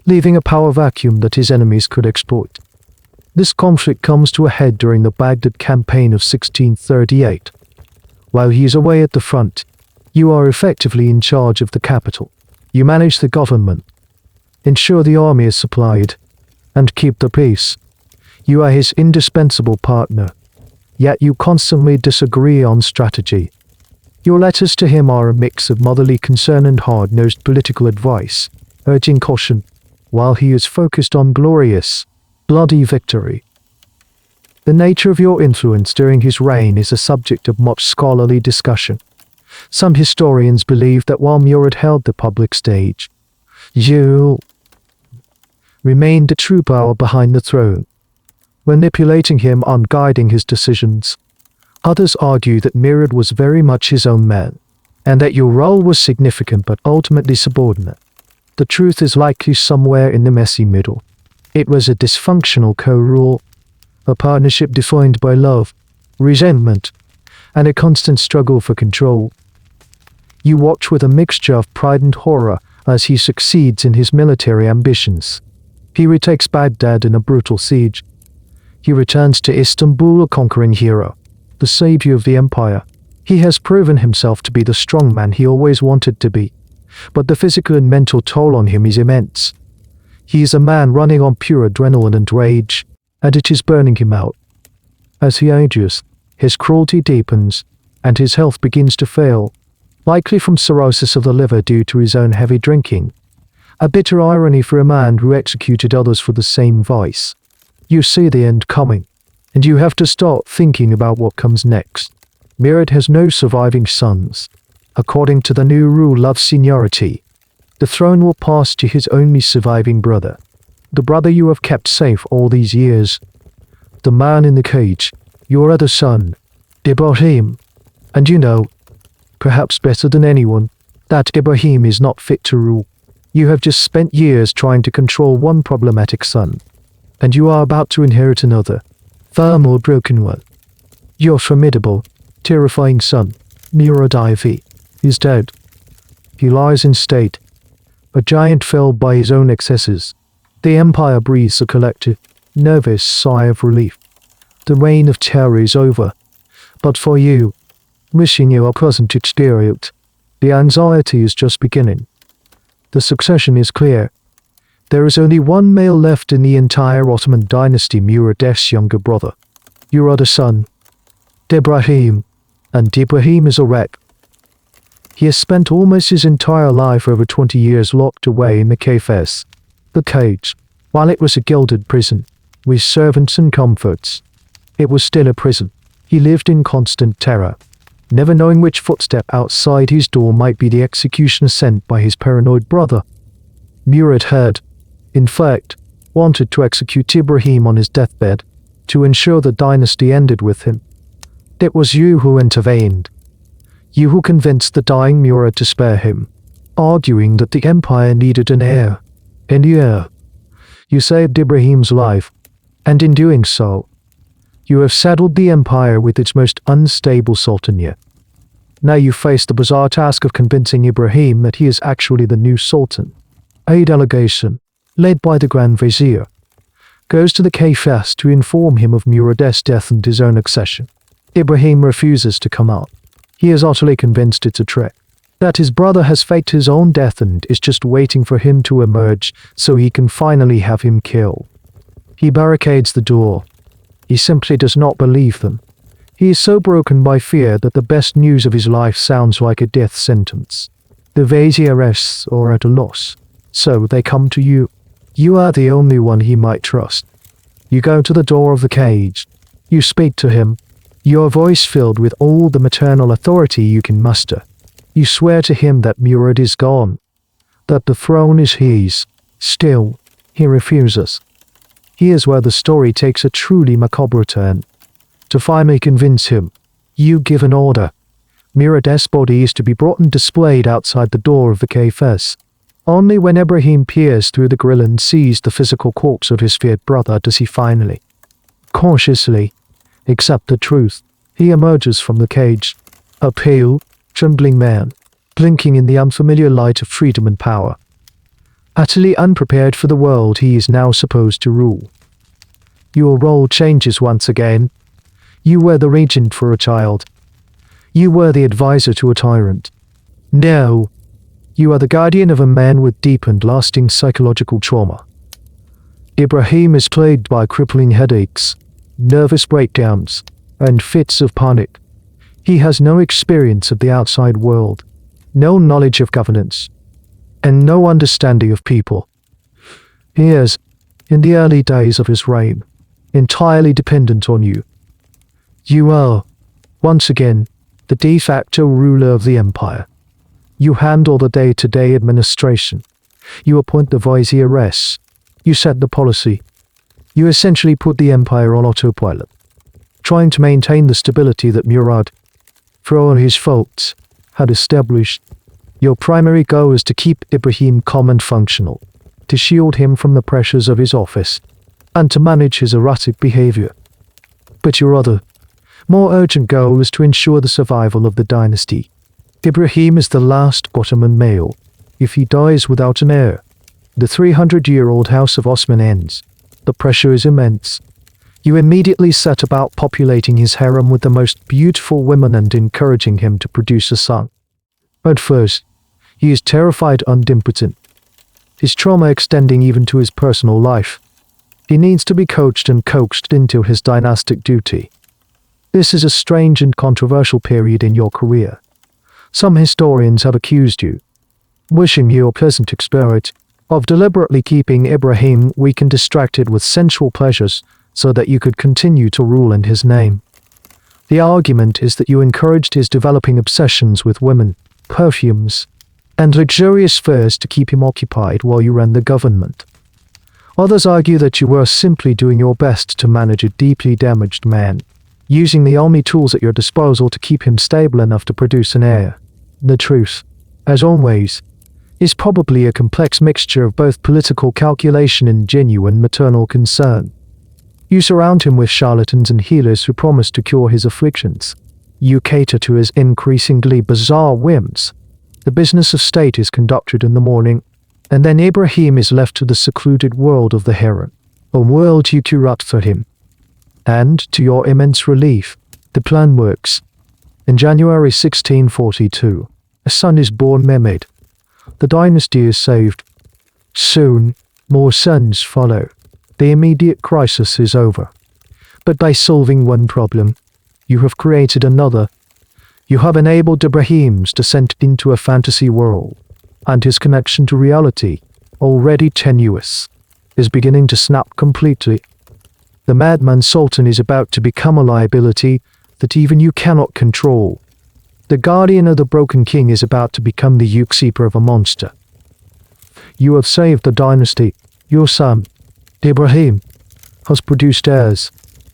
leaving a power vacuum that his enemies could exploit. This conflict comes to a head during the Baghdad campaign of 1638. While he is away at the front, you are effectively in charge of the capital. You manage the government, ensure the army is supplied, and keep the peace. You are his indispensable partner, yet you constantly disagree on strategy. Your letters to him are a mix of motherly concern and hard-nosed political advice, urging caution, while he is focused on glorious, bloody victory. The nature of your influence during his reign is a subject of much scholarly discussion. Some historians believe that while Murad held the public stage, you remained a true power behind the throne, manipulating him and guiding his decisions. Others argue that Murad was very much his own man, and that your role was significant but ultimately subordinate. The truth is likely somewhere in the messy middle. It was a dysfunctional co-rule, a partnership defined by love, resentment, and a constant struggle for control. You watch with a mixture of pride and horror as he succeeds in his military ambitions. He retakes Baghdad in a brutal siege. He returns to Istanbul a conquering hero, the savior of the empire. He has proven himself to be the strongman he always wanted to be, but the physical and mental toll on him is immense. He is a man running on pure adrenaline and rage, and it is burning him out. As he ages, his cruelty deepens, and his health begins to fail, likely from cirrhosis of the liver due to his own heavy drinking. A bitter irony for a man who executed others for the same vice. You see the end coming, and you have to start thinking about what comes next. Murad has no surviving sons. According to the new rule of seniority, the throne will pass to his only surviving brother, the brother you have kept safe all these years. The man in the cage, your other son, Ibrahim. And you know, perhaps better than anyone, that Ibrahim is not fit to rule. You have just spent years trying to control one problematic son, and you are about to inherit another, far more broken one. Your formidable, terrifying son, Murad IV, is dead. He lies in state, a giant felled by his own excesses. The empire breathes a collective, nervous sigh of relief. The reign of terror is over, but for you, wishing you a pleasant experience, the anxiety is just beginning. The succession is clear. There is only one male left in the entire Ottoman dynasty, Murad's younger brother, your other son, Ibrahim, and Ibrahim is a wreck. He has spent almost his entire life, over 20 years, locked away in the kafes, the cage. While it was a gilded prison, with servants and comforts, it was still a prison. He lived in constant terror, never knowing which footstep outside his door might be the executioner sent by his paranoid brother. Murad had, in fact, wanted to execute Ibrahim on his deathbed, to ensure the dynasty ended with him. It was you who intervened. You who convinced the dying Murad to spare him, arguing that the empire needed an heir. And you saved Ibrahim's life, and in doing so, you have saddled the empire with its most unstable sultan yet. Now you face the bizarre task of convincing Ibrahim that he is actually the new sultan. A delegation, led by the Grand Vizier, goes to the Kayfas to inform him of Murad's death and his own accession. Ibrahim refuses to come out. He is utterly convinced it's a trick, that his brother has faked his own death and is just waiting for him to emerge so he can finally have him killed. He barricades the door. He simply does not believe them. He is so broken by fear that the best news of his life sounds like a death sentence. The viziers are at a loss, so they come to you. You are the only one he might trust. You go to the door of the cage. You speak to him, your voice filled with all the maternal authority you can muster. You swear to him that Murad is gone, that the throne is his. Still, he refuses. Here's where the story takes a truly macabre turn. To finally convince him, you give an order. Murad's body is to be brought and displayed outside the door of the cafes. Only when Ibrahim peers through the grill and sees the physical corpse of his feared brother does he finally, cautiously, accept the truth. He emerges from the cage, a pale, trembling man, blinking in the unfamiliar light of freedom and power. Utterly unprepared for the world he is now supposed to rule. Your role changes once again. You were the regent for a child. You were the advisor to a tyrant. Now, you are the guardian of a man with deep and lasting psychological trauma. Ibrahim is plagued by crippling headaches, nervous breakdowns, and fits of panic. He has no experience of the outside world, no knowledge of governance, and no understanding of people. He is, in the early days of his reign, entirely dependent on you. You are, once again, the de facto ruler of the empire. You handle the day-to-day administration. You appoint the viziers. You set the policy. You essentially put the empire on autopilot, trying to maintain the stability that Murad, for all his faults, had established. Your primary goal is to keep Ibrahim calm and functional, to shield him from the pressures of his office, and to manage his erratic behavior. But your other, more urgent goal is to ensure the survival of the dynasty. Ibrahim is the last Ottoman male. If he dies without an heir, the 300-year-old House of Osman ends. The pressure is immense. You immediately set about populating his harem with the most beautiful women and encouraging him to produce a son. At first, he is terrified and impotent, his trauma extending even to his personal life. He needs to be coached and coaxed into his dynastic duty. This is a strange and controversial period in your career. Some historians have accused you, wishing you a pleasant experience, of deliberately keeping Ibrahim weak and distracted with sensual pleasures so that you could continue to rule in his name. The argument is that you encouraged his developing obsessions with women, perfumes, and luxurious furs to keep him occupied while you ran the government. Others argue that you were simply doing your best to manage a deeply damaged man, using the only tools at your disposal to keep him stable enough to produce an heir. The truth, as always, is probably a complex mixture of both political calculation and genuine maternal concern. You surround him with charlatans and healers who promise to cure his afflictions. You cater to his increasingly bizarre whims. The business of state is conducted in the morning, and then Ibrahim is left to the secluded world of the harem, a world you curate for him. And, to your immense relief, the plan works. In January 1642, a son is born Mehmed. The dynasty is saved. Soon, more sons follow. The immediate crisis is over. But by solving one problem, you have created another. You have enabled Ibrahim's descent into a fantasy world, and his connection to reality, already tenuous, is beginning to snap completely. The madman sultan is about to become a liability that even you cannot control. The guardian of the broken king is about to become the usurper of a monster. You have saved the dynasty. Your son, Ibrahim, has produced heirs,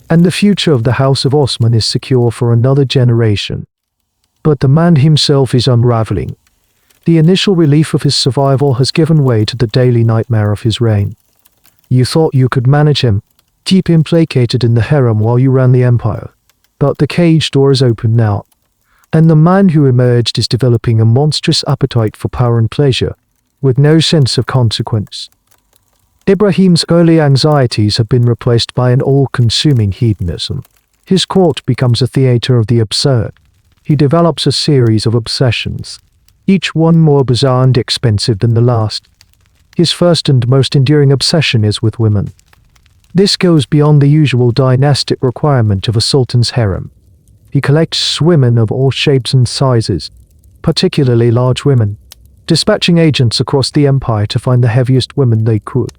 and the future of the House of Osman is secure for another generation. But the man himself is unraveling. The initial relief of his survival has given way to the daily nightmare of his reign. You thought you could manage him, keep him placated in the harem while you ran the empire. But the cage door is open now, and the man who emerged is developing a monstrous appetite for power and pleasure, with no sense of consequence. Ibrahim's early anxieties have been replaced by an all-consuming hedonism. His court becomes a theater of the absurd. He develops a series of obsessions, each one more bizarre and expensive than the last. His first and most enduring obsession is with women. This goes beyond the usual dynastic requirement of a sultan's harem. He collects women of all shapes and sizes, particularly large women, dispatching agents across the empire to find the heaviest women they could.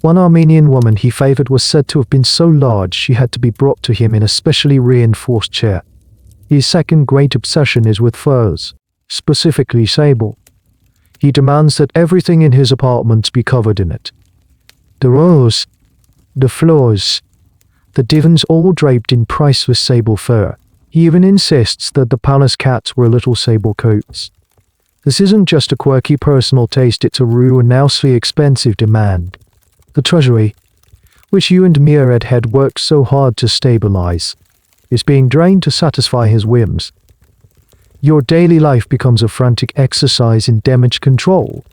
One Armenian woman he favored was said to have been so large she had to be brought to him in a specially reinforced chair. His second great obsession is with furs, specifically sable. He demands that everything in his apartment be covered in it. The walls, the floors, the divans all draped in priceless sable fur. He even insists that the palace cats wear little sable coats. This isn't just a quirky personal taste, it's a ruinously expensive demand. The treasury, which you and Murad had worked so hard to stabilize, is being drained to satisfy his whims. Your daily life becomes a frantic exercise in damage control.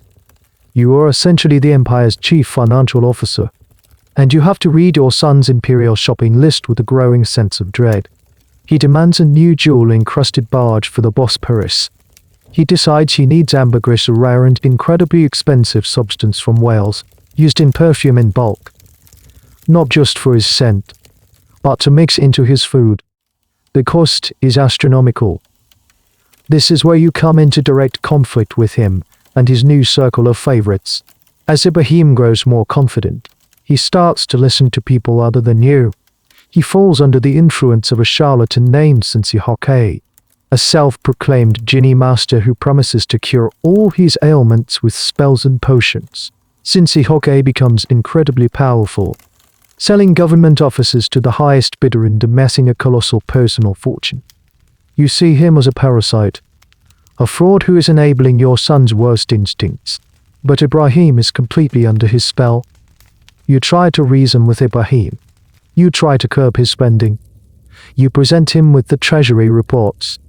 You are essentially the Empire's chief financial officer, and you have to read your son's imperial shopping list with a growing sense of dread. He demands a new jewel-encrusted barge for the Bosporus. He decides he needs ambergris, a rare and incredibly expensive substance from Wales, used in perfume in bulk. Not just for his scent, but to mix into his food. The cost is astronomical. This is where you come into direct conflict with him and his new circle of favorites. As Ibrahim grows more confident, he starts to listen to people other than you. He falls under the influence of a charlatan named Safiye, a self-proclaimed genie master who promises to cure all his ailments with spells and potions. Safiye becomes incredibly powerful, selling government offices to the highest bidder and amassing a colossal personal fortune. You see him as a parasite, a fraud who is enabling your son's worst instincts. But Ibrahim is completely under his spell. You try to reason with Ibrahim. You try to curb his spending. You present him with the treasury reports,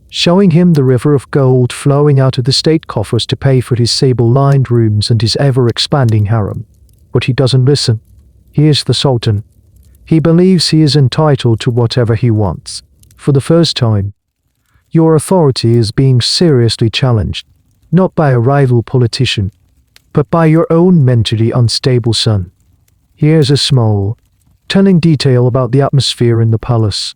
showing him the river of gold flowing out of the state coffers to pay for his sable-lined rooms and his ever-expanding harem. But he doesn't listen. He is the Sultan. He believes he is entitled to whatever he wants. For the first time, your authority is being seriously challenged, not by a rival politician, but by your own mentally unstable son. Here's a small, telling detail about the atmosphere in the palace.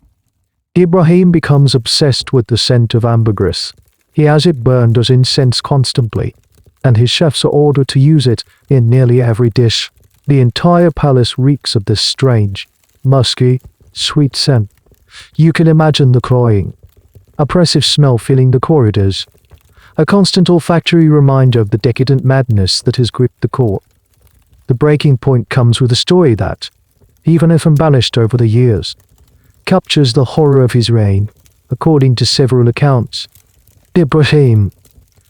Ibrahim becomes obsessed with the scent of ambergris. He has it burned as incense constantly, and his chefs are ordered to use it in nearly every dish. The entire palace reeks of this strange, musky, sweet scent. You can imagine the cloying, oppressive smell filling the corridors, a constant olfactory reminder of the decadent madness that has gripped the court. The breaking point comes with a story that, even if embellished over the years, captures the horror of his reign. According to several accounts, Ibrahim,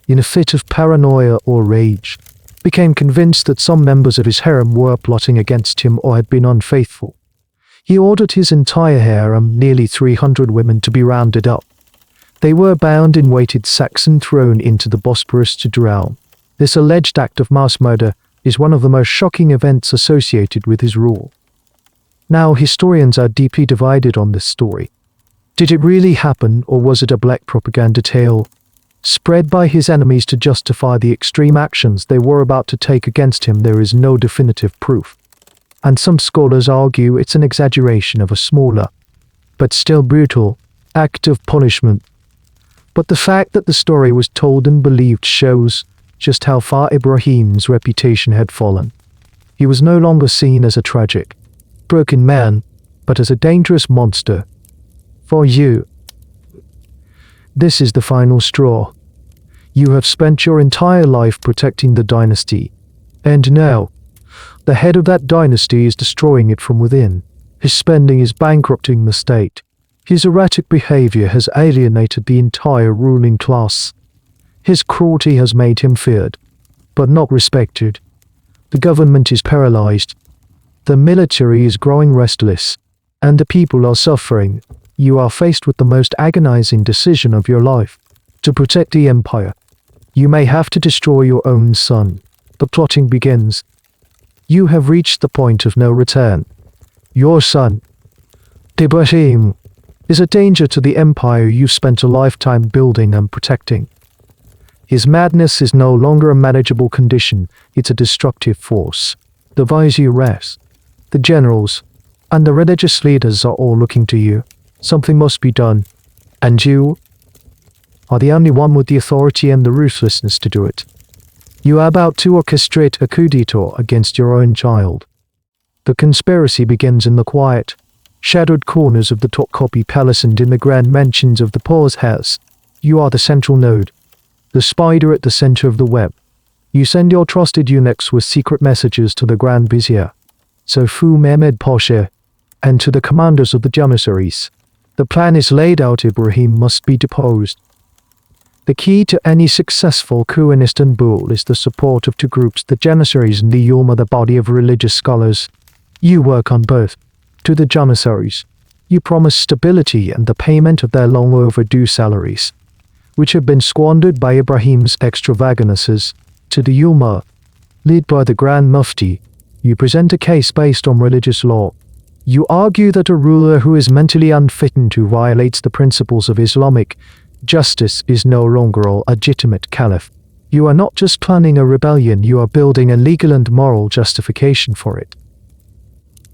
in a fit of paranoia or rage, became convinced that some members of his harem were plotting against him or had been unfaithful. He ordered his entire harem, nearly 300 women, to be rounded up. They were bound in weighted sacks and thrown into the Bosporus to drown. This alleged act of mass murder is one of the most shocking events associated with his rule. Now, historians are deeply divided on this story. Did it really happen, or was it a black propaganda tale spread by his enemies to justify the extreme actions they were about to take against him? There is no definitive proof, and some scholars argue it's an exaggeration of a smaller, but still brutal, act of punishment. But the fact that the story was told and believed shows just how far Ibrahim's reputation had fallen. He was no longer seen as a tragic, broken man, but as a dangerous monster. For you, this is the final straw. You have spent your entire life protecting the dynasty, and now, the head of that dynasty is destroying it from within. His spending is bankrupting the state. His erratic behavior has alienated the entire ruling class. His cruelty has made him feared, but not respected. The government is paralyzed. The military is growing restless, and the people are suffering. You are faced with the most agonizing decision of your life. To protect the empire, you may have to destroy your own son. The plotting begins. You have reached the point of no return. Your son, Ibrahim, is a danger to the empire you spent a lifetime building and protecting. His madness is no longer a manageable condition, it's a destructive force. The viziers, the generals, and the religious leaders are all looking to you. Something must be done. And you? are the only one with the authority and the ruthlessness to do it. You are about to orchestrate a coup d'etat against your own child. The conspiracy begins in the quiet, shadowed corners of the Topkapi Palace and in the grand mansions of the powerhouse. You are the central node, the spider at the center of the web. You send your trusted eunuchs with secret messages to the Grand Vizier, Sofu Mehmed Pasha, and to the commanders of the Janissaries. The plan is laid out. Ibrahim must be deposed. The key to any successful coup in Istanbul is the support of two groups, the Janissaries and the Ulema, the body of religious scholars. You work on both. To the Janissaries, you promise stability and the payment of their long overdue salaries, which have been squandered by Ibrahim's extravagances. To the Ulema, led by the Grand Mufti, you present a case based on religious law. You argue that a ruler who is mentally unfit and who violates the principles of Islamic justice is no longer a legitimate caliph. You are not just planning a rebellion, you are building a legal and moral justification for it.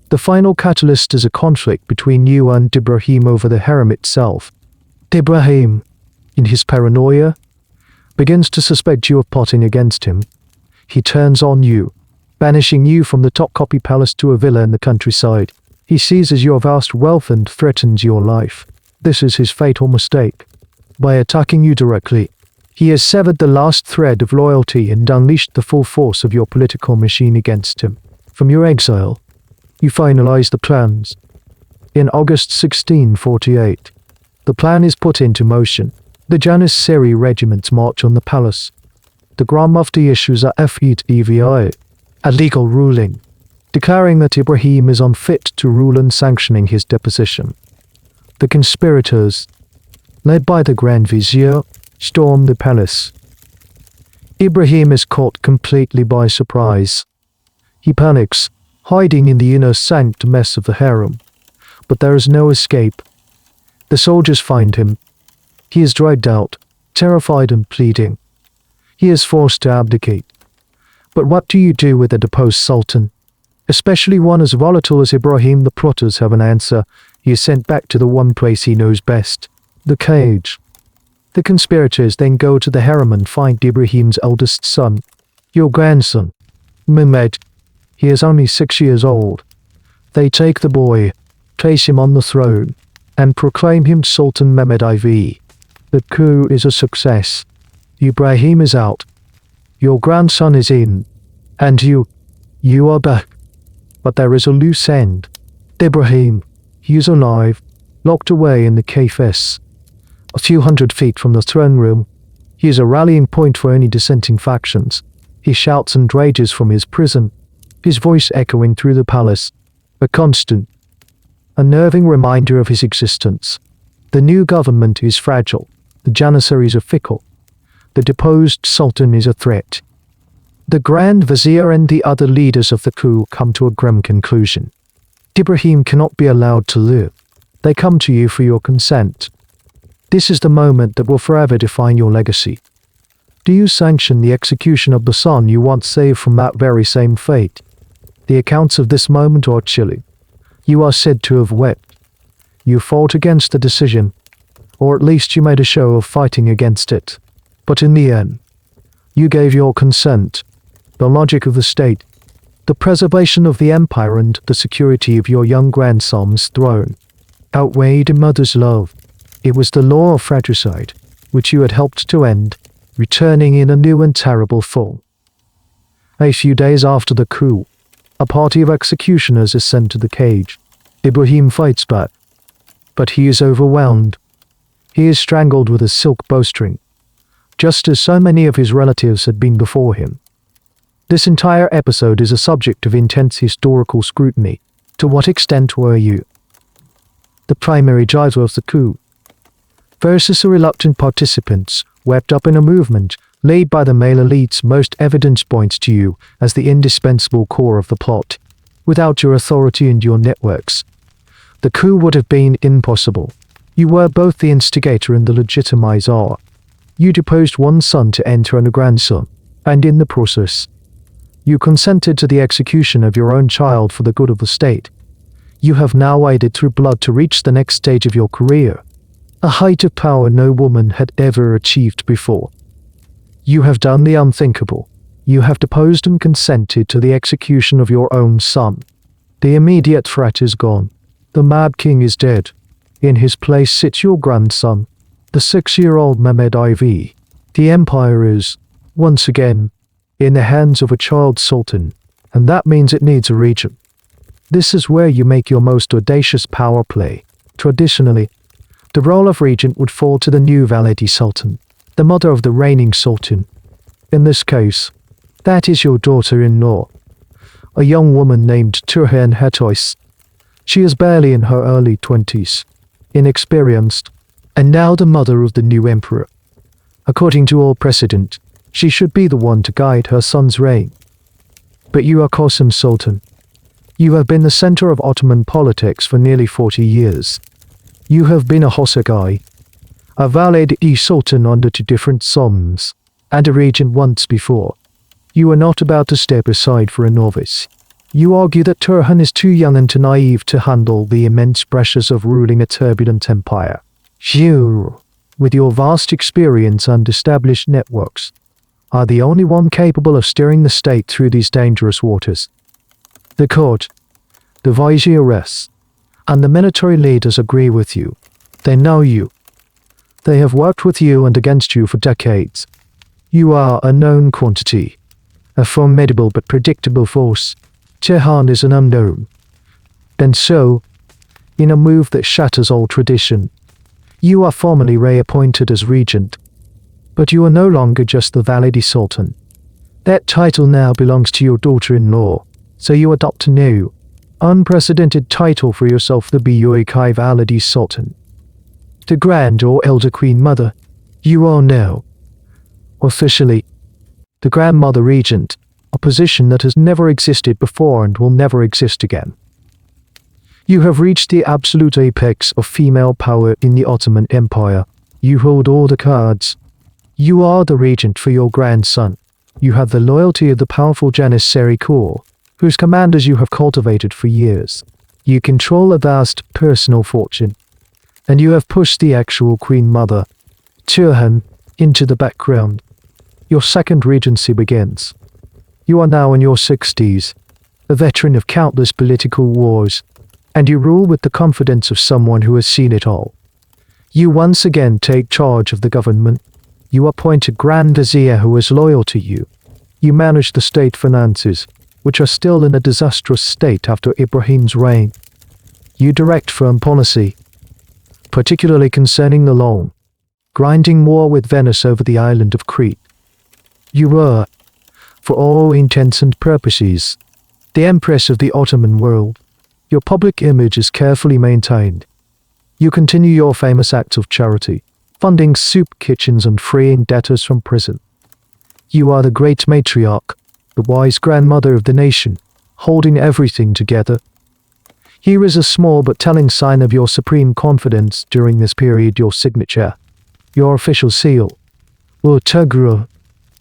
The final catalyst is a conflict between you and Ibrahim over the harem itself. Ibrahim, in his paranoia, begins to suspect you of plotting against him. He turns on you, banishing you from the Topkapi Palace to a villa in the countryside. He seizes your vast wealth and threatens your life. This is his fatal mistake. By attacking you directly, he has severed the last thread of loyalty and unleashed the full force of your political machine against him. From your exile, you finalize the plans. In August 1648, the plan is put into motion. The Janissary regiments march on the palace. The Grand Mufti issues a FETVI, a legal ruling, declaring that Ibrahim is unfit to rule and sanctioning his deposition. The conspirators, led by the Grand Vizier, storm the palace. Ibrahim is caught completely by surprise. He panics, hiding in the inner sanctum of the harem. But there is no escape. The soldiers find him. He is dragged out, terrified and pleading. He is forced to abdicate. But what do you do with a deposed sultan? Especially one as volatile as Ibrahim. The plotters have an answer. He is sent back to the one place he knows best, the cage. The conspirators then go to the harem and find Ibrahim's eldest son, your grandson, Mehmed. He is only 6 years old. They take the boy, place him on the throne, and proclaim him Sultan Mehmed IV. The coup is a success. Ibrahim is out. Your grandson is in. And you are back. But there is a loose end. Ibrahim, he is alive, locked away in the cafes. A few hundred feet from the throne room, he is a rallying point for any dissenting factions. He shouts and rages from his prison, his voice echoing through the palace, a constant, unnerving reminder of his existence. The new government is fragile, the Janissaries are fickle, the deposed sultan is a threat. The Grand Vizier and the other leaders of the coup come to a grim conclusion. Ibrahim cannot be allowed to live. They come to you for your consent. This is the moment that will forever define your legacy. Do you sanction the execution of the son you once saved from that very same fate? The accounts of this moment are chilling. You are said to have wept. You fought against the decision, or at least you made a show of fighting against it. But in the end, you gave your consent. The logic of the state, the preservation of the empire and the security of your young grandson's throne, outweighed a mother's love. It was the law of fratricide, which you had helped to end, returning in a new and terrible form. A few days after the coup, a party of executioners is sent to the cage. Ibrahim fights back, but he is overwhelmed. He is strangled with a silk bowstring, just as so many of his relatives had been before him. This entire episode is a subject of intense historical scrutiny. To what extent were you the primary driver of the coup versus the reluctant participants swept up in a movement led by the male elites? Most evidence points to you as the indispensable core of the plot. Without your authority and your networks, the coup would have been impossible. You were both the instigator and the legitimizer. You deposed one son to enter a grandson, and in the process, you consented to the execution of your own child for the good of the state. You have now waded through blood to reach the next stage of your career. a height of power no woman had ever achieved before. You have done the unthinkable. You have deposed and consented to the execution of your own son. The immediate threat is gone. The mad king is dead. In his place sits your grandson, the 6-year-old Mehmed IV. The empire is, once again, in the hands of a child sultan, and that means it needs a regent. This is where you make your most audacious power play. Traditionally, the role of regent would fall to the new Valide Sultan, the mother of the reigning sultan. In this case, that is your daughter-in-law, a young woman named Turhan Hatois. She is barely in her early 20s, inexperienced, and now the mother of the new emperor. According to all precedent, she should be the one to guide her son's reign. But you are Kösem Sultan. You have been the center of Ottoman politics for nearly 40 years. You have been a Hosagai, a Valide Sultan under 2 different sultans, and a regent once before. You are not about to step aside for a novice. You argue that Turhan is too young and too naive to handle the immense pressures of ruling a turbulent empire. You, with your vast experience and established networks, are the only one capable of steering the state through these dangerous waters. The court, the viziers, and the military leaders agree with you. They know you. They have worked with you and against you for decades. You are a known quantity, a formidable but predictable force. Turhan is an unknown. And so, in a move that shatters all tradition, you are formally reappointed as regent. But you are no longer just the Valide Sultan. That title now belongs to your daughter-in-law, so you adopt a new, unprecedented title for yourself, the Büyük Valide Sultan. The Grand or Elder Queen Mother. You are now, officially, the Grandmother Regent, a position that has never existed before and will never exist again. You have reached the absolute apex of female power in the Ottoman Empire. You hold all the cards. You are the regent for your grandson. You have the loyalty of the powerful Janissary Corps, whose commanders you have cultivated for years. You control a vast personal fortune, and you have pushed the actual Queen Mother, Turhan, into the background. Your second regency begins. You are now in your 60s, a veteran of countless political wars, and you rule with the confidence of someone who has seen it all. You once again take charge of the government. You appoint a Grand Vizier who is loyal to you. You manage the state finances, which are still in a disastrous state after Ibrahim's reign. You direct foreign policy, particularly concerning the long, grinding war with Venice over the island of Crete. You were, for all intents and purposes, the Empress of the Ottoman world. Your public image is carefully maintained. You continue your famous acts of charity, funding soup kitchens and freeing debtors from prison. You are the great matriarch, the wise grandmother of the nation, holding everything together. Here is a small but telling sign of your supreme confidence during this period: your signature, your official seal. Urtugru,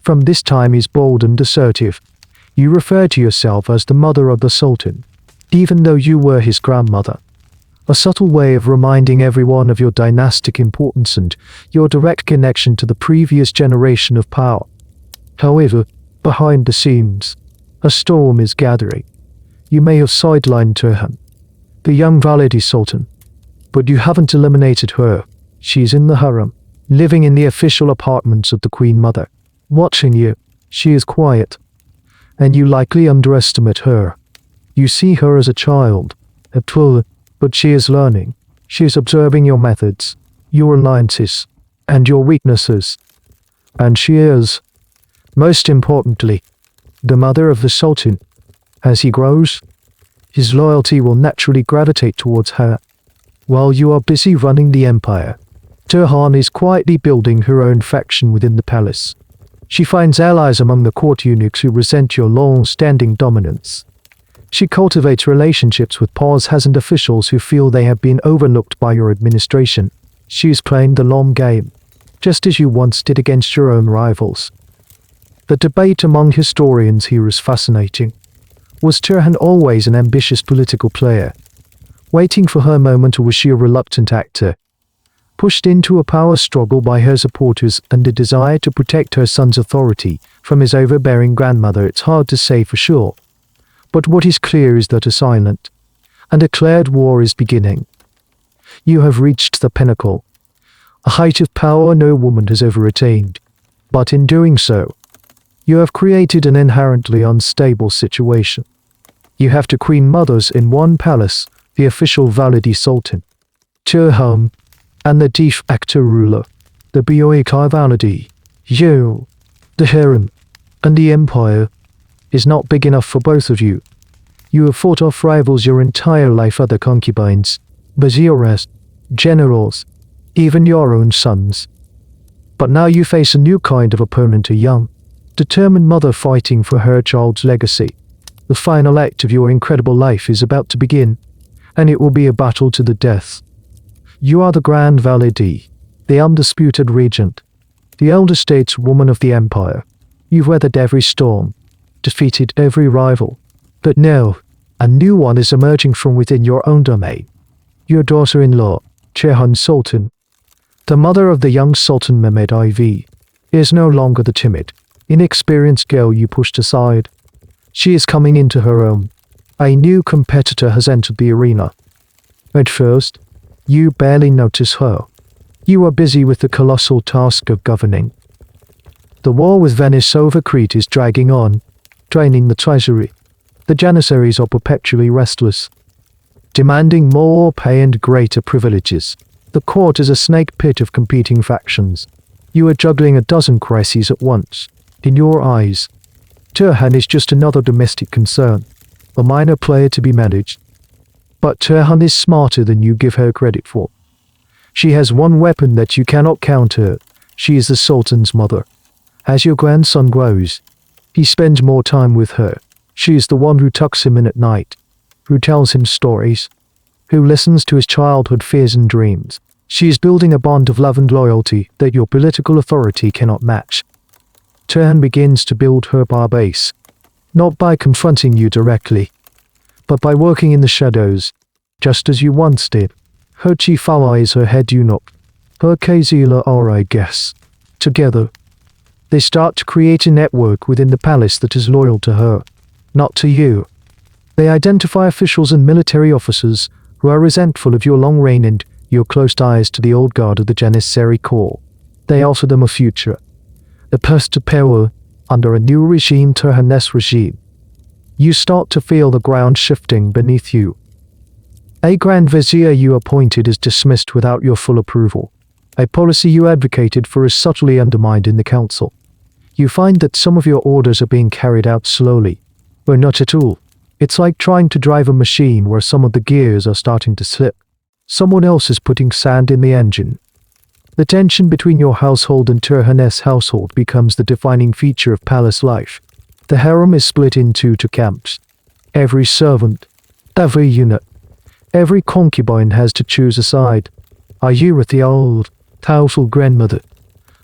from this time, is bold and assertive. You refer to yourself as the mother of the Sultan, even though you were his grandmother. A subtle way of reminding everyone of your dynastic importance and your direct connection to the previous generation of power. However, behind the scenes, a storm is gathering. You may have sidelined Turhan, the young Valide Sultan, but you haven't eliminated her. She's in the Hürrem, living in the official apartments of the Queen Mother. Watching you, she is quiet, and you likely underestimate her. You see her as a child, a tool, but she is learning. She is observing your methods, your alliances, and your weaknesses. And she is, most importantly, the mother of the Sultan. As he grows, his loyalty will naturally gravitate towards her. While you are busy running the empire, Turhan is quietly building her own faction within the palace. She finds allies among the court eunuchs who resent your long-standing dominance. She cultivates relationships with peasant officials who feel they have been overlooked by your administration. She is playing the long game, just as you once did against your own rivals. The debate among historians here is fascinating. Was Turhan always an ambitious political player, waiting for her moment, or was she a reluctant actor, pushed into a power struggle by her supporters and a desire to protect her son's authority from his overbearing grandmother. It's hard to say for sure. But what is clear is that a silent and declared war is beginning. You have reached the pinnacle, a height of power no woman has ever attained. But in doing so, you have created an inherently unstable situation. You have two queen mothers in one palace, the official Valide Sultan, Hürrem, and the de facto ruler, the Boykai Valide. You, the Hürrem, and the empire is not big enough for both of you. You have fought off rivals your entire life, other concubines, viziers, generals, even your own sons. But now you face a new kind of opponent, a young, determined mother fighting for her child's legacy. The final act of your incredible life is about to begin, and it will be a battle to the death. You are the Grand Valide, the undisputed regent, the elder stateswoman of the empire. You've weathered every storm, defeated every rival. But now, a new one is emerging from within your own domain. Your daughter-in-law, Kösem Sultan, the mother of the young Sultan Mehmed IV, is no longer the timid, inexperienced girl you pushed aside. She is coming into her own. A new competitor has entered the arena. At first, you barely notice her. You are busy with the colossal task of governing. The war with Venice over Crete is dragging on, draining the treasury. The Janissaries are perpetually restless, demanding more pay and greater privileges. The court is a snake pit of competing factions. You are juggling a dozen crises at once. In your eyes, Turhan is just another domestic concern, a minor player to be managed. But Turhan is smarter than you give her credit for. She has one weapon that you cannot counter. She is the Sultan's mother. As your grandson grows, he spends more time with her. She is the one who tucks him in at night, who tells him stories, who listens to his childhood fears and dreams. She is building a bond of love and loyalty that your political authority cannot match. Turhan begins to build her power base, not by confronting you directly, but by working in the shadows, just as you once did. Her chief ally is her head eunuch, her Kazila or I guess. Together, they start to create a network within the palace that is loyal to her, not to you. They identify officials and military officers who are resentful of your long reign and your close ties to the old guard of the Janissary Corps. They offer them a future, a path to power under a new regime, Turhan's regime. You start to feel the ground shifting beneath you. A Grand Vizier you appointed is dismissed without your full approval. A policy you advocated for is subtly undermined in the council. You find that some of your orders are being carried out slowly, or not at all. It's like trying to drive a machine where some of the gears are starting to slip. Someone else is putting sand in the engine. The tension between your household and Turhan's household becomes the defining feature of palace life. The harem is split into two camps. Every servant, every eunuch, every concubine has to choose a side. Are you with the old, powerful grandmother,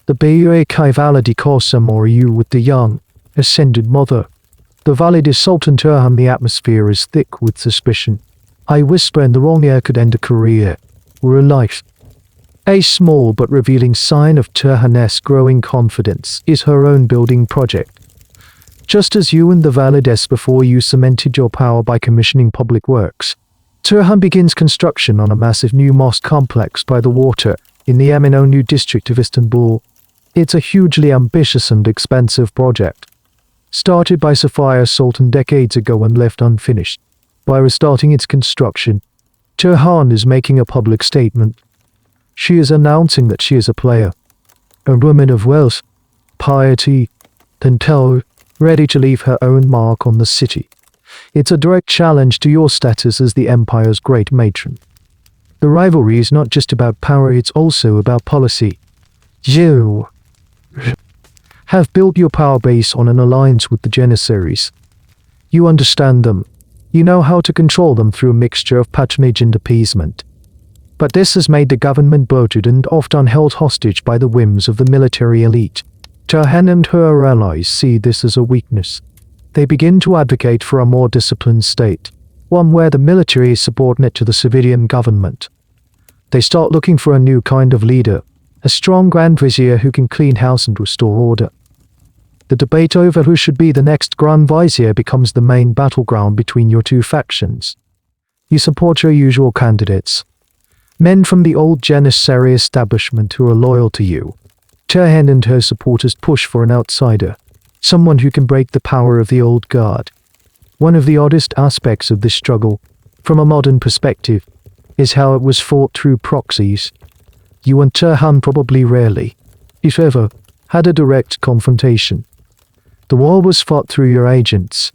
the Boykai Valide Kösem, or are you with the young, ascended mother, the Valide Sultan Hürrem? The atmosphere is thick with suspicion. A whisper in the wrong ear could end a career, or a life. A small but revealing sign of Turhan's growing confidence is her own building project. Just as you and the Valides before you cemented your power by commissioning public works, Hürrem begins construction on a massive new mosque complex by the water in the Eminönü district of Istanbul. It's a hugely ambitious and expensive project, started by Safiye Sultan decades ago and left unfinished. By restarting its construction, Turhan is making a public statement. She is announcing that she is a player, a woman of wealth, piety, and power, ready to leave her own mark on the city. It's a direct challenge to your status as the empire's great matron. The rivalry is not just about power, it's also about policy. You have built your power base on an alliance with the Janissaries. You understand them. You know how to control them through a mixture of patronage and appeasement. But this has made the government bloated and often held hostage by the whims of the military elite. Turhan and her allies see this as a weakness. They begin to advocate for a more disciplined state, one where the military is subordinate to the civilian government. They start looking for a new kind of leader, a strong Grand Vizier who can clean house and restore order. The debate over who should be the next Grand Vizier becomes the main battleground between your two factions. You support your usual candidates, men from the old Janissary establishment who are loyal to you. Turhan and her supporters push for an outsider, someone who can break the power of the old guard. One of the oddest aspects of this struggle, from a modern perspective, is how it was fought through proxies. You and Turhan probably rarely, if ever, had a direct confrontation. The war was fought through your agents.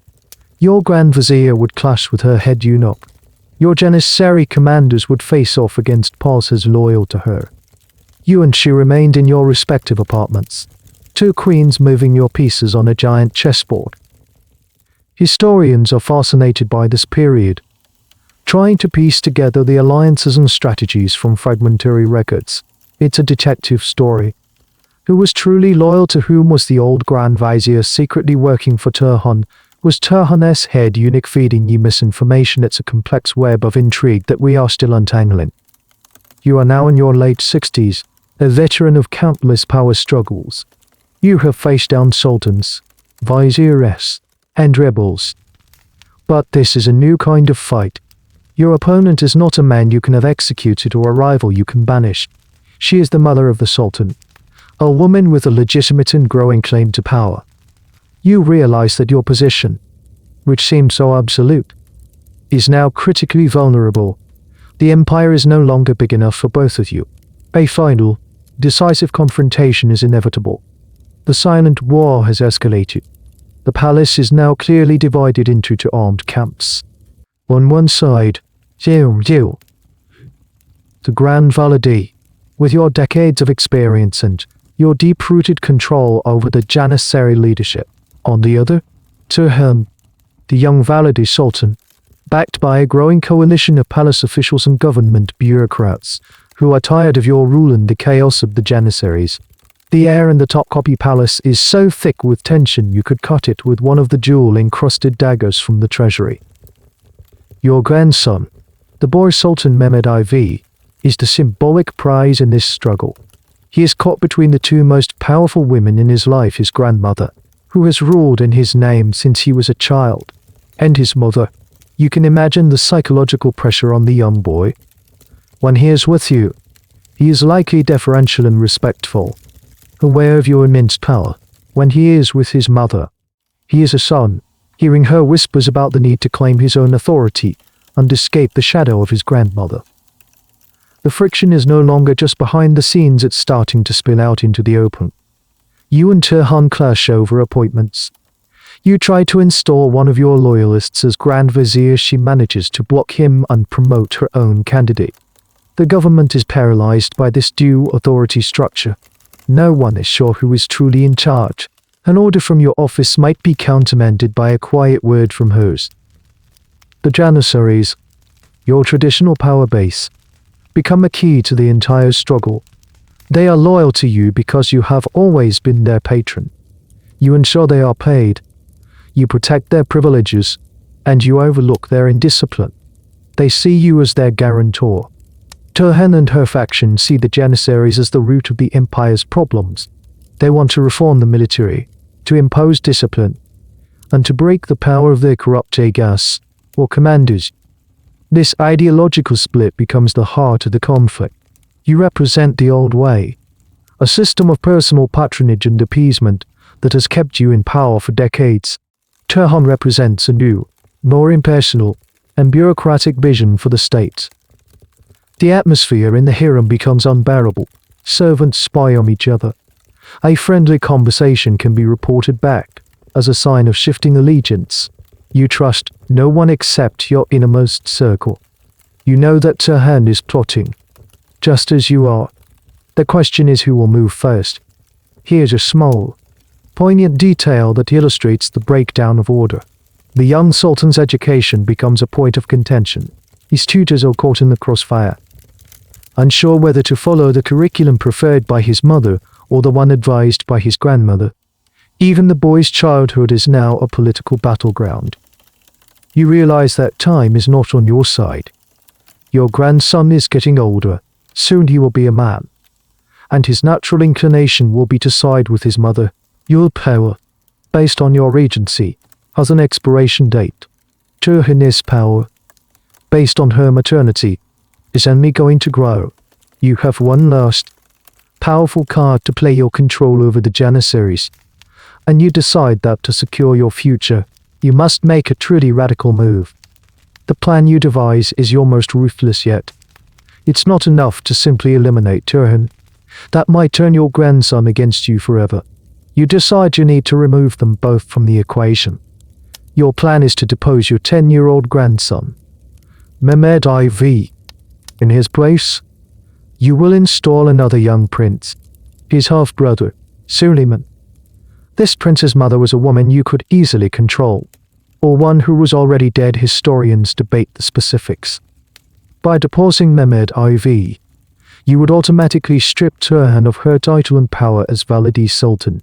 Your Grand Vizier would clash with her head eunuch. Your Janissary commanders would face off against parsers loyal to her. You and she remained in your respective apartments, two queens moving your pieces on a giant chessboard. Historians are fascinated by this period, trying to piece together the alliances and strategies from fragmentary records. It's a detective story. Who was truly loyal to whom? Was the old Grand Vizier secretly working for Turhan? Was Turhan's head eunuch feeding you misinformation? It's a complex web of intrigue that we are still untangling. You are now in your late 60s, a veteran of countless power struggles. You have faced down sultans, viziers, and rebels. But this is a new kind of fight. Your opponent is not a man you can have executed or a rival you can banish. She is the mother of the sultan, a woman with a legitimate and growing claim to power. You realize that your position, which seemed so absolute, is now critically vulnerable. The empire is no longer big enough for both of you. A final, decisive confrontation is inevitable. The silent war has escalated. The palace is now clearly divided into two armed camps. On one side, the Grand Vizier, with your decades of experience and your deep-rooted control over the Janissary leadership. On the other, Hürrem, the young Valide Sultan, backed by a growing coalition of palace officials and government bureaucrats who are tired of your rule and the chaos of the Janissaries. The air in the Topkapi Palace is so thick with tension you could cut it with one of the jewel-encrusted daggers from the treasury. Your grandson, the boy Sultan Mehmed IV, is the symbolic prize in this struggle. He is caught between the two most powerful women in his life, his grandmother, who has ruled in his name since he was a child, and his mother. You can imagine the psychological pressure on the young boy. When he is with you, he is likely deferential and respectful, aware of your immense power. When he is with his mother, he is a son, hearing her whispers about the need to claim his own authority and escape the shadow of his grandmother. The friction is no longer just behind the scenes, it's starting to spill out into the open. You and Turhan clash over appointments. You try to install one of your loyalists as Grand Vizier. She manages to block him and promote her own candidate. The government is paralyzed by this dual authority structure. No one is sure who is truly in charge. An order from your office might be countermanded by a quiet word from hers. The Janissaries, your traditional power base, become a key to the entire struggle. They are loyal to you because you have always been their patron. You ensure they are paid. You protect their privileges, and you overlook their indiscipline. They see you as their guarantor. Turhan and her faction see the Janissaries as the root of the empire's problems. They want to reform the military, to impose discipline, and to break the power of their corrupt Agas, or commanders. This ideological split becomes the heart of the conflict. You represent the old way, a system of personal patronage and appeasement that has kept you in power for decades. Turhan represents a new, more impersonal, and bureaucratic vision for the state. The atmosphere in the Hürrem becomes unbearable. Servants spy on each other. A friendly conversation can be reported back as a sign of shifting allegiance. You trust no one except your innermost circle. You know that Turhan is plotting, just as you are. The question is who will move first. Here's a small, poignant detail that illustrates the breakdown of order. The young sultan's education becomes a point of contention. His tutors are caught in the crossfire, unsure whether to follow the curriculum preferred by his mother or the one advised by his grandmother. Even the boy's childhood is now a political battleground. You realize that time is not on your side. Your grandson is getting older, Soon he will be a man, and his natural inclination will be to side with his mother. Your power, based on your regency, has an expiration date. Turhan's power, based on her maternity, is only going to grow. You have one last, powerful card to play your control over the Janissaries, and you decide that to secure your future, you must make a truly radical move. The plan you devise is your most ruthless yet. It's not enough to simply eliminate Turhan. That might turn your grandson against you forever. You decide you need to remove them both from the equation. Your plan is to depose your 10-year-old grandson, Mehmed IV. In his place, you will install another young prince, his half-brother, Suleiman. This prince's mother was a woman you could easily control, or one who was already dead. Historians debate the specifics. By deposing Mehmed IV, you would automatically strip Turhan of her title and power as Valide Sultan.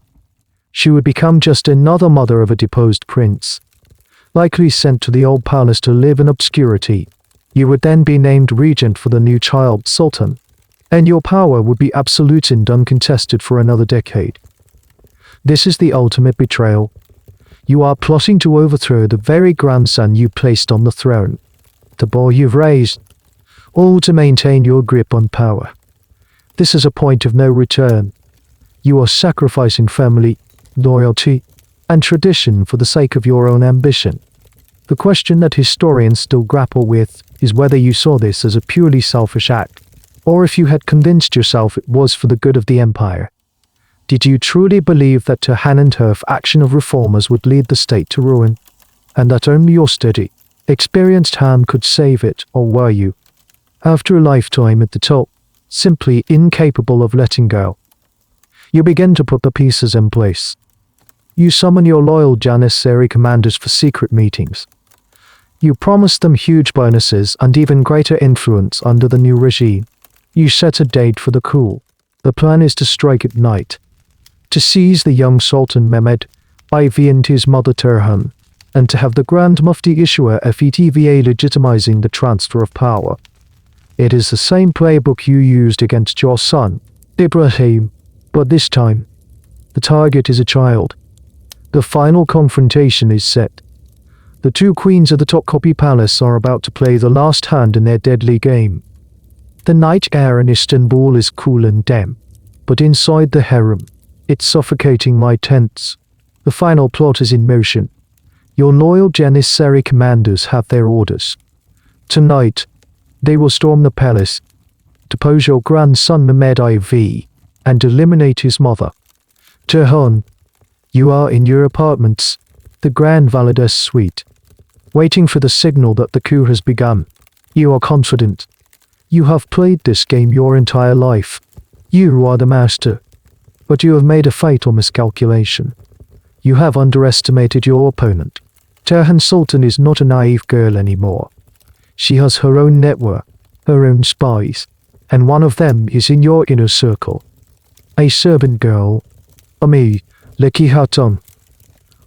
She would become just another mother of a deposed prince, likely sent to the old palace to live in obscurity. You would then be named regent for the new child Sultan, and your power would be absolute and uncontested for another decade. This is the ultimate betrayal. You are plotting to overthrow the very grandson you placed on the throne, the boy you've raised, all to maintain your grip on power. This is a point of no return. You are sacrificing family, loyalty, and tradition for the sake of your own ambition. The question that historians still grapple with is whether you saw this as a purely selfish act, or if you had convinced yourself it was for the good of the empire. Did you truly believe that Turhan and her action of reformers would lead the state to ruin, and that only your steady, experienced hand could save it, or were you, after a lifetime at the top, simply incapable of letting go? You begin to put the pieces in place. You summon your loyal Janissary commanders for secret meetings. You promise them huge bonuses and even greater influence under the new regime. You set a date for the coup. The plan is to strike at night, to seize the young Sultan Mehmed IV and his mother Turhan, and to have the Grand Mufti issue a FETVA legitimizing the transfer of power. It is the same playbook you used against your son, Ibrahim, but this time, the target is a child. The final confrontation is set. The two queens of the Topkapi Palace are about to play the last hand in their deadly game. The night air in Istanbul is cool and damp, but inside the harem, it's suffocating my tense. The final plot is in motion. Your loyal Janissary commanders have their orders. Tonight, they will storm the palace, depose your grandson Mehmed IV, and eliminate his mother. Turhan, you are in your apartments, the Grand Valide's suite, waiting for the signal that the coup has begun. You are confident. You have played this game your entire life. You are the master. But you have made a fatal miscalculation. You have underestimated your opponent. Turhan Sultan is not a naive girl anymore. She has her own network, her own spies, and one of them is in your inner circle. A servant girl, Ami Leki Hatun,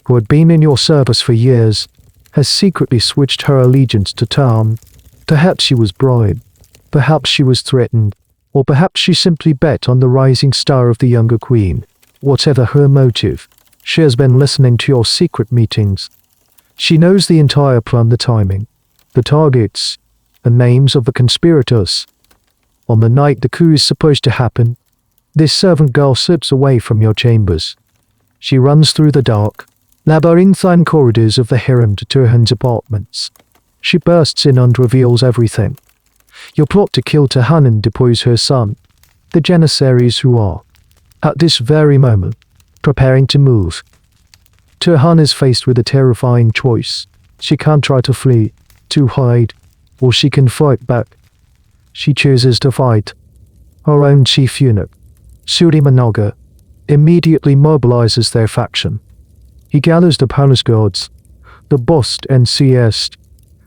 who had been in your service for years, has secretly switched her allegiance to Turhan. Perhaps she was bribed, perhaps she was threatened, or perhaps she simply bet on the rising star of the younger queen. Whatever her motive, she has been listening to your secret meetings. She knows the entire plan, the timing, the targets, the names of the conspirators. On the night the coup is supposed to happen, this servant girl slips away from your chambers. She runs through the dark, labyrinthine corridors of the harem to Turhan's apartments. She bursts in and reveals everything. Your plot to kill Turhan and depose her son, the Janissaries who are, at this very moment, preparing to move. Turhan is faced with a terrifying choice. She can't try to flee, to hide, or she can fight back. She chooses to fight. Her own chief eunuch, Suleiman Aga, immediately mobilizes their faction. He gathers the palace guards, the Bost and Siest,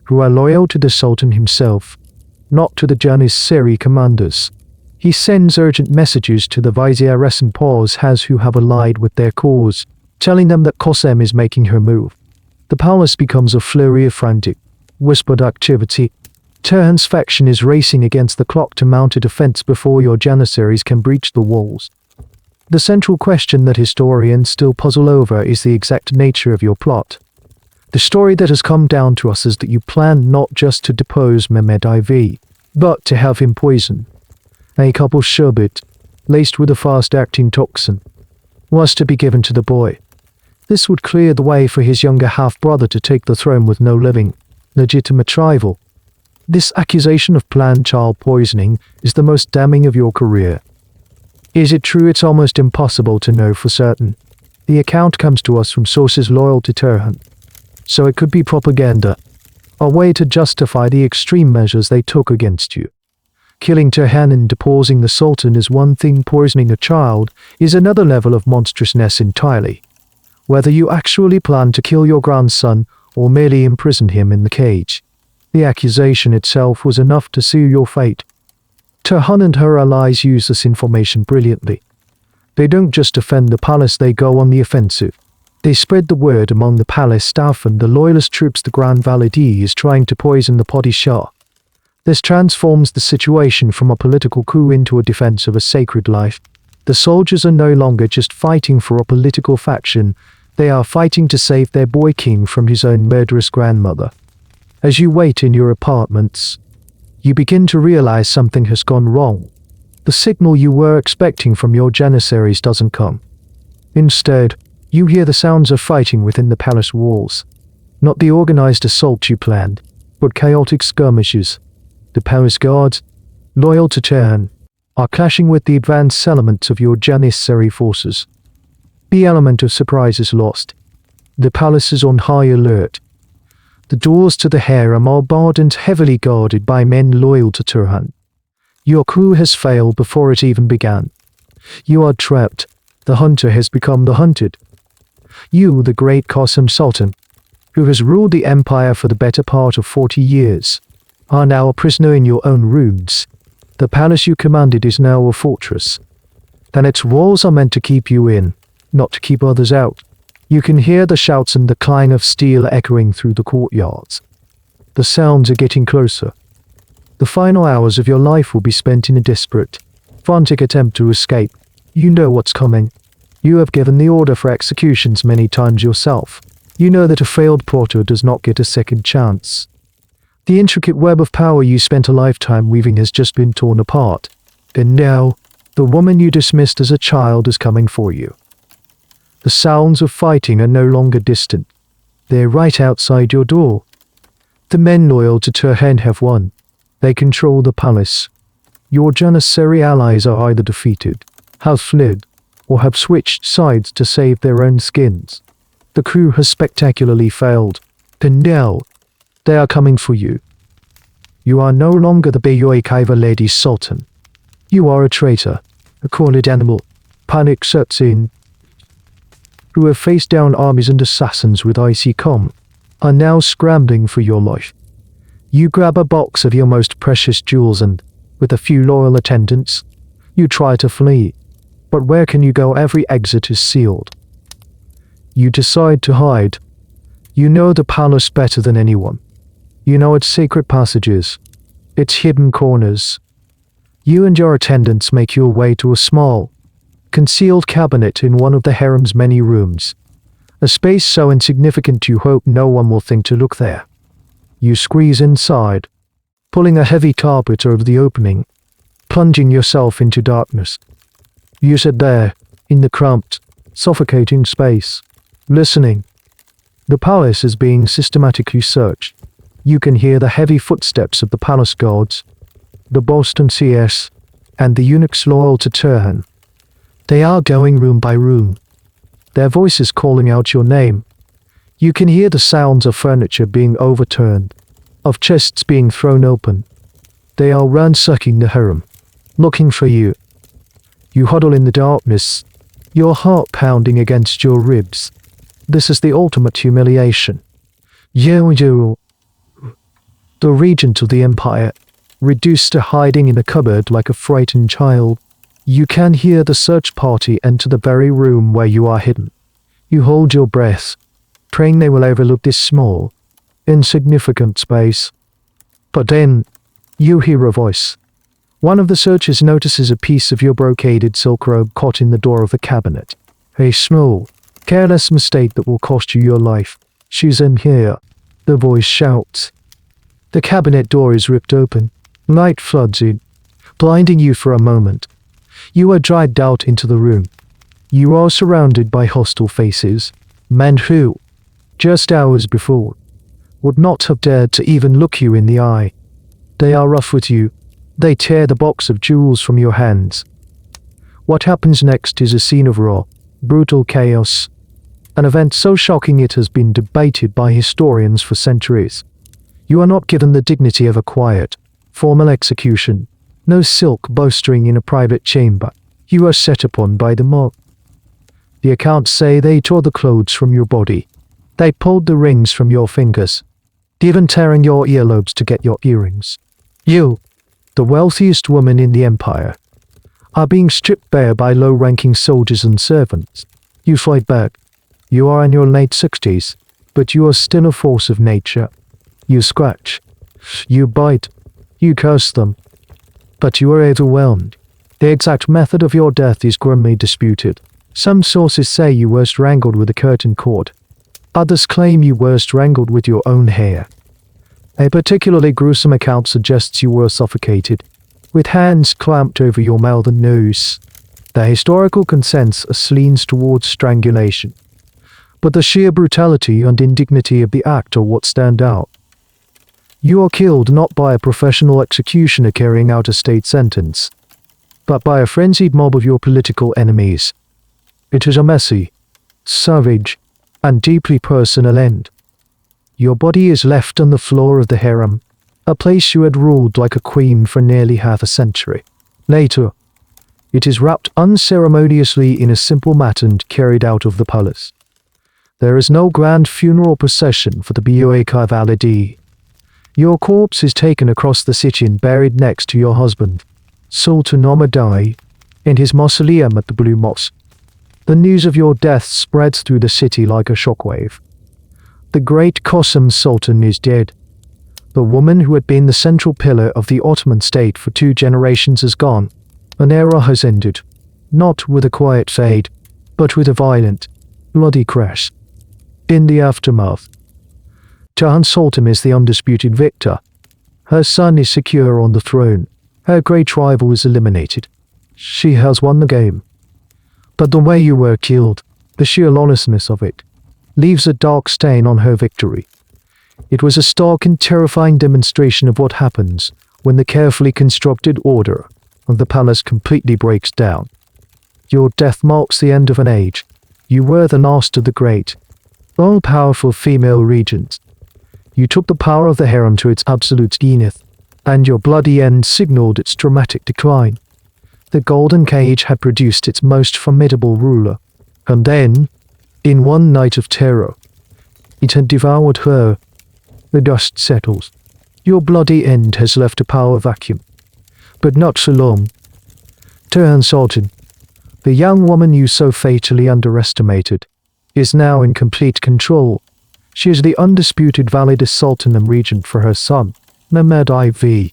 who are loyal to the Sultan himself, not to the Janissary commanders. He sends urgent messages to the Viziers and Paw's who have allied with their cause, telling them that Kösem is making her move. The palace becomes a flurry of frantic, whispered activity. Turhan's faction is racing against the clock to mount a defense before your janissaries can breach the walls. The central question that historians still puzzle over is the exact nature of your plot. The story that has come down to us is that you planned not just to depose Mehmed IV, but to have him poisoned. A cup of sherbet, laced with a fast-acting toxin, was to be given to the boy. This would clear the way for his younger half-brother to take the throne with no living, legitimate rival. This accusation of planned child poisoning is the most damning of your career. Is it true? It's almost impossible to know for certain. The account comes to us from sources loyal to Turhan, so it could be propaganda, a way to justify the extreme measures they took against you. Killing Turhan and deposing the Sultan is one thing, poisoning a child is another level of monstrousness entirely. Whether you actually plan to kill your grandson or merely imprison him in the cage, the accusation itself was enough to seal your fate. Turhan and her allies use this information brilliantly. They don't just defend the palace, they go on the offensive. They spread the word among the palace staff and the loyalist troops the Grand Validi is trying to poison the Padishah. This transforms the situation from a political coup into a defense of a sacred life. The soldiers are no longer just fighting for a political faction, they are fighting to save their boy king from his own murderous grandmother. As you wait in your apartments, you begin to realize something has gone wrong. The signal you were expecting from your janissaries doesn't come. Instead, you hear the sounds of fighting within the palace walls. Not the organized assault you planned, but chaotic skirmishes. The palace guards, loyal to Turhan, are clashing with the advanced elements of your janissary forces. The element of surprise is lost. The palace is on high alert. The doors to the harem are barred and heavily guarded by men loyal to Turhan. Your coup has failed before it even began. You are trapped. The hunter has become the hunted. You, the great Kösem Sultan, who has ruled the empire for the better part of 40 years, are now a prisoner in your own rooms. The palace you commanded is now a fortress. And its walls are meant to keep you in, not to keep others out. You can hear the shouts and the clang of steel echoing through the courtyards. The sounds are getting closer. The final hours of your life will be spent in a desperate, frantic attempt to escape. You know what's coming. You have given the order for executions many times yourself. You know that a failed plotter does not get a second chance. The intricate web of power you spent a lifetime weaving has just been torn apart. And now, the woman you dismissed as a child is coming for you. The sounds of fighting are no longer distant. They're right outside your door. The men loyal to Turhan have won. They control the palace. Your janissary allies are either defeated, have fled, or have switched sides to save their own skins. The coup has spectacularly failed. And now, they are coming for you. You are no longer the Beyoy Kaiva Lady Sultan. You are a traitor, a cornered animal. Panic sets in. Who have faced down armies and assassins with icy calm, are now scrambling for your life. You grab a box of your most precious jewels and, with a few loyal attendants, you try to flee. But where can you go? Every exit is sealed. You decide to hide. You know the palace better than anyone. You know its secret passages, its hidden corners. You and your attendants make your way to a small, concealed cabinet in one of the harem's many rooms, a space so insignificant you hope no one will think to look there. You squeeze inside, pulling a heavy carpet over the opening, plunging yourself into darkness. You sit there, in the cramped, suffocating space, listening. The palace is being systematically searched. You can hear the heavy footsteps of the palace guards, the Boston CS, and the eunuchs loyal to Turhan. They are going room by room, their voices calling out your name. You can hear the sounds of furniture being overturned, of chests being thrown open. They are ransacking the harem, looking for you. You huddle in the darkness, your heart pounding against your ribs. This is the ultimate humiliation. You, the regent of the empire, reduced to hiding in a cupboard like a frightened child. You can hear the search party enter the very room where you are hidden. You hold your breath, praying they will overlook this small, insignificant space. But then, You hear a voice. One of the searchers notices a piece of your brocaded silk robe caught in the door of the cabinet. A small, careless mistake that will cost you your life. She's in here, the voice shouts. The cabinet door is ripped open. Light floods in, blinding you for a moment. You are dragged out into the room. You are surrounded by hostile faces, men who, just hours before, would not have dared to even look you in the eye. They are rough with you. They tear the box of jewels from your hands. What happens next is a scene of raw, brutal chaos. An event so shocking it has been debated by historians for centuries. You are not given the dignity of a quiet, formal execution. No silk bowstring in a private chamber. You are set upon by the mob. The accounts say they tore the clothes from your body. They pulled the rings from your fingers, even tearing your earlobes to get your earrings. You, the wealthiest woman in the empire, are being stripped bare by low-ranking soldiers and servants. You fight back. You are in your late 60s, but you are still a force of nature. You scratch. You bite. You curse them. But you are overwhelmed. The exact method of your death is grimly disputed. Some sources say you were strangled with a curtain cord. Others claim you were strangled with your own hair. A particularly gruesome account suggests you were suffocated, with hands clamped over your mouth and nose. The historical consensus leans towards strangulation, but the sheer brutality and indignity of the act are what stand out. You are killed not by a professional executioner carrying out a state sentence, but by a frenzied mob of your political enemies. It is a messy, savage, and deeply personal end. Your body is left on the floor of the harem, a place you had ruled like a queen for nearly half a century. Later, it is wrapped unceremoniously in a simple mat and carried out of the palace. There is no grand funeral procession for the Boa Valide. Your corpse is taken across the city and buried next to your husband, Sultan Omadai, in his mausoleum at the Blue Mosque. The news of your death spreads through the city like a shockwave. The great Kösem Sultan is dead. The woman who had been the central pillar of the Ottoman state for 2 generations is gone. An era has ended, not with a quiet fade, but with a violent, bloody crash. In the aftermath, Kösem Sultan is the undisputed victor. Her son is secure on the throne. Her great rival is eliminated. She has won the game. But the way you were killed, the sheer lawlessness of it, leaves a dark stain on her victory. It was a stark and terrifying demonstration of what happens when the carefully constructed order of the palace completely breaks down. Your death marks the end of an age. You were the last of the great, all-powerful female regents. You took the power of the harem to its absolute zenith, and your bloody end signaled its dramatic decline. The golden cage had produced its most formidable ruler, and then, in one night of terror, it had devoured her. The dust settles. Your bloody end has left a power vacuum, but not for long. Kösem Sultan, the young woman you so fatally underestimated, is now in complete control. She is the undisputed valid sultan and regent for her son, Mehmed IV.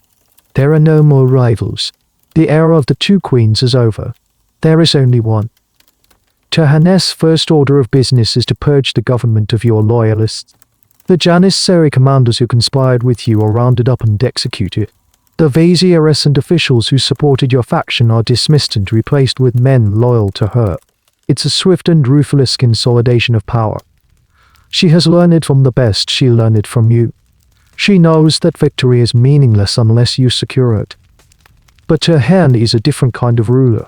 There are no more rivals. The era of the 2 queens is over. There is only one. Kösem's first order of business is to purge the government of your loyalists. The Janissary commanders who conspired with you are rounded up and executed. The viziers and officials who supported your faction are dismissed and replaced with men loyal to her. It's a swift and ruthless consolidation of power. She has learned from the best, she learned from you. She knows that victory is meaningless unless you secure it. But Kösem is a different kind of ruler.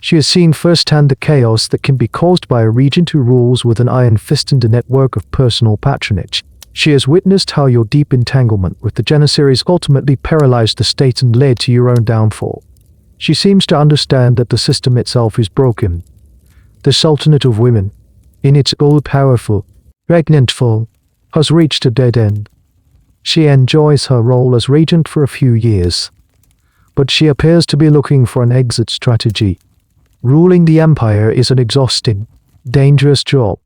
She has seen firsthand the chaos that can be caused by a regent who rules with an iron fist and a network of personal patronage. She has witnessed how your deep entanglement with the Janissaries ultimately paralyzed the state and led to your own downfall. She seems to understand that the system itself is broken. The Sultanate of Women, in its all-powerful, regnant form, has reached a dead end. She enjoys her role as regent for a few years, but she appears to be looking for an exit strategy. Ruling the empire is an exhausting, dangerous job,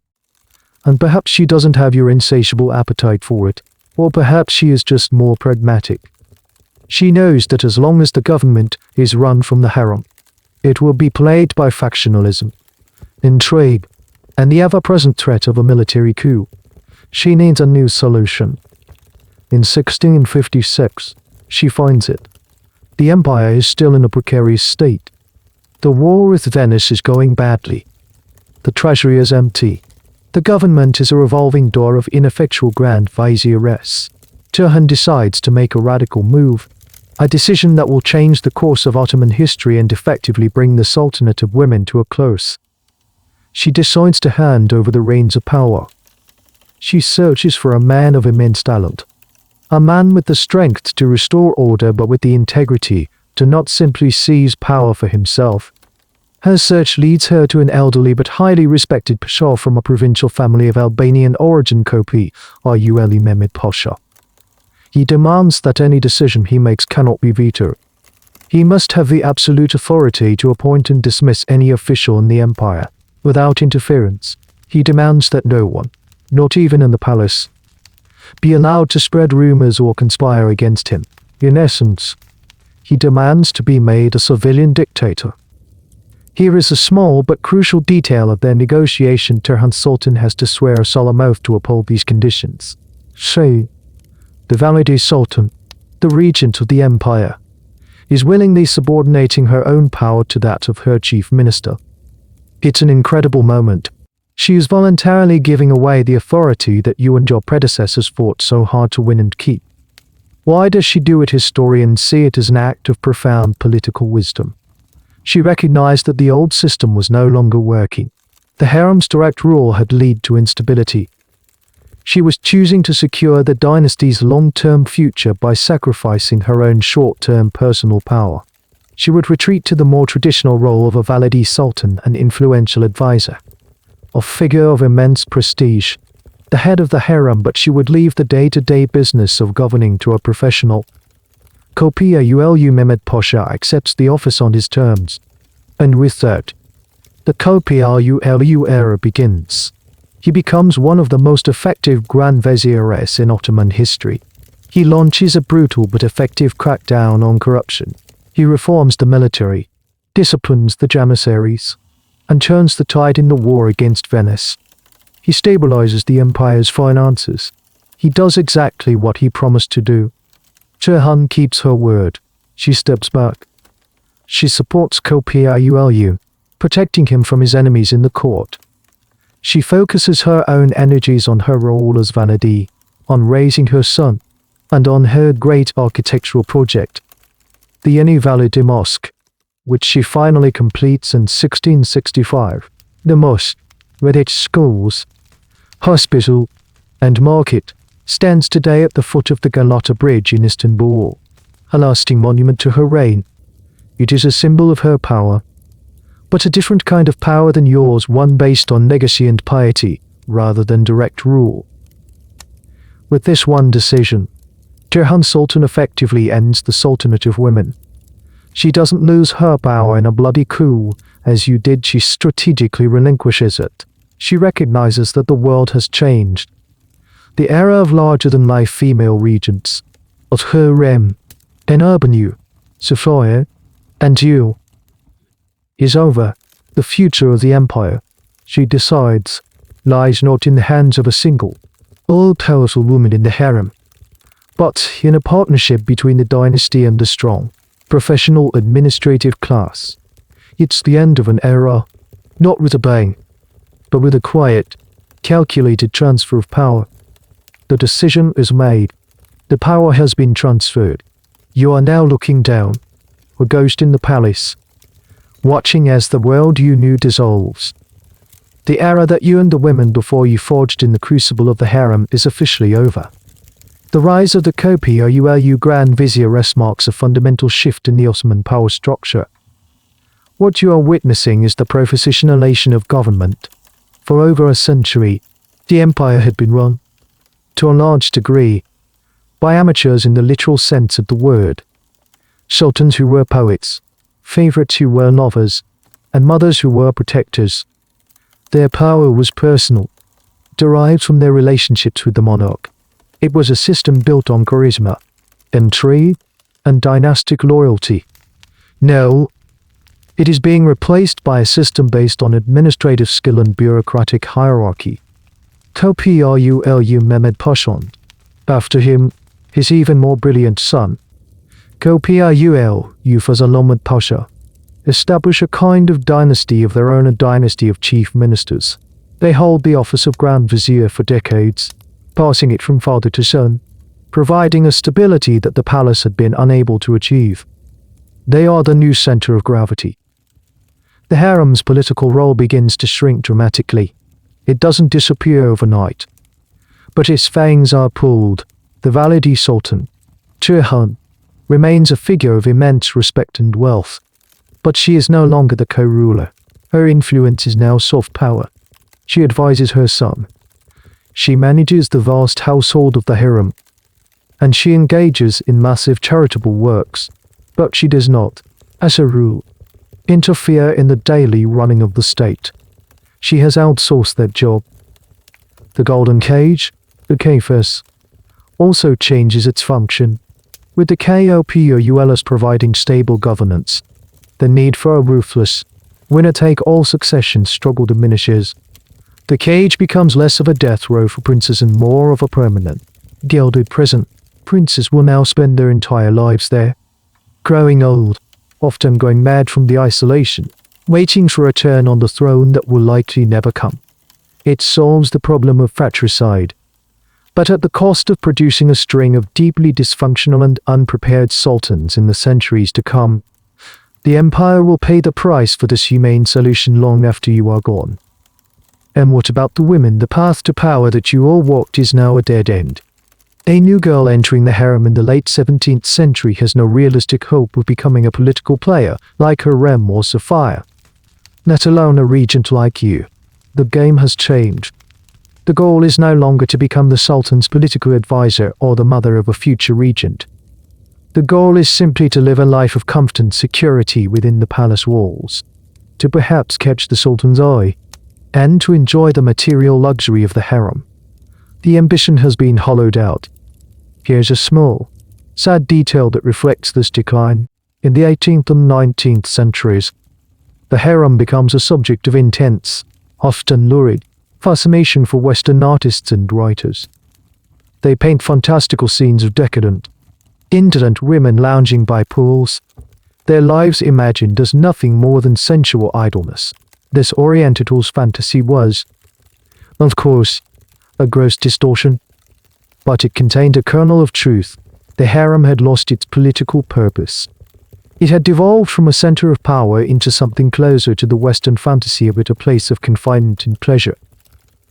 and perhaps she doesn't have your insatiable appetite for it, or perhaps she is just more pragmatic. She knows that as long as the government is run from the harem, it will be plagued by factionalism, intrigue, and the ever-present threat of a military coup. She needs a new solution. In 1656, she finds it. The empire is still in a precarious state. The war with Venice is going badly. The treasury is empty. The government is a revolving door of ineffectual grand vizieresses. Turhan decides to make a radical move, a decision that will change the course of Ottoman history and effectively bring the Sultanate of women to a close. She decides to hand over the reins of power. She searches for a man of immense talent. A man with the strength to restore order but with the integrity to not simply seize power for himself. Her search leads her to an elderly but highly respected pasha from a provincial family of Albanian origin, Topkapi Mehmed Pasha. He demands that any decision he makes cannot be vetoed. He must have the absolute authority to appoint and dismiss any official in the empire, without interference. He demands that no one, not even in the palace, be allowed to spread rumors or conspire against him. In essence, he demands to be made a civilian dictator. Here is a small but crucial detail of their negotiation. Turhan Sultan has to swear a solemn oath to uphold these conditions. She, the Valide Sultan, the regent of the empire, is willingly subordinating her own power to that of her chief minister. It's an incredible moment. She is voluntarily giving away the authority that you and your predecessors fought so hard to win and keep. Why does she do it? Historians see it as an act of profound political wisdom. She recognized that the old system was no longer working. The harem's direct rule had led to instability. She was choosing to secure the dynasty's long-term future by sacrificing her own short-term personal power. She would retreat to the more traditional role of a Valide Sultan, an influential advisor, a figure of immense prestige, the head of the harem, but she would leave the day-to-day business of governing to a professional. Topkapi Mehmed Pasha accepts the office on his terms, and with that, the Topkapi era begins. He becomes one of the most effective Grand Vizieres in Ottoman history. He launches a brutal but effective crackdown on corruption. He reforms the military, disciplines the janissaries, and turns the tide in the war against Venice. He stabilizes the empire's finances. He does exactly what he promised to do. Turhan keeps her word. She steps back. She supports Topkapi, protecting him from his enemies in the court. She focuses her own energies on her role as Valide, on raising her son, and on her great architectural project, the Yeni Valide Mosque, which she finally completes in 1665. The mosque, with its schools, hospital, and market, stands today at the foot of the Galata Bridge in Istanbul, a lasting monument to her reign. It is a symbol of her power, but a different kind of power than yours, one based on legacy and piety, rather than direct rule. With this one decision, Turhan Sultan effectively ends the Sultanate of women. She doesn't lose her power in a bloody coup, as you did. She strategically relinquishes it. She recognizes that the world has changed. The era of larger-than-life female regents, of Hürrem, Nurbanu, Safiye, and you, is over. The future of the empire, she decides, lies not in the hands of a single, all-powerful woman in the harem, but in a partnership between the dynasty and the strong, professional administrative class. It's the end of an era, not with a bang, but with a quiet, calculated transfer of power. The decision is made. The power has been transferred. You are now looking down, a ghost in the palace, watching as the world you knew dissolves. The era that you and the women before you forged in the crucible of the harem is officially over. The rise of the Topkapi Grand Vizieress marks a fundamental shift in the Ottoman power structure. What you are witnessing is the professionalization of government. For over a century, the empire had been run, to a large degree, by amateurs in the literal sense of the word. Sultans who were poets, favorites who were lovers, and mothers who were protectors. Their power was personal, derived from their relationships with the monarch. It was a system built on charisma, intrigue, and dynastic loyalty. No, it is being replaced by a system based on administrative skill and bureaucratic hierarchy. Topkapi Mehmed Pasha. After him, his even more brilliant son, Kösem Sultan Pasha, establish a kind of dynasty of their own, a dynasty of chief ministers. They hold the office of Grand Vizier for decades, passing it from father to son, providing a stability that the palace had been unable to achieve. They are the new center of gravity. The harem's political role begins to shrink dramatically. It doesn't disappear overnight. But its fangs are pulled. The Valide Sultan, Hürrem, remains a figure of immense respect and wealth. But she is no longer the co-ruler. Her influence is now soft power. She advises her son. She manages the vast household of the Hürrem, and she engages in massive charitable works. But she does not, as a rule, interfere in the daily running of the state. She has outsourced that job. The golden cage, the kafes, also changes its function, with the Köpüs providing stable governance. The need for a ruthless, winner-take-all succession struggle diminishes. The cage becomes less of a death row for princes and more of a permanent, gilded prison. Princes will now spend their entire lives there, growing old, often going mad from the isolation, waiting for a turn on the throne that will likely never come. It solves the problem of fratricide, but at the cost of producing a string of deeply dysfunctional and unprepared sultans in the centuries to come. The empire will pay the price for this humane solution long after you are gone. And what about the women? The path to power that you all walked is now a dead end. A new girl entering the harem in the late 17th century has no realistic hope of becoming a political player like Hürrem or Safiye, let alone a regent like you. The game has changed. The goal is no longer to become the sultan's political advisor or the mother of a future regent. The goal is simply to live a life of comfort and security within the palace walls, to perhaps catch the sultan's eye, and to enjoy the material luxury of the harem. The ambition has been hollowed out. Here's a small, sad detail that reflects this decline. In the 18th and 19th centuries, the harem becomes a subject of intense, often lurid, fascination for Western artists and writers. They paint fantastical scenes of decadent, indolent women lounging by pools, their lives imagined as nothing more than sensual idleness. This Oriental's fantasy was, of course, a gross distortion, but it contained a kernel of truth. The harem had lost its political purpose. It had devolved from a center of power into something closer to the Western fantasy of it, a place of confinement and pleasure.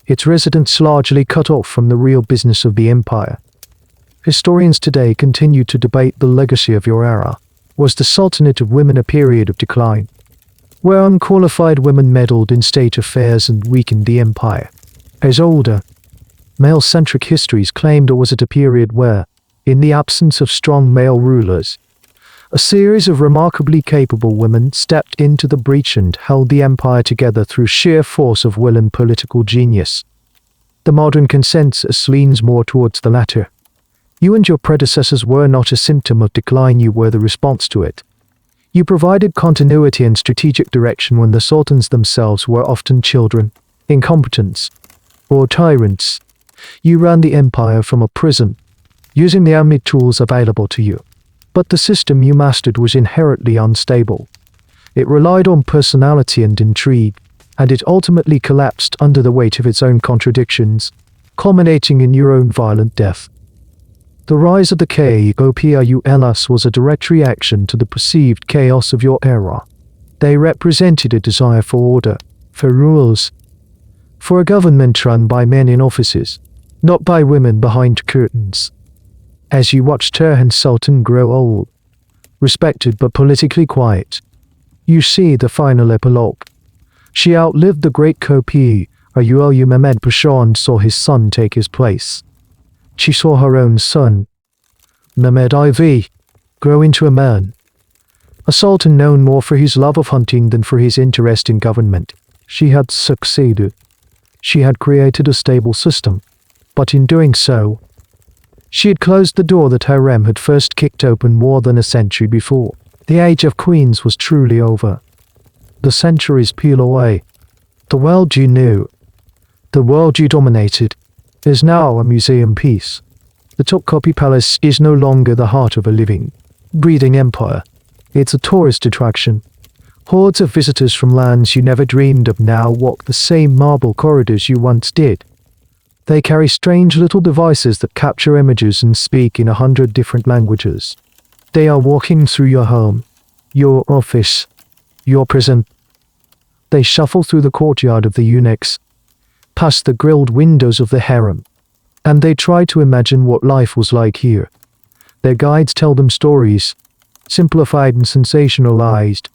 Its residents largely cut off from the real business of the empire. Historians today continue to debate the legacy of your era. Was the Sultanate of women a period of decline, where unqualified women meddled in state affairs and weakened the empire? As older, male-centric histories claimed, or was it a period where, in the absence of strong male rulers, a series of remarkably capable women stepped into the breach and held the empire together through sheer force of will and political genius? The modern consensus leans more towards the latter. You and your predecessors were not a symptom of decline, you were the response to it. You provided continuity and strategic direction when the sultans themselves were often children, incompetents, or tyrants. You ran the empire from a prison, using the only tools available to you. But the system you mastered was inherently unstable. It relied on personality and intrigue, and it ultimately collapsed under the weight of its own contradictions, culminating in your own violent death. The rise of the Köpüs was a direct reaction to the perceived chaos of your era. They represented a desire for order, for rules, for a government run by men in offices, not by women behind curtains. As you watched Kösem Sultan grow old, respected but politically quiet, you see the final epilogue. She outlived the great Köpüs Mehmed Pasha and saw his son take his place. She saw her own son, Mehmed IV, grow into a man. A sultan known more for his love of hunting than for his interest in government. She had succeeded. She had created a stable system, but in doing so, She had closed the door that Hürrem had first kicked open more than a century before. The age of queens was truly over. The centuries peel away. The world you knew, the world you dominated, is now a museum piece. The Topkapi Palace is no longer the heart of a living, breathing empire. It's a tourist attraction. Hordes of visitors from lands you never dreamed of now walk the same marble corridors you once did. They carry strange little devices that capture images and speak in 100 different languages. They are walking through your home, your office, your prison. They shuffle through the courtyard of the eunuchs, past the grilled windows of the harem, and they try to imagine what life was like here. Their guides tell them stories, simplified and sensationalized,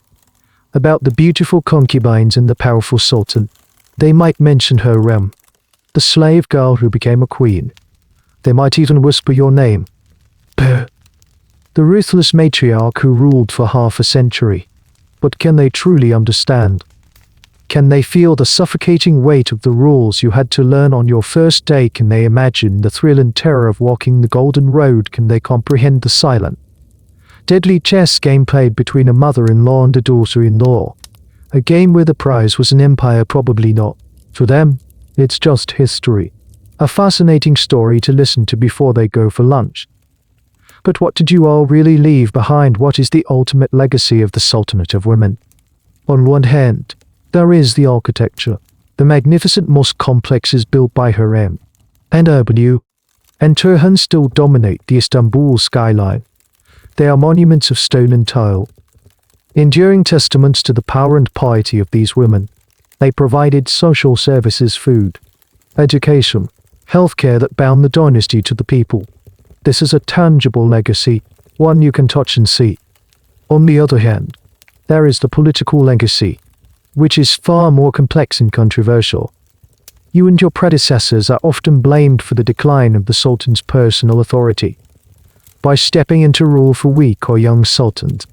about the beautiful concubines and the powerful sultan. They might mention Hürrem, the slave girl who became a queen. They might even whisper your name. The ruthless matriarch who ruled for half a century. But can they truly understand? Can they feel the suffocating weight of the rules you had to learn on your first day? Can they imagine the thrill and terror of walking the golden road? Can they comprehend the silent, deadly chess game played between a mother-in-law and a daughter-in-law? A game where the prize was an empire? Probably not. For them, it's just history. A fascinating story to listen to before they go for lunch. But what did you all really leave behind? What is the ultimate legacy of the Sultanate of Women? On one hand, there is the architecture. The magnificent mosque complexes built by Hürrem and Nurbanu and Turhan still dominate the Istanbul skyline. They are monuments of stone and tile, enduring testaments to the power and piety of these women. They provided social services, food, education, healthcare that bound the dynasty to the people. This is a tangible legacy, one you can touch and see. On the other hand, there is the political legacy, which is far more complex and controversial. You and your predecessors are often blamed for the decline of the Sultan's personal authority. By stepping into rule for weak or young sultans,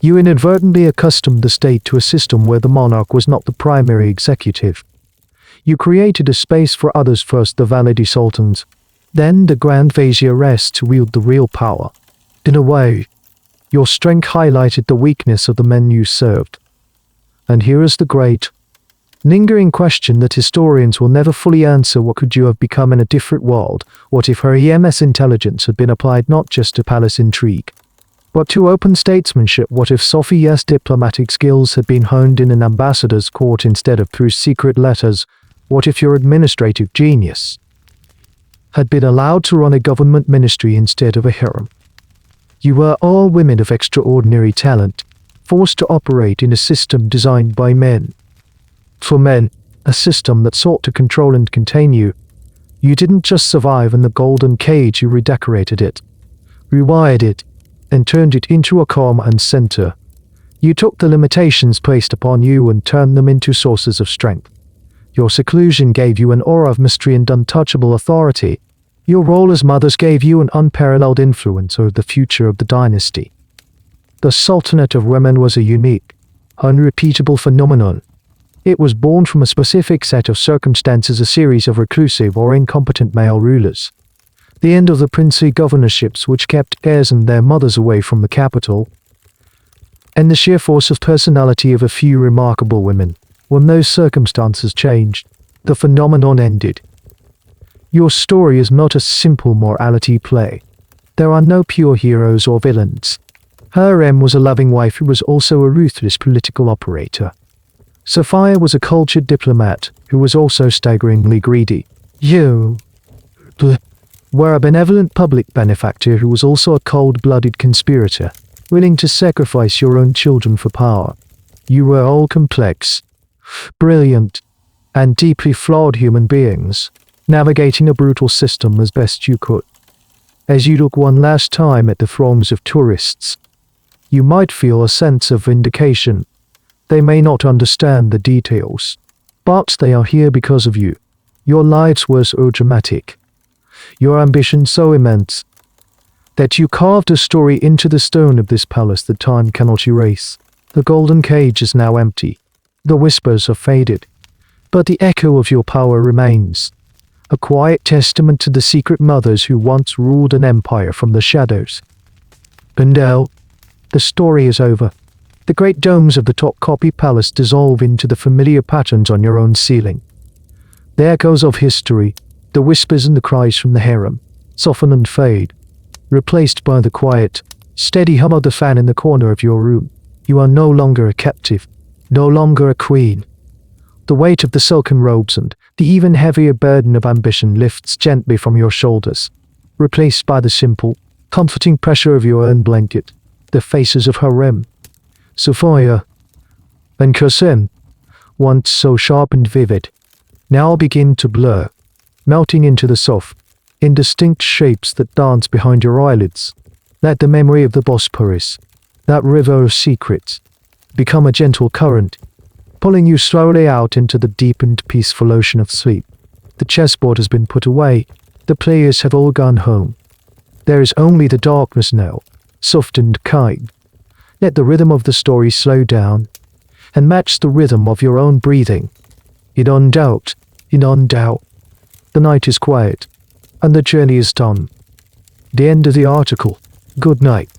you inadvertently accustomed the state to a system where the monarch was not the primary executive. You created a space for others, first the Valide sultans, then the Grand Vizier rest to wield the real power. In a way, your strength highlighted the weakness of the men you served. And here is the great, lingering question that historians will never fully answer. What could you have become in a different world? What if Hürrem's intelligence had been applied not just to palace intrigue, but to open statesmanship? What if Safiye's diplomatic skills had been honed in an ambassador's court instead of through secret letters? What if your administrative genius had been allowed to run a government ministry instead of a harem? You were all women of extraordinary talent, forced to operate in a system designed by men. For men, a system that sought to control and contain you. You didn't just survive in the golden cage, you redecorated it, rewired it, and turned it into a command center. You took the limitations placed upon you and turned them into sources of strength. Your seclusion gave you an aura of mystery and untouchable authority. Your role as mothers gave you an unparalleled influence over the future of the dynasty. The Sultanate of Women was a unique, unrepeatable phenomenon. It was born from a specific set of circumstances, a series of reclusive or incompetent male rulers. The end of the princely governorships which kept heirs and their mothers away from the capital, and the sheer force of personality of a few remarkable women. When those circumstances changed, the phenomenon ended. Your story is not a simple morality play. There are no pure heroes or villains. Hürrem was a loving wife who was also a ruthless political operator. Safiye was a cultured diplomat who was also staggeringly greedy. You were a benevolent public benefactor who was also a cold-blooded conspirator, willing to sacrifice your own children for power. You were all complex, brilliant, and deeply flawed human beings, navigating a brutal system as best you could. As you look one last time at the throngs of tourists, you might feel a sense of vindication. They may not understand the details, but they are here because of you. Your lives were so dramatic, your ambition so immense, that you carved a story into the stone of this palace that time cannot erase. The golden cage is now empty. The whispers have faded, but the echo of your power remains. a quiet testament to the secret mothers who once ruled an empire from the shadows. And now, the story is over. The great domes of the Topkapi Palace dissolve into the familiar patterns on your own ceiling. The echoes of history, the whispers and the cries from the harem, soften and fade, replaced by the quiet, steady hum of the fan in the corner of your room. You are no longer a captive, no longer a queen. The weight of the silken robes and the even heavier burden of ambition lifts gently from your shoulders, replaced by the simple, comforting pressure of your own blanket. The faces of Hürrem, Safiye, and Kösem, once so sharp and vivid, now begin to blur, melting into the soft, indistinct shapes that dance behind your eyelids. Let the memory of the Bosporus, that river of secrets, become a gentle current, pulling you slowly out into the deep and peaceful ocean of sleep. The chessboard has been put away, the players have all gone home. There is only the darkness now, soft and kind. Let the rhythm of the story slow down, and match the rhythm of your own breathing. In doubt, the night is quiet, and the journey is done. The end of the article. Good night.